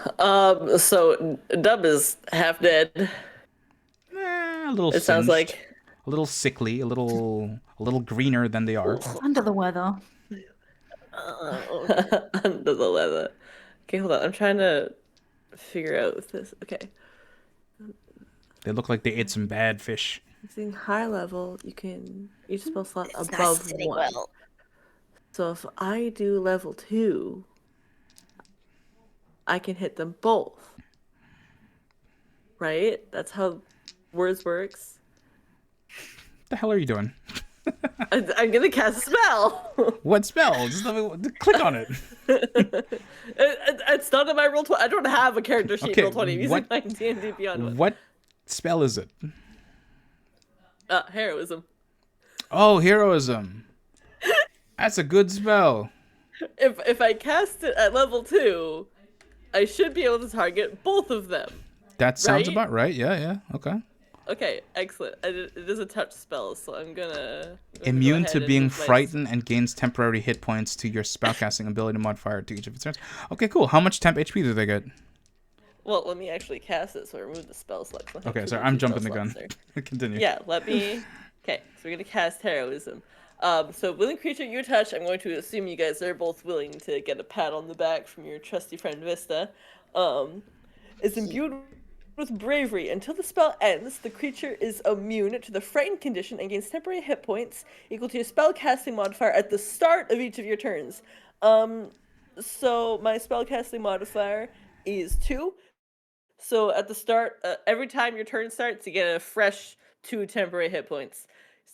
So Dub is half dead. A little It sounds singed, like. a little sickly, a little greener than they are. Under the weather. Under the leather. Okay, hold on. I'm trying to figure out this. Okay. They look like they ate some bad fish. Using high level, you can each spell slot It's not above sitting 1. well. So if I do level 2, I can hit them both. Right? That's how words works. What the hell are you doing? I'm gonna cast a spell. What spell? Just let me click on it. It's not in my roll 20. I don't have a character sheet Okay, roll 20. I'm using what- my D&D Beyond one. What spell is it? Heroism. Oh, heroism. That's a good spell. If I cast it at level 2, I should be able to target both of them. That sounds Right? about right. Yeah. Okay. Okay, excellent. It is a touch spell, so I'm gonna go Immune ahead to and being use my- frightened and gains temporary hit points to your spellcasting ability modifier to each of its turns. Okay, cool. How much temp HP do they get? Well, let me actually cast it, so I remove the spell slot. So I have Okay, two sorry, empty I'm spell jumping the gun. slots there. Continue. Yeah, let me. Okay, so we're gonna cast heroism. So willing creature you touch, I'm going to assume you guys are both willing to get a pat on the back from your trusty friend Vista. Is imbued with bravery. Until the spell ends, the creature is immune to the frightened condition and gains temporary hit points equal to your spell casting modifier at the start of each of your turns. So my spell casting modifier is 2. So at the start, every time your turn starts, you get a fresh 2 temporary hit points.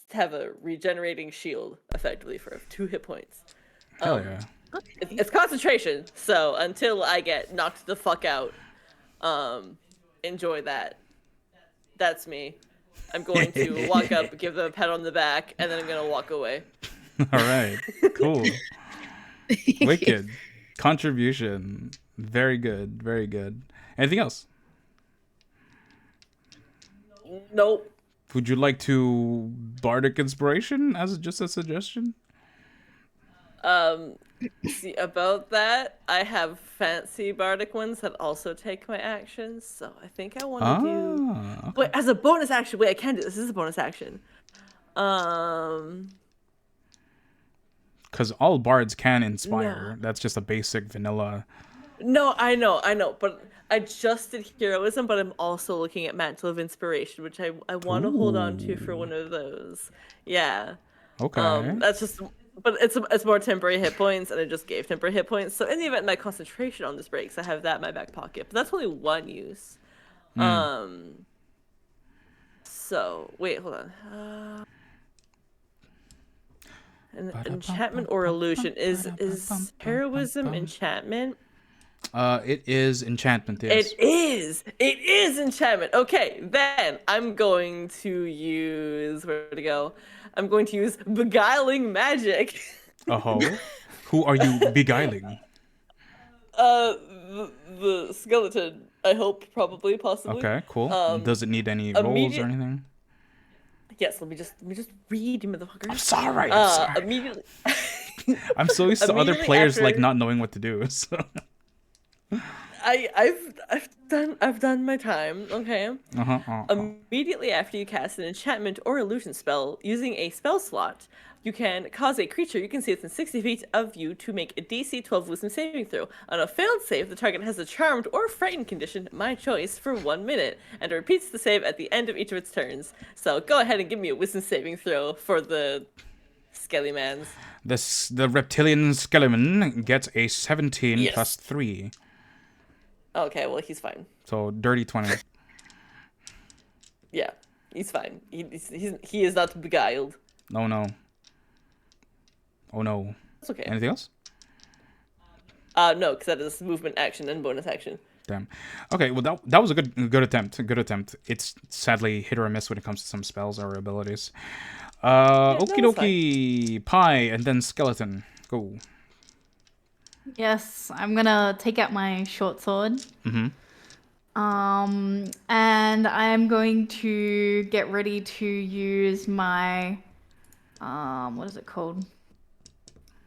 To have a regenerating shield, effectively, for 2 hit points. Hell yeah. It's concentration, so until I get knocked the fuck out, enjoy that. That's me. I'm going to walk up, give them a pat on the back, and then I'm gonna walk away. All right. Cool. Wicked. Contribution. Very good. Very good. Anything else? Nope. Would you like to bardic inspiration as just a suggestion? See, about that, I have fancy bardic ones that also take my actions, so I think I want to do... Okay. Wait, as a bonus action. Wait, I can do this. This is a bonus action. Because all bards can inspire. No. That's just a basic vanilla. No, I know, but I just did heroism, but I'm also looking at Mantle of Inspiration, which I want to hold on to for one of those. Yeah. Okay. That's just... But it's more temporary hit points, and I just gave temporary hit points. So in the event my concentration on this breaks, I have that in my back pocket. But that's only one use. So wait, hold on. Enchantment or illusion is heroism enchantment? It is enchantment. Yes. It is enchantment. Okay, then I'm going to use where to go. I'm going to use beguiling magic. Oh, who are you beguiling? The skeleton. I hope, probably, possibly. Okay, cool. Does it need any rolls or anything? Yes. Let me just read, you motherfucker. I'm sorry. I'm sorry. Immediately. I'm so used to other Immediately players after- like not knowing what to do. So. I've done my time. Okay. Uh-huh. Immediately after you cast an enchantment or illusion spell using a spell slot, you can cause a creature you can see within 60 feet of you to make a DC 12 wisdom saving throw. On a failed save, the target has a charmed or frightened condition, my choice, for 1 minute, and it repeats the save at the end of each of its turns. So go ahead and give me a wisdom saving throw for the Skelly-mans. The reptilian skeleton gets a 17 Yes. plus 3. Okay, well, he's fine. So dirty 20. Yeah, he's fine. He is not beguiled. Oh no. Oh no. It's okay. Anything else? No, because that is movement action and bonus action. Damn. Okay, well that was a good attempt. Good attempt. It's sadly hit or miss when it comes to some spells or abilities. Okie it's dokie. Pie and then skeleton. Go. Yes, I'm gonna take out my short sword. Mm-hmm. And I'm going to get ready to use my, what is it called?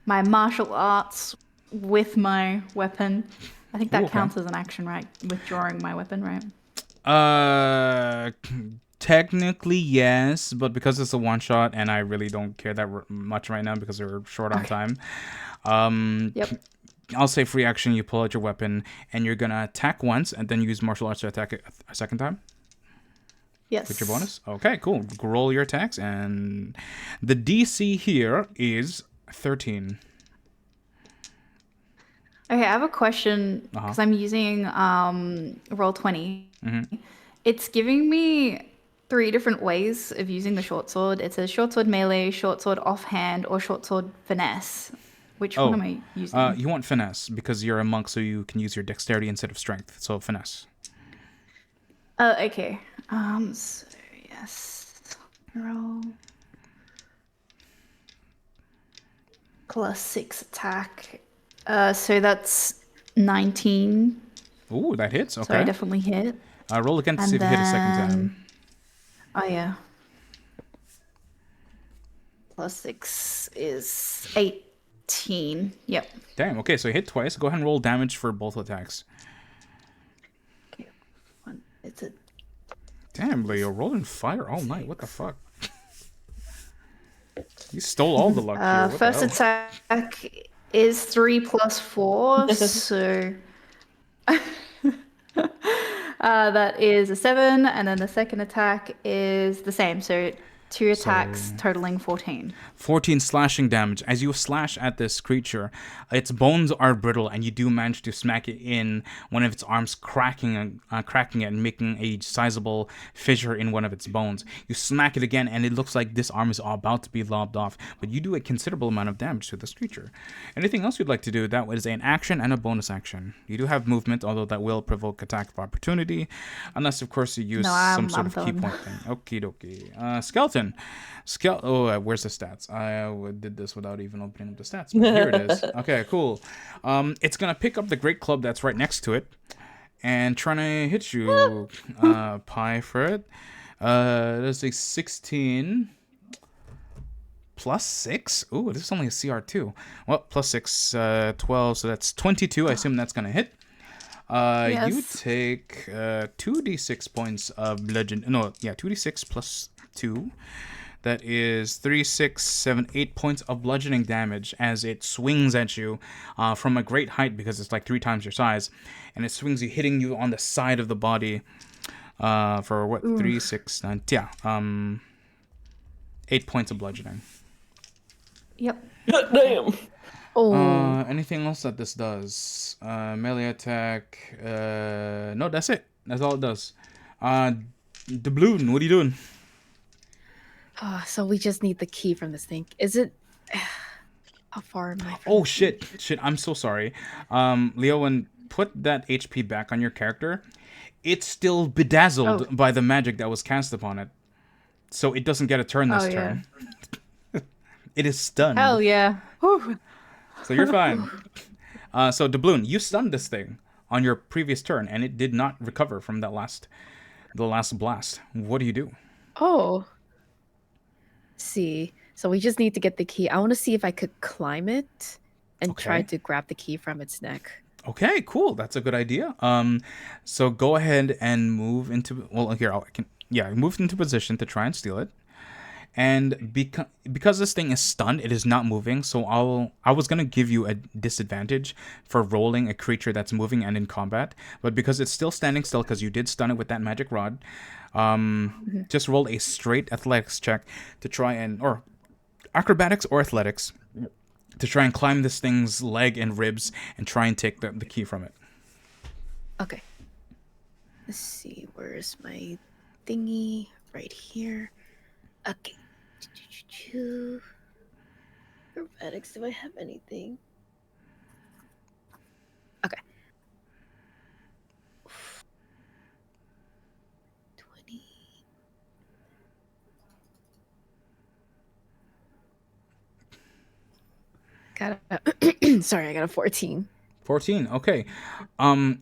My martial arts with my weapon. I think that Ooh, okay. counts as an action, right? Withdrawing my weapon, right? Technically yes, but because it's a one shot and I really don't care that much right now because we're short on time. Yep. I'll say free action. You pull out your weapon and you're gonna attack once and then use martial arts to attack it a second time. Yes. With your bonus. Okay, cool. Roll your attacks and the DC here is 13. Okay, I have a question because I'm using Roll20. Mm-hmm. It's giving me 3 different ways of using the short sword. It says short sword melee, short sword offhand, or short sword finesse. Which one am I using? You want finesse because you're a monk, so you can use your dexterity instead of strength. So finesse. Okay. So yes. Roll. Plus 6 attack. So that's 19. Ooh, that hits. Okay. So I definitely hit. Roll again to And see if you hit a second then- time. Oh yeah. Plus 6 is 18. Yep. Damn. Okay, so you hit twice. Go ahead and roll damage for both attacks. Okay. It's a Damn, Leo, rolling fire all night. What the fuck? You stole all the luck here. What first the hell? attack is 3 plus 4, so that is a 7, and then the second attack is the same, so 2 attacks totaling 14. 14 slashing damage. As you slash at this creature, its bones are brittle, and you do manage to smack it in one of its arms, cracking it and making a sizable fissure in one of its bones. You smack it again, and it looks like this arm is about to be lobbed off, but you do a considerable amount of damage to this creature. Anything else you'd like to do? That is an action and a bonus action. You do have movement, although that will provoke attack of opportunity, unless, of course, you use some sort of key point thing. Okie dokie. Skeleton. Where's the stats? I did this without even opening up the stats. But here it is. Okay, cool. It's gonna pick up the great club that's right next to it and trying to hit you, Pie, for it. There's a 16 plus 6. Ooh, this is only a CR2. Well, plus 6, 12, so that's 22. I assume that's gonna hit. Yes. You take 2d6 points of bludgeon. No, yeah, 2d6 plus 2. That is 3, 6, 7, 8 points of bludgeoning damage as it swings at you from a great height because it's like 3 times your size. And it swings you, hitting you on the side of the body for what? 3, 6, 9. Yeah. 8 points of bludgeoning. Yep. Damn. Oh, Anything else that this does? Melee attack. No, that's it. That's all it does. Doubloon, what are you doing? so we just need the key from this thing. Is it? How far am I? From Oh shit! I'm so sorry. Leowen, put that HP back on your character. It's still bedazzled by the magic that was cast upon it, so it doesn't get a turn this turn. It is stunned. Hell yeah. Whew. So you're fine. So Doubloon, you stunned this thing on your previous turn, and it did not recover from the last blast. What do you do? Oh. See, so we just need to get the key. I want to see if I could climb it and try Okay. to grab the key from its neck. Okay, cool. That's a good idea. So go ahead and move into. Well, here move into position to try and steal it. And because this thing is stunned, it is not moving. So I was gonna give you a disadvantage for rolling a creature that's moving and in combat, but because it's still standing still, because you did stun it with that magic rod, just roll a straight athletics check to try and, or acrobatics or athletics to try and climb this thing's leg and ribs and try and take the key from it. Okay. Let's see. Where's my thingy? Right here. Okay. Acrobatics. Do I have anything? Okay. 20. Sorry, I got a 14. 14. Okay.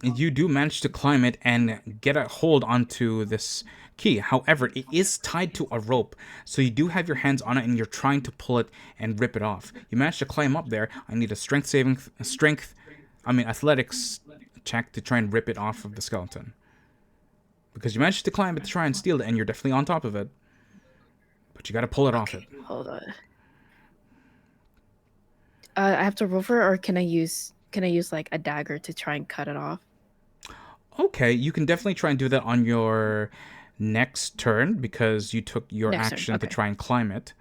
You do manage to climb it and get a hold onto this key. However, it is tied to a rope, so you do have your hands on it and you're trying to pull it and rip it off. You manage to climb up there. I need a athletics check to try and rip it off of the skeleton. Because you managed to climb it to try and steal it, and you're definitely on top of it. But you gotta pull it off it. Hold on. I have to roll for it, or can I use like a dagger to try and cut it off? Okay, you can definitely try and do that on your next turn because you took your action to try and climb it.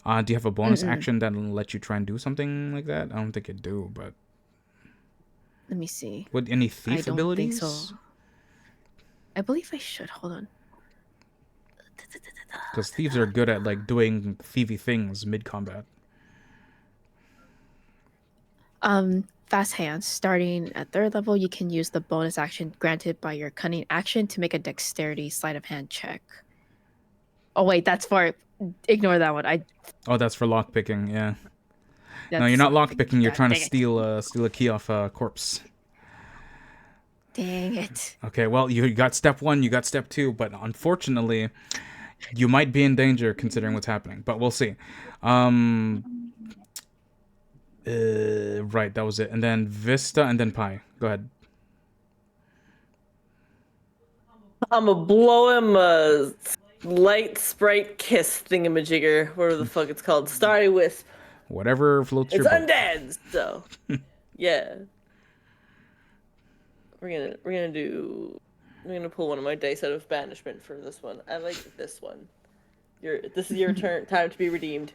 Do you have a bonus action that'll let you try and do something like that? I don't think it do, but let me see. Would any thief abilities? I don't think so. I believe I should. Hold on. Because thieves are good at like doing thievy things mid combat. Fast hands. Starting at 3rd level, you can use the bonus action granted by your cunning action to make a dexterity sleight of hand check. Oh wait, that's for. Ignore that one. Oh, that's for lockpicking. Yeah. No, you're not lockpicking. You're trying to steal a key off a corpse. Dang it. Okay, well, you got step 1, you got step 2, but unfortunately, you might be in danger considering what's happening. But we'll see. Right, that was it. And then Vista, and then Pi. Go ahead. I'm gonna blow him a light sprite kiss thingamajigger, whatever the fuck it's called. Starry Wisp. Whatever floats your It's boat. undead, so yeah. We're gonna pull one of my dice out of banishment for this one. I like this one. This is your turn. Time to be redeemed.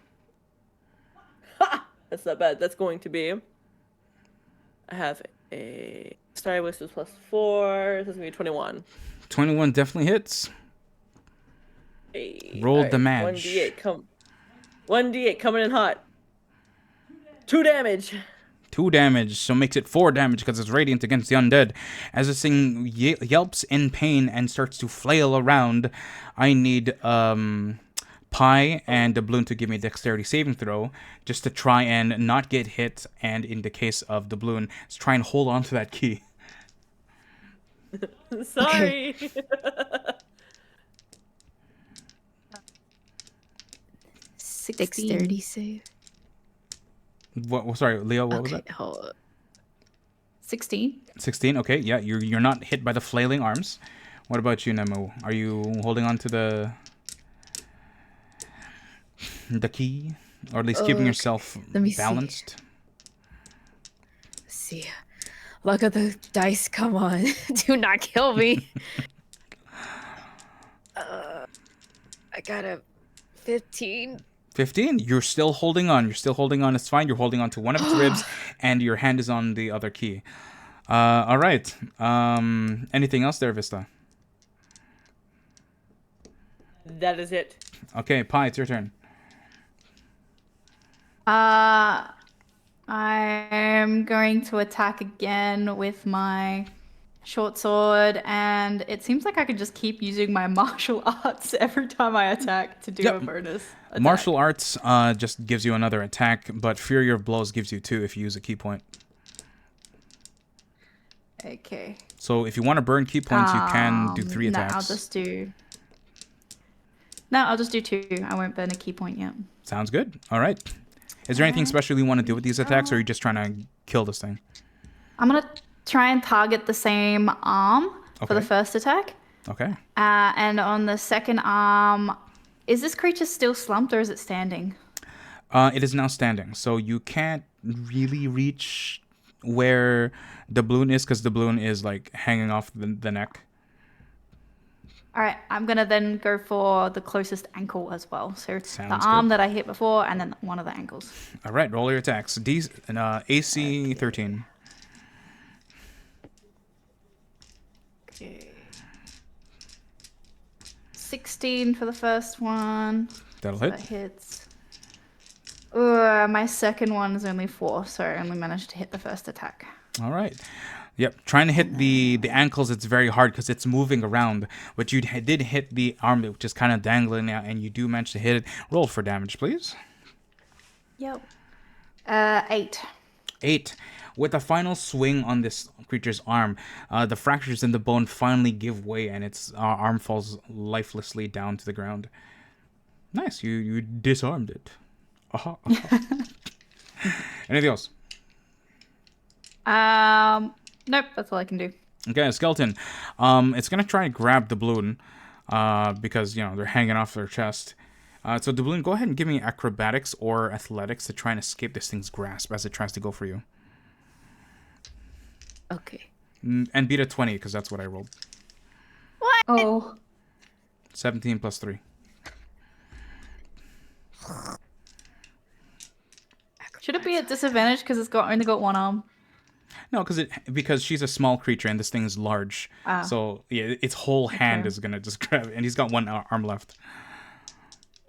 Ha! That's not bad. That's going to be. I have a Starry Wisp is +4. This is gonna be 21. 21 definitely hits. Hey, Roll all right, damage. 1d8 coming in hot. 2 damage. 2 damage, so makes it 4 damage because it's radiant against the undead. As this thing yelps in pain and starts to flail around, I need Pi and Doubloon to give me a dexterity saving throw just to try and not get hit, and in the case of Doubloon, try and hold on to that key. Sorry. Dexterity save. What? Sorry, Leo. What was that? Hold up. 16. 16. Okay, yeah, you're not hit by the flailing arms. What about you, Nemo? Are you holding on to the key, or at least keeping yourself balanced? Let's see. Look at the dice. Come on. Do not kill me. I got a 15. 15. You're still holding on. It's fine. You're holding on to one of its ribs, and your hand is on the other key. All right. Anything else there, Vista? That is it. Okay, Pi, it's your turn. I'm going to attack again with my short sword, and it seems like I can just keep using my martial arts every time I attack to do a bonus attack. Martial arts just gives you another attack, but Fury of Blows gives you 2 if you use a key point. Okay. So if you want to burn key points, you can do 3 attacks. I'll just do 2. I won't burn a key point yet. Sounds good. All right. Is there anything special you want to do with these attacks, or are you just trying to kill this thing? I'm going to try and target the same arm for the first attack. Okay. And on the second arm, is this creature still slumped or is it standing? It is now standing, so you can't really reach where the balloon is because the balloon is like hanging off the neck. All right, I'm gonna then go for the closest ankle as well. So Sounds the arm good. that I hit before, and then one of the ankles. All right, roll your attacks. AC 13. Okay. 16 for the first one. That'll So hit. that hits. My second one is only 4, so I only managed to hit the first attack. All right. Yep, trying to hit the ankles, it's very hard because it's moving around. But you did hit the arm, which is kind of dangling now, and you do manage to hit it. Roll for damage, please. Yep. 8. 8. With a final swing on this creature's arm, the fractures in the bone finally give way, and its arm falls lifelessly down to the ground. Nice, you disarmed it. Aha. Anything else? Nope, that's all I can do. Okay, skeleton. It's gonna try and grab the balloon, because they're hanging off their chest. So the balloon, go ahead and give me acrobatics or athletics to try and escape this thing's grasp as it tries to go for you. Okay. And beat a 20 because that's what I rolled. Oh. 17 plus 3. Should it be at disadvantage because it's only got one arm? No, because she's a small creature and this thing's large. So yeah, its whole hand is gonna just grab it, and he's got one arm left.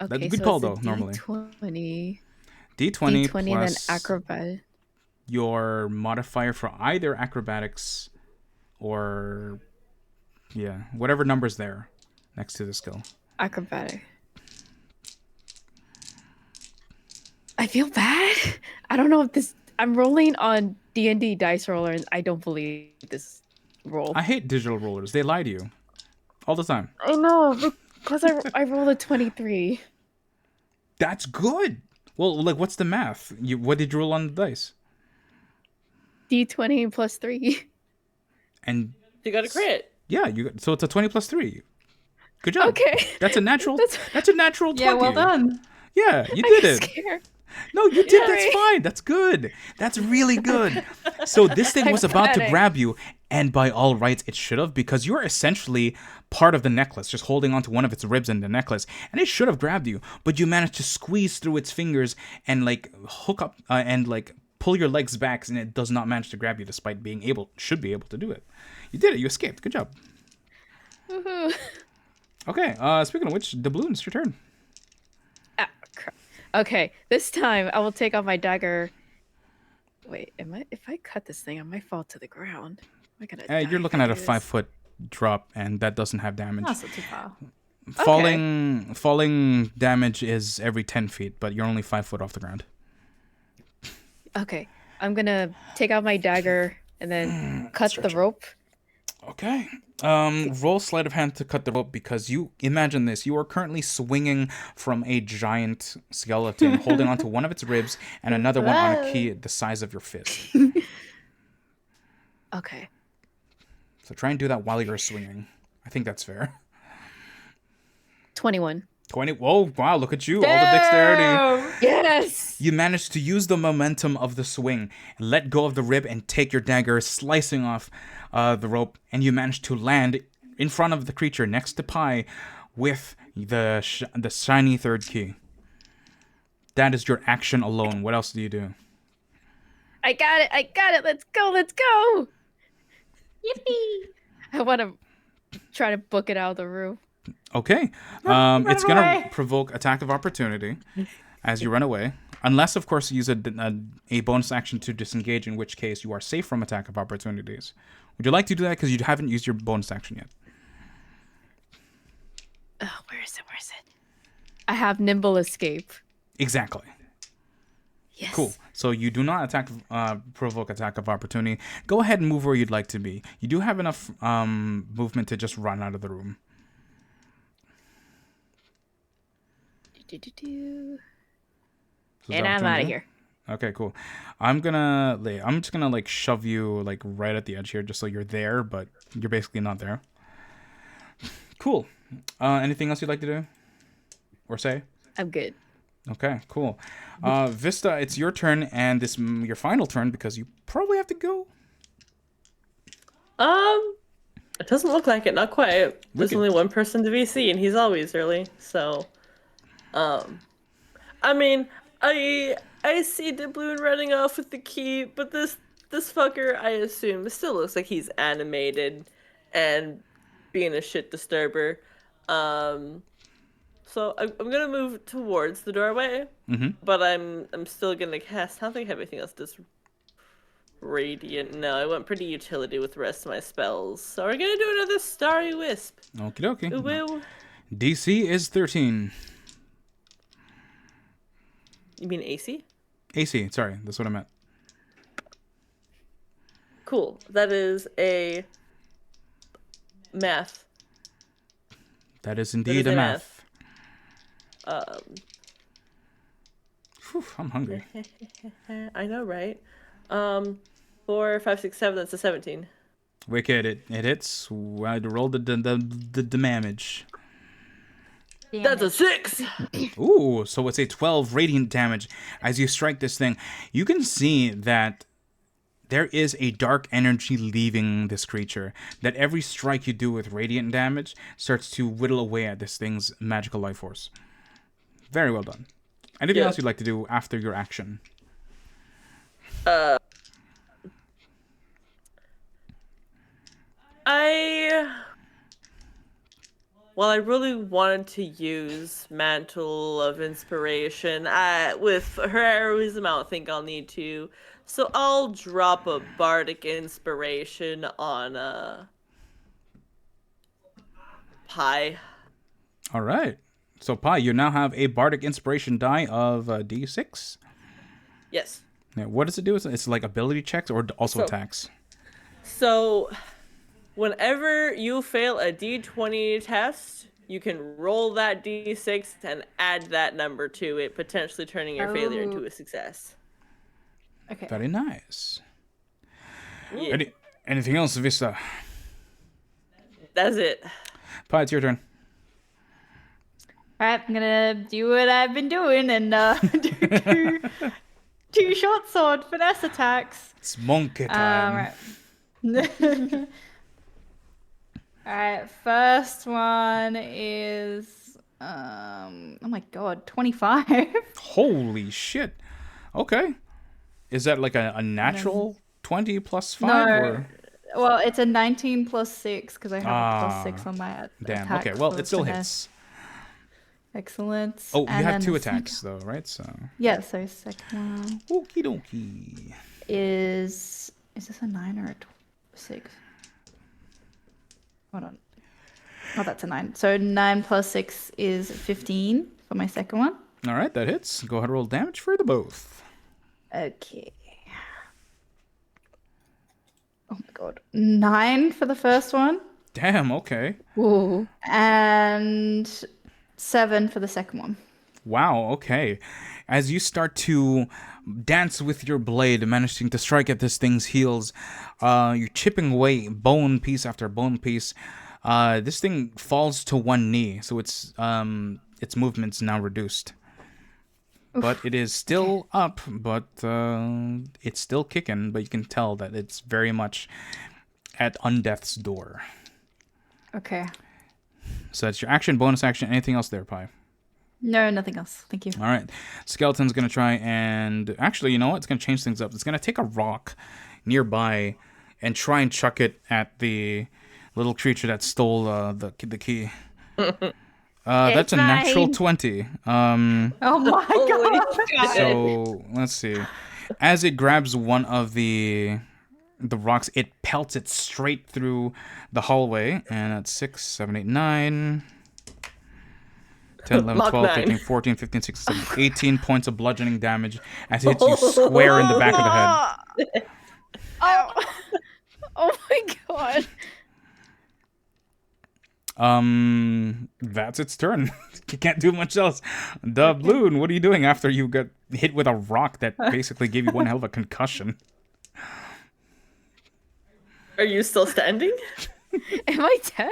Okay, That's a good so call it's a though. Normally, D20. D20 D20 and then plus acrobat. your modifier for either acrobatics or whatever number's there next to the skill. Acrobatic. I feel bad. I don't know if this. I'm rolling on D&D dice roller, and I don't believe this roll. I hate digital rollers. They lie to you all the time. I know because I rolled a 23. That's good. Well, like, what's the math? What did you roll on the dice? D20 plus 3. And You got a crit. yeah, so it's a 20 plus 3. Good job. Okay. That's a natural. That's a natural 20. Yeah, well done. Yeah, you I'm did it. scared. No, you did. That's Sorry. fine. That's good. That's really good. So this thing was about to Pathetic. grab you, and by all rights, it should have, because you're essentially part of the necklace, just holding onto one of its ribs in the necklace, and it should have grabbed you, but you managed to squeeze through its fingers and like hook up and like pull your legs back, and it does not manage to grab you, despite should be able to do it. You did it. You escaped. Good job. Woohoo. Okay. Speaking of which, the balloon, it's your turn. Ah, crap. Okay, this time I will take out my dagger. Wait, if I cut this thing, I might fall to the ground. Am I gonna die You're looking if at I a do this? 5-foot drop, and that doesn't have damage. That's not too far. Falling damage is every 10 feet, but you're only 5 foot off the ground. Okay, I'm gonna take out my dagger and then cut the rope. Okay. Roll sleight of hand to cut the rope, because you imagine this: you are currently swinging from a giant skeleton, holding onto one of its ribs and another one on a key the size of your fist. Okay. So try and do that while you're swinging. I think that's fair. 21. 20. Whoa! Wow! Look at you! All the dexterity. Yes! You managed to use the momentum of the swing, let go of the rib, and take your dagger, slicing off the rope, and you managed to land in front of the creature next to Pi with the shiny third key. That is your action alone. What else do you do? I got it! Let's go! Yippee! I want to try to book it out of the room. Okay. It's going away. to provoke attack of opportunity as you run away. Unless, of course, you use a bonus action to disengage, in which case you are safe from attack of opportunities. Would you like to do that? Because you haven't used your bonus action yet. Oh, where is it? I have nimble escape. Exactly. Yes. Cool. So you do not provoke attack of opportunity. Go ahead and move where you'd like to be. You do have enough movement to just run out of the room. Do-do-do-do. So And I'm out of here. Okay, cool. I'm just gonna like shove you like right at the edge here, just so you're there, but you're basically not there. Cool. Anything else you'd like to do or say? I'm good. Okay, cool. Vista, it's your turn, and this your final turn, because you probably have to go. It doesn't look like it, not quite. There's Wicked. only one person to VC, and he's always early. So, I mean, I see Doubloon running off with the key, but this fucker, I assume, still looks like he's animated and being a shit disturber. So I'm gonna move towards the doorway, but I'm still gonna cast. I don't think I have anything else does radiant. No, I went pretty utility with the rest of my spells. So we're gonna do another Starry Wisp. Okie dokie. Ooh, woo. DC is 13. You mean AC? AC, sorry, that's what I meant. Cool. That is a math. That is indeed a a math. Um, Whew, I'm hungry. I know, right? 4, 5, 6, 7. That's a 17. Wicked, it hits. I rolled the damage. Damn That's a it. 6. Ooh, so it's a 12 radiant damage. As you strike this thing, you can see that there is a dark energy leaving this creature. That every strike you do with radiant damage starts to whittle away at this thing's magical life force. Very well done. Anything Yeah. else you'd like to do after your action? Well, I really wanted to use Mantle of Inspiration. With her heroism, I don't think I'll need to. So I'll drop a Bardic Inspiration on Pi. All right. So, Pi, you now have a bardic inspiration die of D6. Yes. Now, what does it do? It's like ability checks or also So- attacks? So, whenever you fail a D20 test, you can roll that D6 and add that number to it, potentially turning your failure into a success. Okay. Very nice. Yeah, Anything else, Vista? that's it. Pi, it's your turn. All right, I'm gonna do what I've been doing and do two short sword finesse attacks. It's monkey time. Right. All right, first one is oh my god, 25. Holy shit. Okay. Is that like a natural 20 plus 5? No. Or? Well, it's a 19 plus 6 because I have a Ah, plus 6 on my Damn. attack Okay, well, for it still finesse. hits. Excellent. Oh, you And had then 2 the attacks, though, right? So. Yeah, so second one Okie dokie. is this a 9 or a 6? Hold on. Oh, that's a 9. So 9 plus 6 is 15 for my second one. All right, that hits. Go ahead and roll damage for the both. Okay. Oh my god. 9 for the first one Damn, okay. Ooh. and 7 for the second one. Wow, okay. As you start to dance with your blade, managing to strike at this thing's heels, you're chipping away bone piece after bone piece. This thing falls to one knee, so its movement's now reduced. But it is still up, but it's still kicking, but you can tell that it's very much at undeath's door. Okay. So that's your action, bonus action, anything else there, Pi? No, nothing else. Thank you. All right. Skeleton's going to try and... Actually, you know what? It's going to change things up. It's going to take a rock nearby and try and chuck it at the little creature that stole the key. That's a natural fine. 20. Oh my god. So, let's see. As it grabs one of the rocks, it pelts it straight through the hallway. And that's 6, 7, 8, 9... 10, 11, Mark 12, 9. 13, 14, 15, 16, 17, 18 points of bludgeoning damage as it hits you square in the back of the head. Oh. Oh my god. That's its turn. You can't do much else. Doubloon, what are you doing after you got hit with a rock that basically gave you one hell of a concussion? Are you still standing? Am I dead?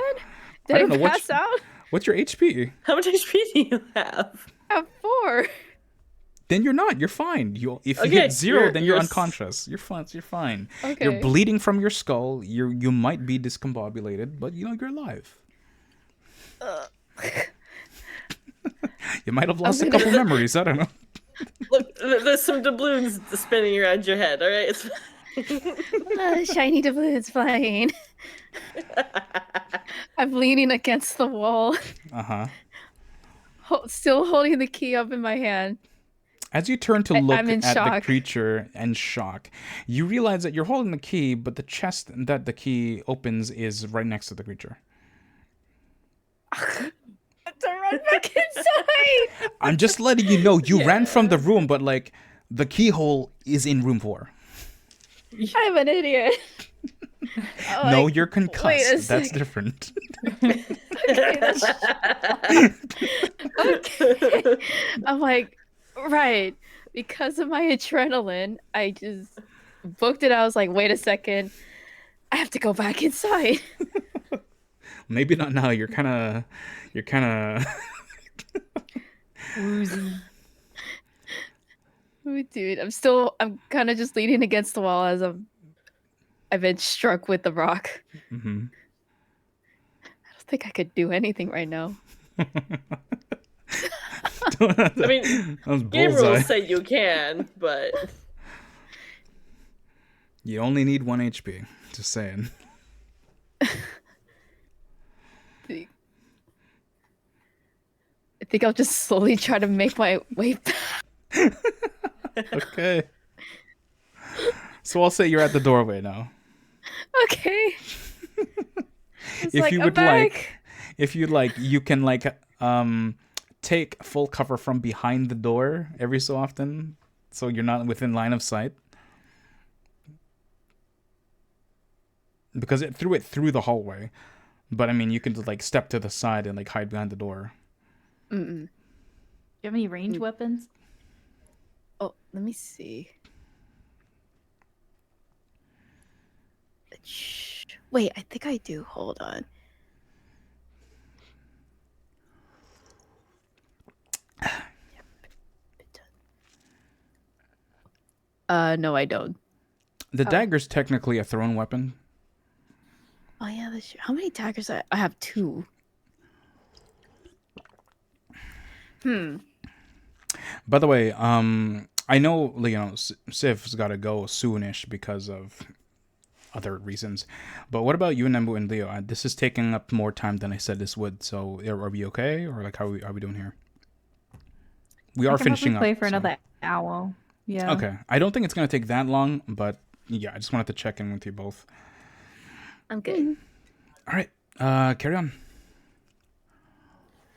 Did I I, don't know, pass out? What's your HP? How much HP do you have? I have 4. Then you're not. You're fine. If you Okay, hit 0, then you're you're unconscious. You're fine. You're fine. Okay. You're bleeding from your skull. You might be discombobulated, but you're alive. You might have lost a couple memories. I don't know. Look, there's some doubloons spinning around your head. All right. Shiny doubloons flying. I'm leaning against the wall, still holding the key up in my hand. As you turn to look I'm in at the shock. creature in shock, you realize that you're holding the key, but the chest that the key opens is right next to the creature. To run back inside. I'm just letting you know you ran from the room, but like the keyhole is in room 4. I'm an idiot. No, Like, you're wait a concussed. That's sec. different. Okay, okay. I'm like, right. Because of my adrenaline, I just booked it. I was like, wait a second. I have to go back inside. Maybe not now. You're kind of Woozy. Oh, dude, I'm kind of just leaning against the wall as I've been struck with the rock. Mm-hmm. I don't think I could do anything right now. I mean, That was game bullseye. rules say you can, but You only need 1 HP. Just saying. I think I'll just slowly try to make my way back. Okay. So I'll say you're at the doorway now. Okay. It's If like, you I'm would back. like, if you'd like, you can take full cover from behind the door every so often, so you're not within line of sight. Because it threw it through the hallway, but I mean, you can like step to the side and like hide behind the door. Do you have any range weapons? Oh, let me see. Wait, I think I do. Hold on. No, I don't. The dagger's technically a thrown weapon. Oh yeah, that's true. How many daggers? I have 2. By the way, I know Siv's got to go soonish because of other reasons. But what about you, Nembu and Leo? This is taking up more time than I said this would. So are we okay, or like how are we doing here? We I are can finishing probably up. play for so- another hour. Yeah. Okay, I don't think it's gonna take that long, but yeah, I just wanted to check in with you both. I'm good. All right, carry on.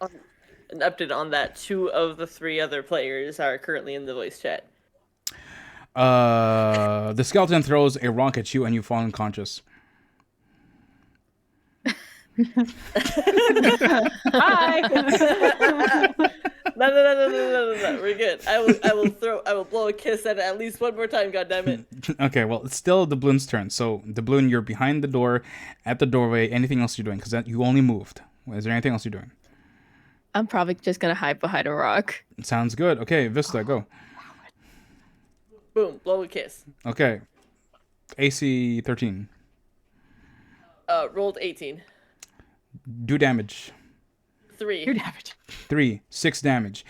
an update on that. 2 of the 3 other players are currently in the voice chat. The skeleton throws a rock at you and you fall unconscious. Hi. No. We're good. I will blow a kiss at least one more time. God damn it. Okay, well, it's still the balloon's turn. So the balloon, you're behind the door, at the doorway. Anything else you're doing? Because you only moved. Is there anything else you're doing? I'm probably just gonna hide behind a rock. Sounds good. Okay, Vista, go. Boom. Blow a kiss. Okay, AC 13. Rolled 18. Do damage. 3. Your damage. 3, 6 damage.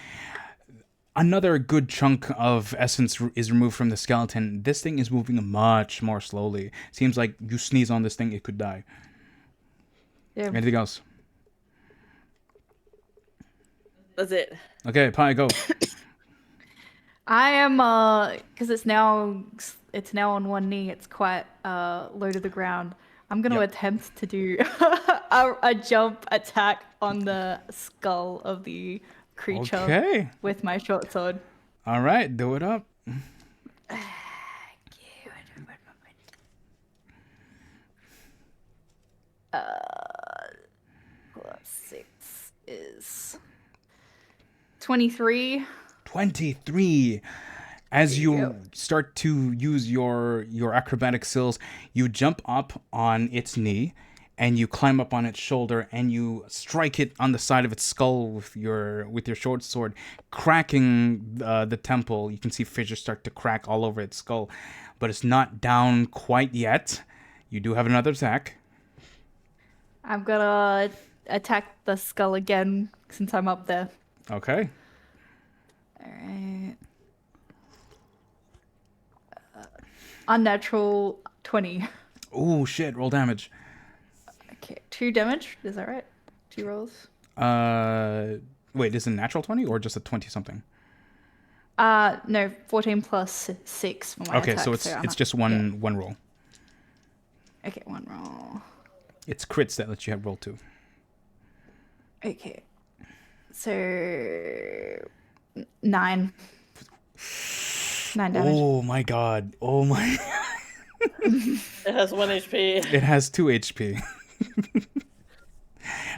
Another good chunk of essence is removed from the skeleton. This thing is moving much more slowly. Seems like you sneeze on this thing, it could die. Yeah. Anything else? That's it. Okay, Pi, go. I am because it's now on one knee. It's quite low to the ground. I'm gonna Yep. attempt to do a jump attack on the skull of the creature Okay. with my short sword. All right, do it up. Plus 6 is 23. 23. As you Yep. start to use your acrobatic skills, you jump up on its knee and you climb up on its shoulder and you strike it on the side of its skull with your short sword, cracking the temple. You can see fissures start to crack all over its skull, but it's not down quite yet. You do have another attack. I'm gonna attack the skull again since I'm up there. Okay. Alright. Unnatural 20. Ooh, shit. Roll damage. Okay, 2 damage. Is that right? 2 rolls. Wait, is it a natural 20 or just a 20 something? No, 14 plus 6 for my Okay, attack. so it's just one roll. Okay, 1 roll. It's crits that let you have roll 2. Okay. So 9. 9 damage. Oh my god. Oh my. It has 1 HP. It has 2 HP.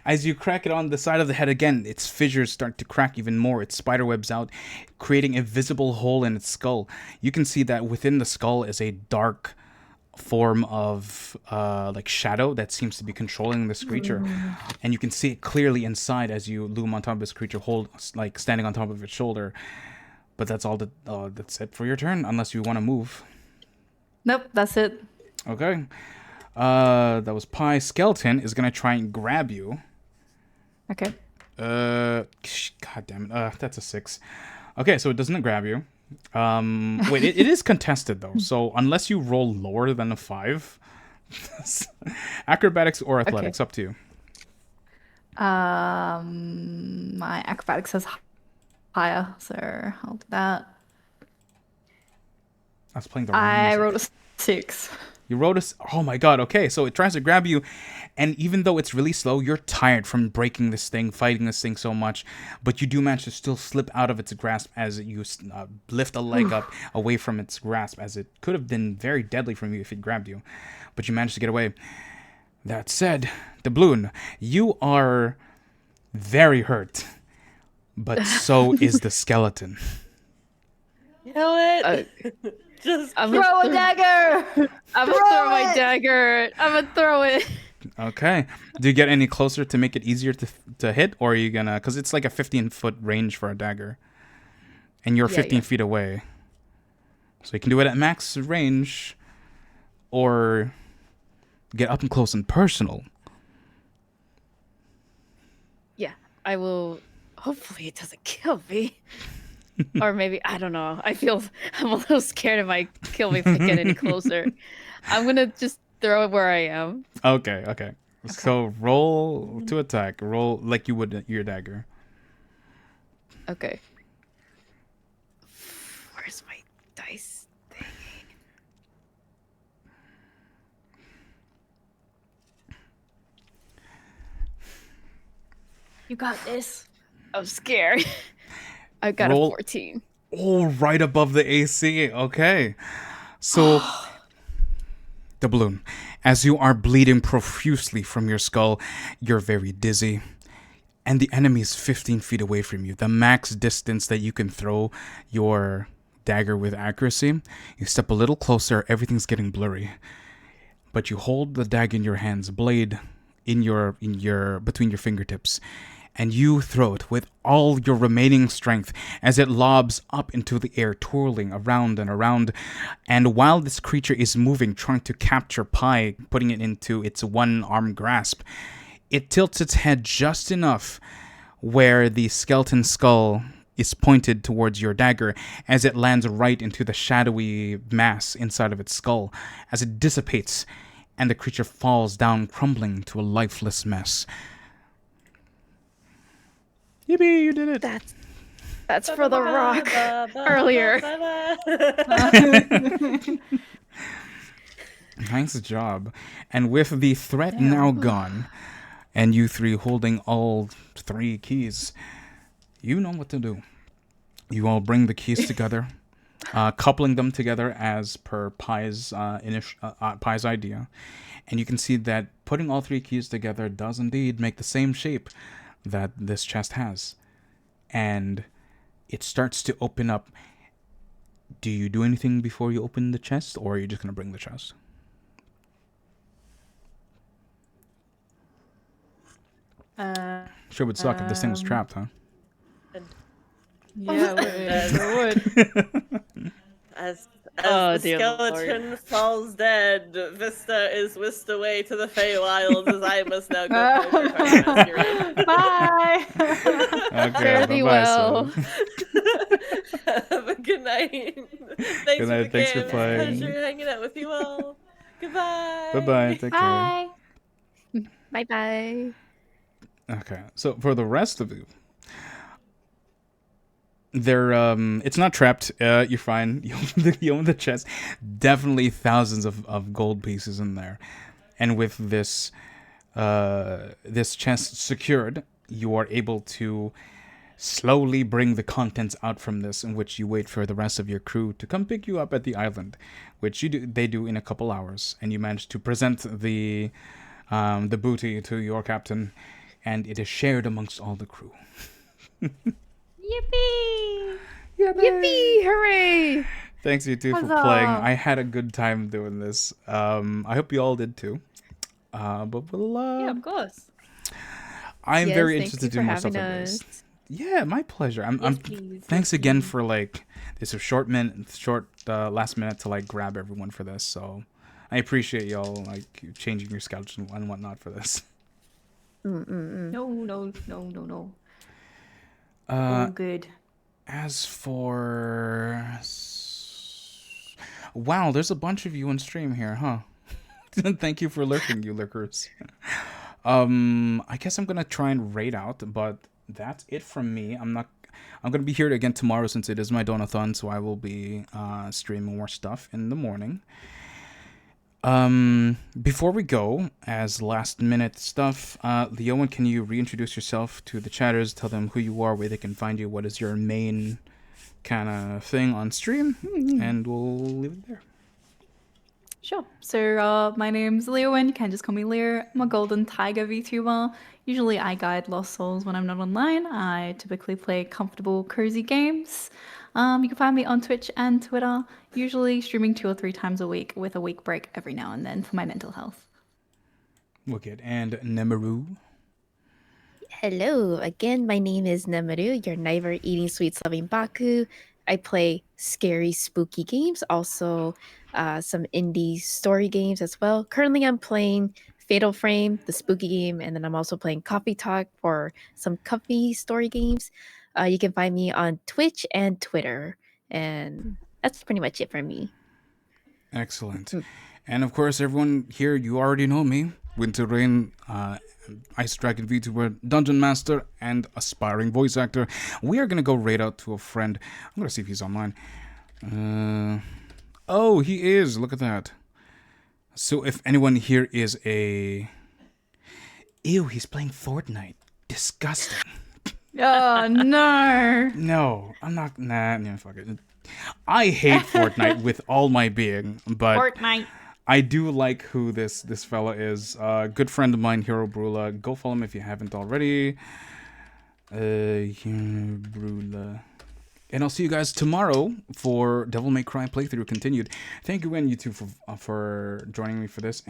As you crack it on the side of the head again, its fissures start to crack even more. It spiderwebs out, creating a visible hole in its skull. You can see that within the skull is a dark form of like shadow that seems to be controlling this creature, and you can see it clearly inside as you loom on top of this creature, standing on top of its shoulder. But that's all that's it for your turn, unless you want to move. Nope, that's it. Okay. That was Pie. Skeleton is gonna try and grab you. Okay. God damn it. That's a 6. Okay, so it doesn't grab you. Wait, it is contested though. So unless you roll lower than a 5, acrobatics or athletics, up to you. My acrobatics is higher, so I'll do that. I was playing the wrong I music. rolled a 6. You wrote us. Oh my god. Okay, so it tries to grab you, and even though it's really slow, you're tired from breaking this thing, fighting this thing so much. But you do manage to still slip out of its grasp as you lift a leg up away from its grasp, as it could have been very deadly from you if it grabbed you. But you managed to get away. That said, Doubloon, you are very hurt, but so is the skeleton. Kill it. Just I'm Throw a dagger! gonna Throw throw my it! dagger. I'm gonna throw it. Okay. Do you get any closer to make it easier to hit, or are you gonna? Because it's like a 15-foot range for a dagger, and you're 15 feet away, so you can do it at max range, or get up and close and personal. Yeah, I will. Hopefully, it doesn't kill me. Or maybe, I don't know. I'm a little scared it might kill me if I get any closer. I'm gonna just throw it where I am. Okay. So roll to attack. Roll like you would your dagger. Okay. Where's my dice thing? You got this. I'm scared. I got Roll. a 14. Oh, right above the AC. Okay. So, Doubloon, as you are bleeding profusely from your skull, you're very dizzy. And the enemy is 15 feet away from you. The max distance that you can throw your dagger with accuracy. You step a little closer, everything's getting blurry. But you hold the dagger in your hands, blade in your between your fingertips, and you throw it with all your remaining strength as it lobs up into the air, twirling around and around. And while this creature is moving, trying to capture Pie, putting it into its one-arm grasp, it tilts its head just enough where the skeleton skull is pointed towards your dagger as it lands right into the shadowy mass inside of its skull as it dissipates and the creature falls down, crumbling to a lifeless mess. Yippee, you did it! That's for the rock earlier. Nice job. And with the threat now gone, and you three holding all 3 keys, you know what to do. You all bring the keys together, coupling them together as per Pie's Pie's idea, and you can see that putting all 3 keys together does indeed make the same shape that this chest has, and it starts to open up. Do you do anything before you open the chest, or are you just gonna bring the chest? Sure would suck if this thing was trapped, huh? Yeah, it would. As Oh, the dear skeleton Lord. falls dead, Vista is whisked away to the Feywild as I must now go play my part masquerade. Bye. Okay, Fare thee bye-bye, well. Sue. Have a good night. Thanks Good for night, the thanks for game. It's a playing. pleasure hanging out with you all. Goodbye. Bye-bye, take care. Bye. Bye bye. Okay, so for the rest of you, they're it's not trapped. You're fine. You own the chest. Definitely thousands of gold pieces in there, and with this this chest secured, you are able to slowly bring the contents out from this, in which you wait for the rest of your crew to come pick you up at the island, which they do in a couple hours, and you manage to present the booty to your captain, and it is shared amongst all the crew. Yippee! Yippee! Hooray! Thanks you two for Huzzah. playing. I had a good time doing this. I hope you all did too. But we'll Yeah, of course. I'm Yes, very thank interested you to do for more stuff having like this. us. Yeah, my pleasure. Yes, please. Thanks Yes, again please. for like this short last minute to like grab everyone for this. So I appreciate y'all like changing your schedule and whatnot for this. No. Uh, All good. as for wow, there's a bunch of you on stream here, huh? Thank you for lurking, you lurkers. I guess I'm gonna try and raid out, but that's it from me. I'm gonna be here again tomorrow since it is my donathon, so I will be streaming more stuff in the morning. Before we go, as last minute stuff, Leowen, can you reintroduce yourself to the chatters? Tell them who you are, where they can find you, what is your main kind of thing on stream, and we'll leave it there. Sure. So my name's Leowyn. You can just call me Leo. I'm a golden tiger VTuber. Usually I guide lost souls when I'm not online. I typically play comfortable, cozy games. You can find me on Twitch and Twitter, usually streaming 2 or 3 times a week with a week break every now and then for my mental health. Wicked. And Nemaru. Hello, again, my name is Nemaru, your never eating sweets loving Baku. I play scary, spooky games, also some indie story games as well. Currently, I'm playing Fatal Frame, the spooky game, and then I'm also playing Coffee Talk for some comfy story games. You can find me on Twitch and Twitter, and that's pretty much it for me. Excellent. And of course, everyone here, you already know me. Winter Rain, Ice Dragon VTuber, Dungeon Master, and aspiring voice actor. We are going to go raid out to a friend. I'm going to see if he's online. Oh, he is. Look at that. So if anyone here is a... Ew, he's playing Fortnite. Disgusting. Oh, no. No, I'm not... Nah, fuck it. I hate Fortnite with all my being, but... Fortnite. I do like who this fella is. Good friend of mine, Hero Brula. Go follow him if you haven't already. Hero Brula. And I'll see you guys tomorrow for Devil May Cry playthrough continued. Thank you again, you two, for joining me for this.